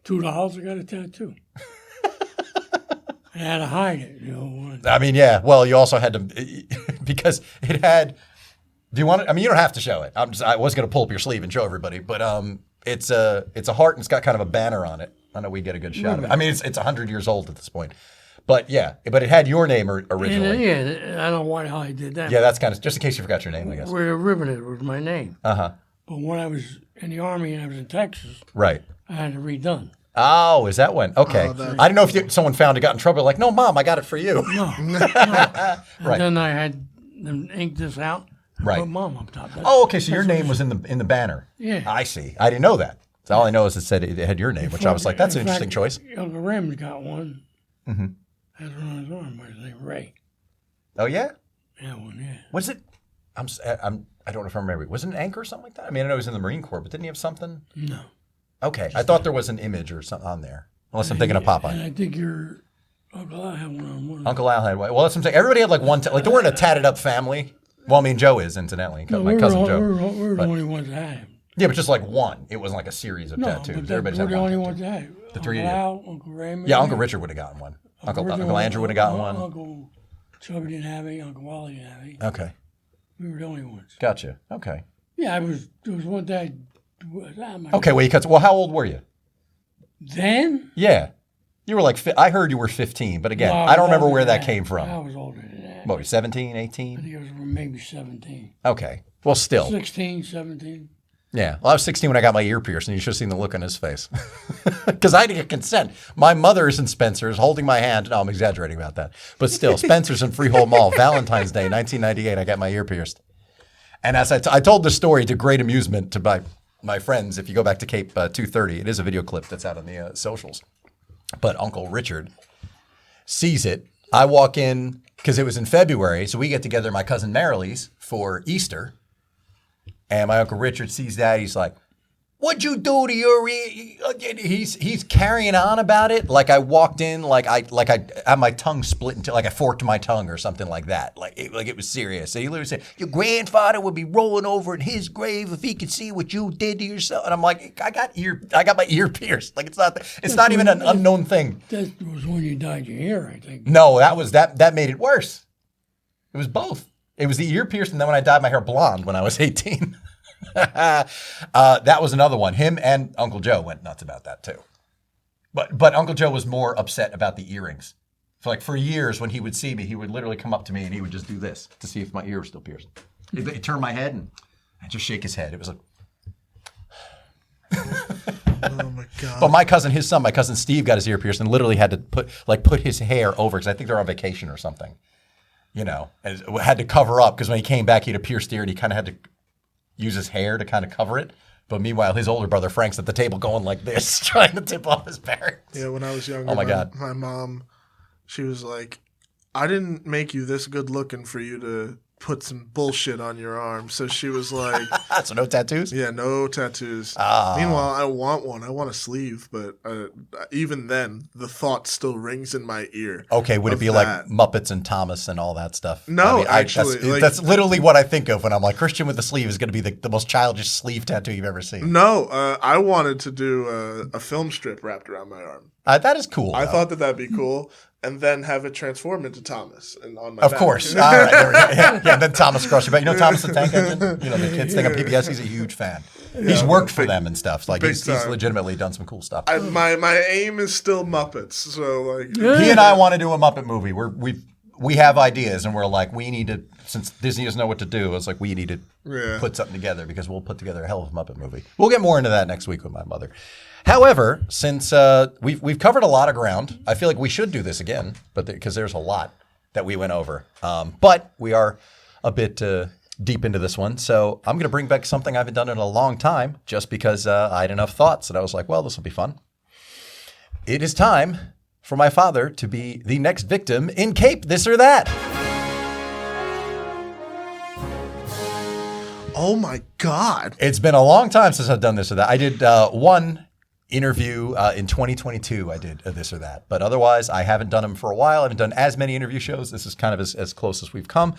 Speaker 3: $2, I got a tattoo. I had to hide it,
Speaker 1: I mean, yeah. Well, you also had to, because it had, do you want it? I mean, you don't have to show it. I was going to pull up your sleeve and show everybody, but it's a heart and it's got kind of a banner on it. I know we get a good shot of it. I mean, it's 100 years old at this point. But yeah, but it had your name originally.
Speaker 3: And, I don't know why he did that.
Speaker 1: Yeah, that's kind of, just in case you forgot your name, I guess.
Speaker 3: Where the ribbon is was my name.
Speaker 1: Uh-huh.
Speaker 3: But when I was in the Army and I was in Texas,
Speaker 1: right,
Speaker 3: I had it redone.
Speaker 1: Oh, is that when? Okay. I didn't know if someone found it, got in trouble, like, no, Mom, I got it for you.
Speaker 3: No.
Speaker 1: Right.
Speaker 3: And then I had them ink this out.
Speaker 1: Right.
Speaker 3: Put Mom up top.
Speaker 1: Okay, so your name was in the banner.
Speaker 3: Yeah.
Speaker 1: I see. I didn't know that. So all I know is it said it had your name, which I was like, that's an interesting choice.
Speaker 3: Uncle Ram's got one.
Speaker 1: Mm-hmm.
Speaker 3: Has one on his arm. What's his name? Ray.
Speaker 1: Oh, yeah?
Speaker 3: Yeah, one, yeah.
Speaker 1: Was it? I don't know if I remember. Was it an anchor or something like that? I mean, I know he was in the Marine Corps, but didn't he have something?
Speaker 3: No.
Speaker 1: Okay. I thought there was an image or something on there. Unless I'm thinking of Popeye.
Speaker 3: And I think your Uncle Al had one on one.
Speaker 1: Uncle Al had one. Well, that's what I'm saying. Everybody had like one. Like they weren't a tatted up family. Well, I mean, Joe is, incidentally. My cousin Joe.
Speaker 3: We're the only ones that had him.
Speaker 1: Yeah, but just like one. It wasn't like a series of tattoos.
Speaker 3: Everybody's we're the only ones that had him.
Speaker 1: The three of you.
Speaker 3: Al, Uncle Raymond.
Speaker 1: Yeah, Uncle Richard would have gotten one. Uncle Andrew would have gotten one.
Speaker 3: Uncle Chubby didn't have any. Uncle Wally didn't have any.
Speaker 1: Okay.
Speaker 3: We were the only ones.
Speaker 1: Gotcha. Okay.
Speaker 3: Yeah, there was one day.
Speaker 1: Okay, well, well, how old were you?
Speaker 3: Then?
Speaker 1: Yeah. You were like, I heard you were 15, but again, I don't remember where that came from.
Speaker 3: I was older than that.
Speaker 1: What, 17,
Speaker 3: I
Speaker 1: 18?
Speaker 3: think it was maybe 17.
Speaker 1: Okay. Well, still.
Speaker 3: 16, 17.
Speaker 1: Yeah. Well, I was 16 when I got my ear pierced, and you should have seen the look on his face. Because I had to get consent. My mother's in Spencer's holding my hand. No, I'm exaggerating about that. But still, Spencer's in Freehold Mall, Valentine's Day, 1998, I got my ear pierced. And as I told the story to great amusement to my friends, if you go back to Cape 230, it is a video clip that's out on the socials. But Uncle Richard sees it. I walk in because it was in February, so we get together at my cousin Marilee's for Easter. And my Uncle Richard sees that. He's like, "What'd you do to your ear?" He's carrying on about it like I walked in, like I had my tongue split into, like I forked my tongue or something like that. Like it was serious. So he literally said, "Your grandfather would be rolling over in his grave if he could see what you did to yourself." And I'm like, I got my ear pierced. Like it's not even an unknown thing.
Speaker 3: That was when you dyed your hair, I think.
Speaker 1: No, that made it worse. It was both. It was the ear pierced, and then when I dyed my hair blonde when I was 18. That was another one. Him and Uncle Joe went nuts about that too. But Uncle Joe was more upset about the earrings. For years, when he would see me, he would literally come up to me and he would just do this to see if my ear was still pierced. He'd turn my head and I'd just shake his head. It was like,
Speaker 2: oh my God.
Speaker 1: But my cousin Steve got his ear pierced and literally had to put his hair over because I think they're on vacation or something. You know, and had to cover up because when he came back, he had a pierced ear and he kind of had to use his hair to kind of cover it. But meanwhile, his older brother Frank's at the table going like this, trying to tip off his parents.
Speaker 2: Yeah, when I was younger,
Speaker 1: oh my God.
Speaker 2: My mom, she was like, "I didn't make you this good looking for you to put some bullshit on your arm." So she was like,
Speaker 1: "So no tattoos?"
Speaker 2: Yeah, no tattoos. Meanwhile, I want one. I want a sleeve, but even then, the thought still rings in my ear.
Speaker 1: Okay, would it be like Muppets and Thomas and all that stuff?
Speaker 2: No, actually.
Speaker 1: That's literally what I think of when I'm like, Christian with the sleeve is going to be the most childish sleeve tattoo you've ever seen.
Speaker 2: No, I wanted to do a film strip wrapped around my arm.
Speaker 1: That is cool.
Speaker 2: I thought that'd be cool. And then have it transform into Thomas and on my
Speaker 1: Of
Speaker 2: back.
Speaker 1: course. All right, there we go. Yeah, then Thomas across your back. You know Thomas the Tank Engine? You know, the kids thing on PBS, he's a huge fan. He's worked for them and stuff. Like he's legitimately done some cool stuff.
Speaker 2: My aim is still Muppets. So like
Speaker 1: he and I want to do a Muppet movie. We have ideas and we're like, we need to, since Disney doesn't know what to do, it's like we need to put something together because we'll put together a hell of a Muppet movie. We'll get more into that next week with my mother. However, since we've covered a lot of ground, I feel like we should do this again, but because there's a lot that we went over. But we are a bit deep into this one, so I'm going to bring back something I haven't done in a long time, just because I had enough thoughts, and I was like, well, this will be fun. It is time for my father to be the next victim in Cape This or That.
Speaker 2: Oh my God!
Speaker 1: It's been a long time since I've done this or that. I did one interview in 2022. I did This or That, but otherwise I haven't done them for a while. I haven't done as many interview shows. This is kind of as close as we've come.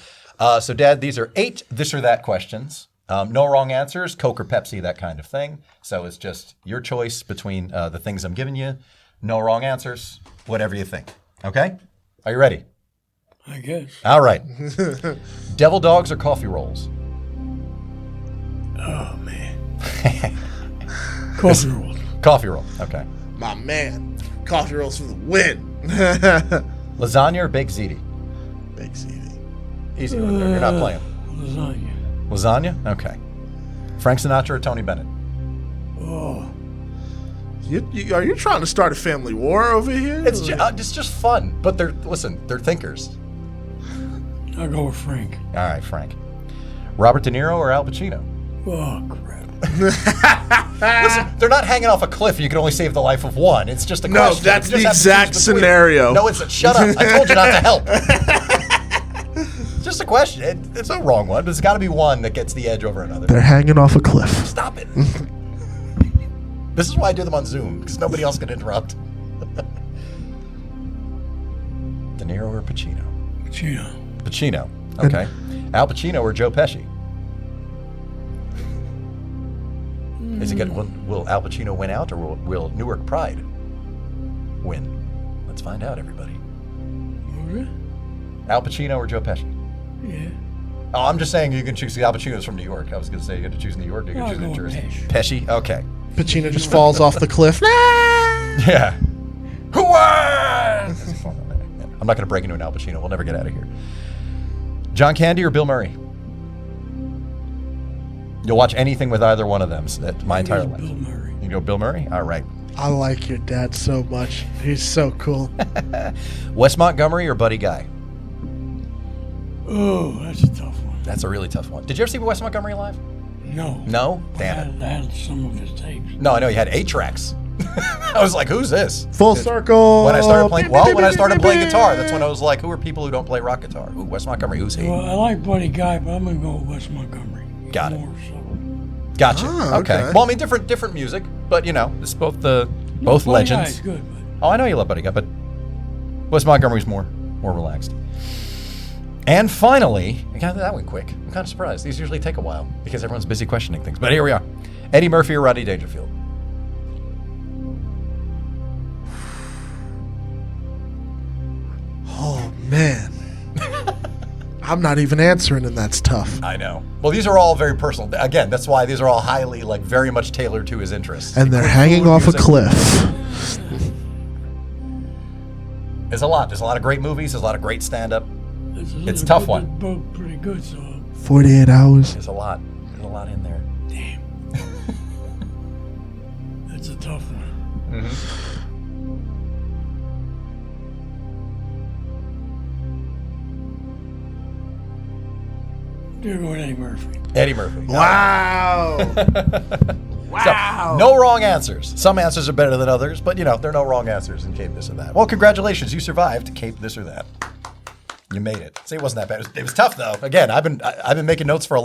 Speaker 1: So Dad, these are 8 This or That questions. No wrong answers, Coke or Pepsi, that kind of thing. So it's just your choice between the things I'm giving you. No wrong answers, whatever you think. Okay? Are you ready?
Speaker 3: I guess.
Speaker 1: All right. Devil dogs or coffee rolls?
Speaker 3: Oh, man. Coffee rolls.
Speaker 1: Coffee roll. Okay.
Speaker 2: My man, coffee rolls for the win.
Speaker 1: Lasagna or baked ziti?
Speaker 2: Baked ziti.
Speaker 1: Easy over there. You're not playing.
Speaker 3: Lasagna.
Speaker 1: Lasagna? Okay. Frank Sinatra or Tony Bennett?
Speaker 3: Oh.
Speaker 2: Are you trying to start a family war over here?
Speaker 1: It's just fun. But they're thinkers.
Speaker 3: I'll go with Frank.
Speaker 1: All right, Frank. Robert De Niro or Al Pacino?
Speaker 3: Oh, crap.
Speaker 1: Listen, they're not hanging off a cliff. You can only save the life of one. It's just a question.
Speaker 2: No, that's the exact scenario.
Speaker 1: No, shut up. I told you not to help. It's just a question. It's a wrong one. There's got to be one that gets the edge over another.
Speaker 2: They're hanging off a cliff.
Speaker 1: Stop it. This is why I do them on Zoom, because nobody else can interrupt. De Niro or Pacino? Pacino. Okay. Al Pacino or Joe Pesci? Is it good? Will Al Pacino win out, or will Newark Pride win? Let's find out, everybody.
Speaker 3: Okay.
Speaker 1: Al Pacino or Joe Pesci?
Speaker 3: Yeah.
Speaker 1: Oh, I'm just saying you can choose. Al Pacino's from New York. I was going to say you get to choose New York. You can choose New Jersey. Pesci. Okay.
Speaker 2: Pacino just falls off the cliff.
Speaker 1: Yeah. Who won? I'm not going to break into an Al Pacino. We'll never get out of here. John Candy or Bill Murray? You'll watch anything with either one of them my entire life.
Speaker 3: Bill Murray.
Speaker 1: You go Bill Murray? All right.
Speaker 2: I like your dad so much. He's so cool.
Speaker 1: Wes Montgomery or Buddy Guy?
Speaker 3: Oh, that's a tough one.
Speaker 1: That's a really tough one. Did you ever see Wes Montgomery live?
Speaker 3: No.
Speaker 1: No? Damn it.
Speaker 3: I had some of his tapes.
Speaker 1: No, I know he had 8 tracks. I was like, who's this?
Speaker 2: Full circle.
Speaker 1: When I started playing, guitar, that's when I was like, who are people who don't play rock guitar? Ooh, Wes Montgomery, who's he?
Speaker 3: Well, I like Buddy Guy, but I'm going to go with Wes Montgomery.
Speaker 1: Got it.
Speaker 3: More so.
Speaker 1: Gotcha. Okay.
Speaker 2: Okay.
Speaker 1: Well, I mean, different music, but it's both
Speaker 3: Buddy
Speaker 1: legends.
Speaker 3: Guy's good, but
Speaker 1: Oh, I know you love Buddy Guy, but Wes Montgomery's more relaxed. And finally, that went quick. I'm kind of surprised. These usually take a while because everyone's busy questioning things. But here we are. Eddie Murphy or Rodney Dangerfield?
Speaker 2: Oh, man. I'm not even answering, and that's tough.
Speaker 1: I know. Well, these are all very personal. Again, that's why these are all highly, very much tailored to his interests.
Speaker 2: And they're hanging off a cliff.
Speaker 1: There's a lot. There's a lot of great movies. There's a lot of great stand-up. It's a tough one.
Speaker 3: Both pretty good, so
Speaker 2: 48 hours.
Speaker 1: There's a lot. There's a lot in there.
Speaker 3: damn. That's a tough one.
Speaker 1: Mm-hmm.
Speaker 3: Dear going Eddie Murphy.
Speaker 1: Eddie Murphy.
Speaker 2: Wow.
Speaker 1: So, no wrong answers. Some answers are better than others, but there are no wrong answers in Cape This or That. Well, congratulations, you survived Cape This or That. You made it. See, it wasn't that bad. It was tough though. Again, I've been making notes for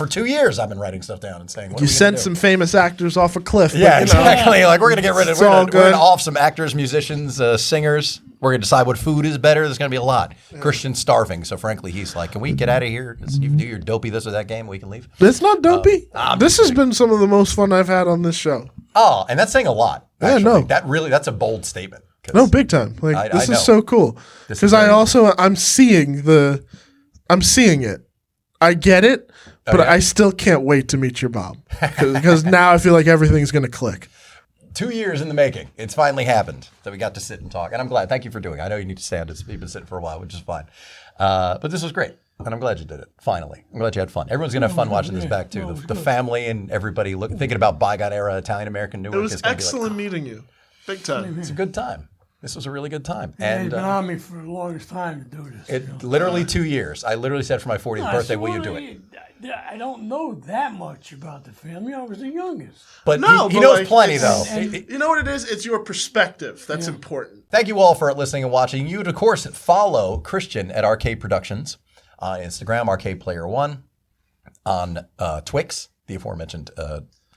Speaker 1: 2 years. I've been writing stuff down and saying, what
Speaker 2: You
Speaker 1: are we
Speaker 2: sent
Speaker 1: gonna do?
Speaker 2: some famous actors off a cliff.
Speaker 1: Yeah,
Speaker 2: but,
Speaker 1: exactly. We're gonna get rid of.
Speaker 2: It's
Speaker 1: We're
Speaker 2: all
Speaker 1: gonna
Speaker 2: good.
Speaker 1: off some actors, musicians, singers. We're gonna decide what food is better. There's gonna be a lot. Yeah. Christian's starving, so frankly, he's like, "Can we get out of here? You do your dopey this or that game, and we can leave."
Speaker 2: It's not dopey.
Speaker 1: I'm
Speaker 2: This
Speaker 1: just
Speaker 2: has been some of the most fun I've had on this show.
Speaker 1: Oh, and that's saying a lot.
Speaker 2: Yeah,
Speaker 1: Actually.
Speaker 2: no.
Speaker 1: That's a bold statement.
Speaker 2: No, big time. This
Speaker 1: I
Speaker 2: is so cool.
Speaker 1: This is
Speaker 2: Because I'm seeing it. I get it, but
Speaker 1: Okay.
Speaker 2: I still can't wait to meet your mom. Because now I feel like everything's going to click.
Speaker 1: 2 years in the making. It's finally happened that we got to sit and talk. And I'm glad. Thank you for doing it. I know you need to stand. You've been sitting for a while, which is fine. But this was great. And I'm glad you did it. Finally. I'm glad you had fun. Everyone's going to have fun watching this back, too. The family and everybody thinking about bygone era Italian-American Newark.
Speaker 2: It was
Speaker 1: is gonna
Speaker 2: excellent meeting you. Big time.
Speaker 1: It's a good time. This was a really good time.
Speaker 3: And been on me for the longest time to do this.
Speaker 1: Literally 2 years. I literally said for my 40th birthday, will you do it?
Speaker 3: I don't know that much about the family. I was the youngest.
Speaker 1: But he knows plenty, though.
Speaker 2: You know what it is? It's your perspective that's important.
Speaker 1: Thank you all for listening and watching. You would, of course, follow Christian at Arcade Productions on Instagram, Arcade Player One, on Twix, the aforementioned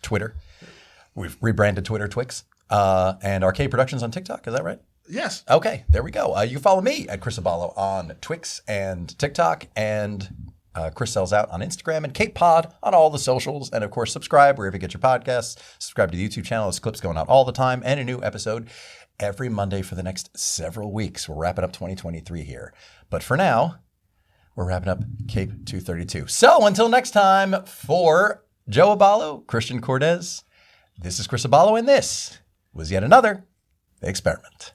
Speaker 1: Twitter. We've rebranded Twitter Twix. And Arcade Productions on TikTok. Is that right?
Speaker 2: Yes.
Speaker 1: Okay, there we go. You can follow me at Chris Aballo on Twix and TikTok, and Chris Sells Out on Instagram, and CAPEPOD on all the socials. And of course, subscribe wherever you get your podcasts. Subscribe to the YouTube channel. There's clips going out all the time, and a new episode every Monday for the next several weeks. We're wrapping up 2023 here. But for now, we're wrapping up Cape 232. So until next time, for Joe Aballo, Christian Cortez, this is Chris Aballo, and this was yet another experiment.